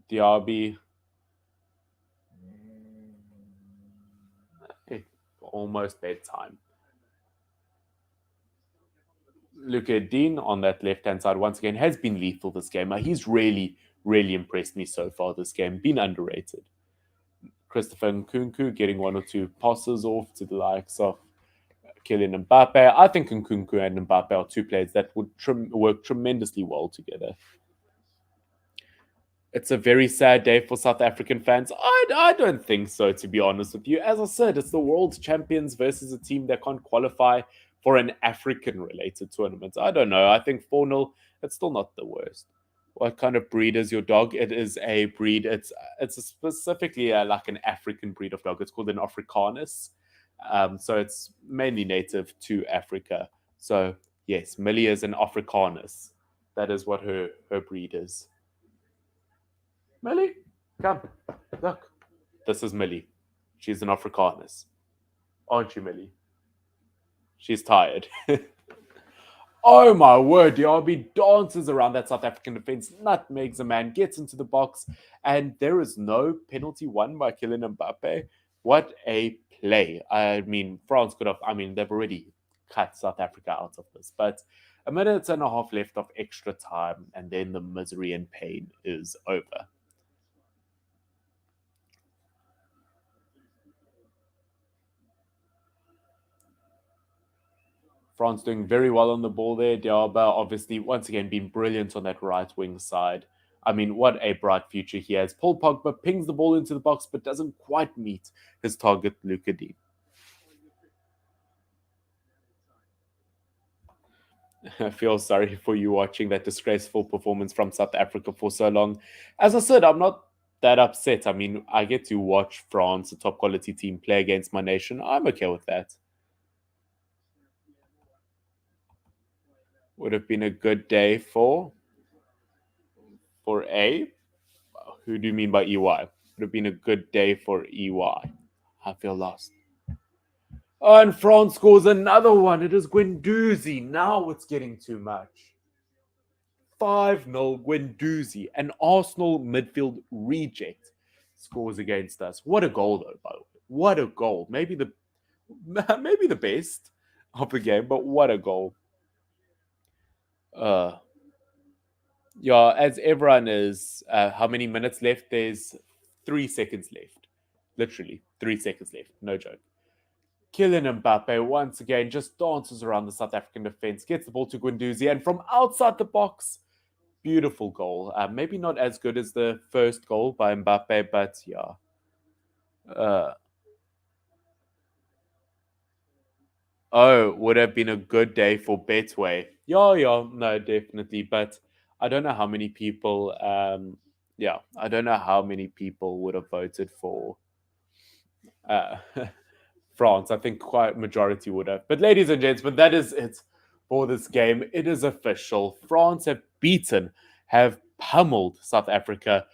Diaby. Hey, almost bedtime. Luca Dean on that left hand side once again has been lethal this game. He's really impressed me so far this game. Been underrated. Christopher Nkunku getting one or two passes off to the likes of Kylian Mbappe. I think Nkunku and Mbappe are two players that would work tremendously well together. It's a very sad day for South African fans. I don't think so, to be honest with you. As I said, it's the world champions versus a team that can't qualify for an African related tournament. I don't know. I think 4-0, it's still not the worst. What kind of breed is your dog? It is a breed. It's a specifically like an African breed of dog. It's called an Africanus. So it's mainly native to Africa. So yes, Millie is an Africanus. That is what her breed is. Millie, come. Look. This is Millie. She's an Africanus. Aren't you, Millie? She's tired. Oh my word, DRB dances around that South African defense, nutmegs a man, gets into the box, and there is no penalty won by Kylian Mbappe. What a play. I mean, France could have, they've already cut South Africa out of this, but a minute and a half left of extra time, and then the misery and pain is over. France doing very well on the ball there. Diaba obviously once again been brilliant on that right wing side. I mean, what a bright future he has. Paul Pogba pings the ball into the box but doesn't quite meet his target, Luca D. I feel sorry for you watching that disgraceful performance from South Africa for so long. As I said, I'm not that upset. I mean, I get to watch France, a top quality team, play against my nation. I'm okay with that. Would have been a good day for A. Who do you mean by EY? Would have been a good day for EY. I feel lost. Oh, and France scores another one. It is Guendouzi. Now it's getting too much. 5-0 Guendouzi, an Arsenal midfield reject, scores against us. What a goal, though, by the way. What a goal. Maybe the best of the game, but what a goal. Uh, yeah, as everyone is, how many minutes left? There's 3 seconds left. Literally, 3 seconds left. No joke. Kylian Mbappe once again just dances around the South African defense, gets the ball to Guendouzi, and from outside the box, beautiful goal. Maybe not as good as the first goal by Mbappe, but yeah. Uh, would have been a good day for Betway. Yeah, yeah, no, definitely. But I don't know how many people, yeah, I don't know how many people would have voted for uh, France. I think quite majority would have. But ladies and gentlemen, that is it for this game. It is official. France have pummeled South Africa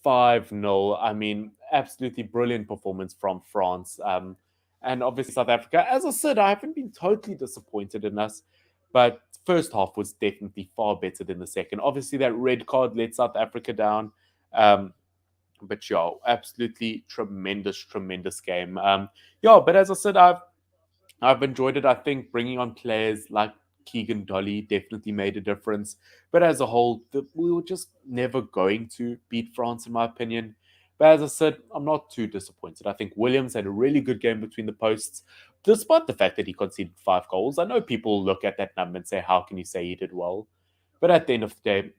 5-0. I mean, absolutely brilliant performance from France. And obviously South Africa, as I said, I haven't been totally disappointed in us, but first half was definitely far better than the second. Obviously, that red card let South Africa down. Um, but yeah, absolutely tremendous, tremendous game. Yeah, but as I said, I've enjoyed it. I think bringing on players like Keegan Dolly definitely made a difference. But as a whole, we were just never going to beat France, in my opinion. But as I said, I'm not too disappointed. I think Williams had a really good game between the posts, despite the fact that he conceded 5 goals. I know people look at that number and say, how can you say he did well? But at the end of the day,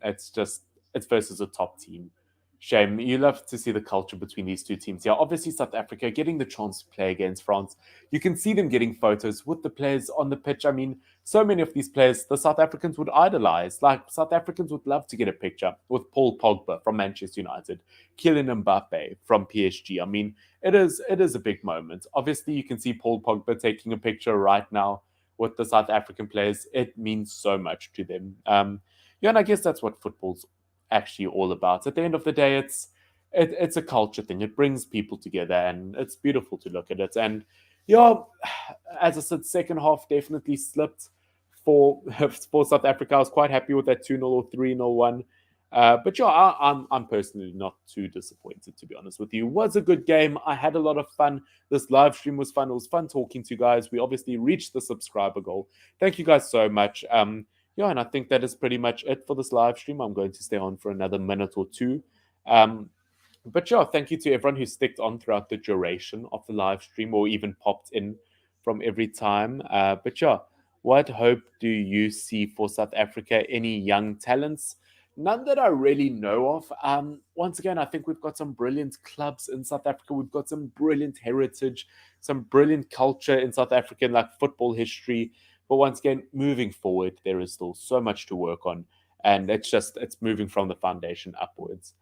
it's versus a top team. Shame. You love to see the culture between these two teams. Yeah, obviously South Africa getting the chance to play against France. You can see them getting photos with the players on the pitch. I mean, so many of these players the South Africans would idolize. Like South Africans would love to get a picture with Paul Pogba from Manchester United, Kylian Mbappe from PSG. I mean, it is a big moment. Obviously, you can see Paul Pogba taking a picture right now with the South African players. It means so much to them. Yeah, and I guess that's what football's actually all about. At the end of the day, it's a culture thing. It brings people together, and it's beautiful to look at it. And yeah, as I said, second half definitely slipped for for South Africa. I was quite happy with that 2-0 or 3-0 one. But yeah, I'm personally not too disappointed, to be honest with you. It was a good game. I had a lot of fun. This live stream was fun. It was fun talking to you guys. We obviously reached the subscriber goal. Thank you guys so much. Yeah, and I think that is pretty much it for this live stream. I'm going to stay on for another minute or two. Um, but yeah, thank you to everyone who sticked on throughout the duration of the live stream or even popped in from every time. But yeah, what hope do you see for South Africa? Any young talents? None that I really know of. Once again, I think we've got some brilliant clubs in South Africa. We've got some brilliant heritage, some brilliant culture in South African like football history. But once again, moving forward, there is still so much to work on, and it's moving from the foundation upwards.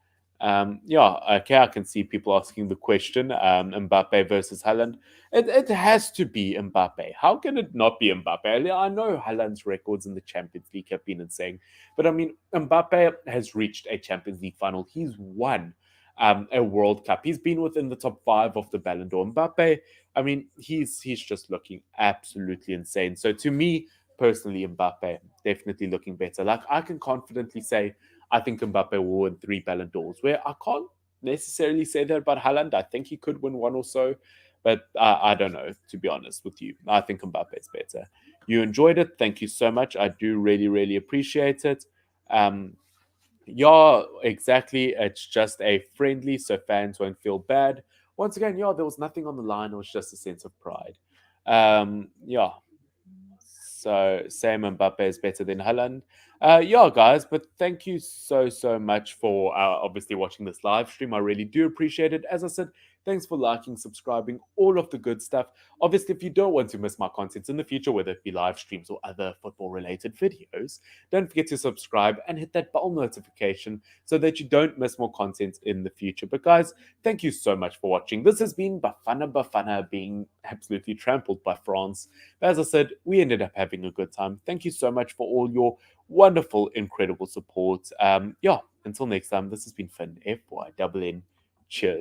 Yeah, okay, I can see people asking the question, Mbappe versus Haaland. It has to be Mbappe. How can it not be Mbappe? I know Haaland's records in the Champions League have been insane, but I mean, Mbappe has reached a Champions League final. He's won a World Cup. He's been within the top five of the Ballon d'Or. Mbappe, I mean, he's just looking absolutely insane. So to me personally, Mbappe definitely looking better. Like I can confidently say I think Mbappe will win 3 Ballon d'Ors, where I can't necessarily say that about Haaland. I think he could win one or so, but I don't know, to be honest with you. I think Mbappe is better. You enjoyed it. Thank you so much. I do really, really appreciate it. Um, yeah, exactly. It's just a friendly, so fans won't feel bad. Once again, yeah, there was nothing on the line. It was just a sense of pride. Yeah, so Sam Mbappe is better than Haaland. Yeah, guys, but thank you so, so much for obviously watching this live stream. I really do appreciate it. As I said, thanks for liking, subscribing, all of the good stuff. Obviously, if you don't want to miss my content in the future, whether it be live streams or other football related videos, don't forget to subscribe and hit that bell notification so that you don't miss more content in the future. But guys, thank you so much for watching. This has been Bafana Bafana being absolutely trampled by France. But as I said, we ended up having a good time. Thank you so much for all your wonderful, incredible support. Yeah, until next time, this has been Finn, FY double N. Cheers.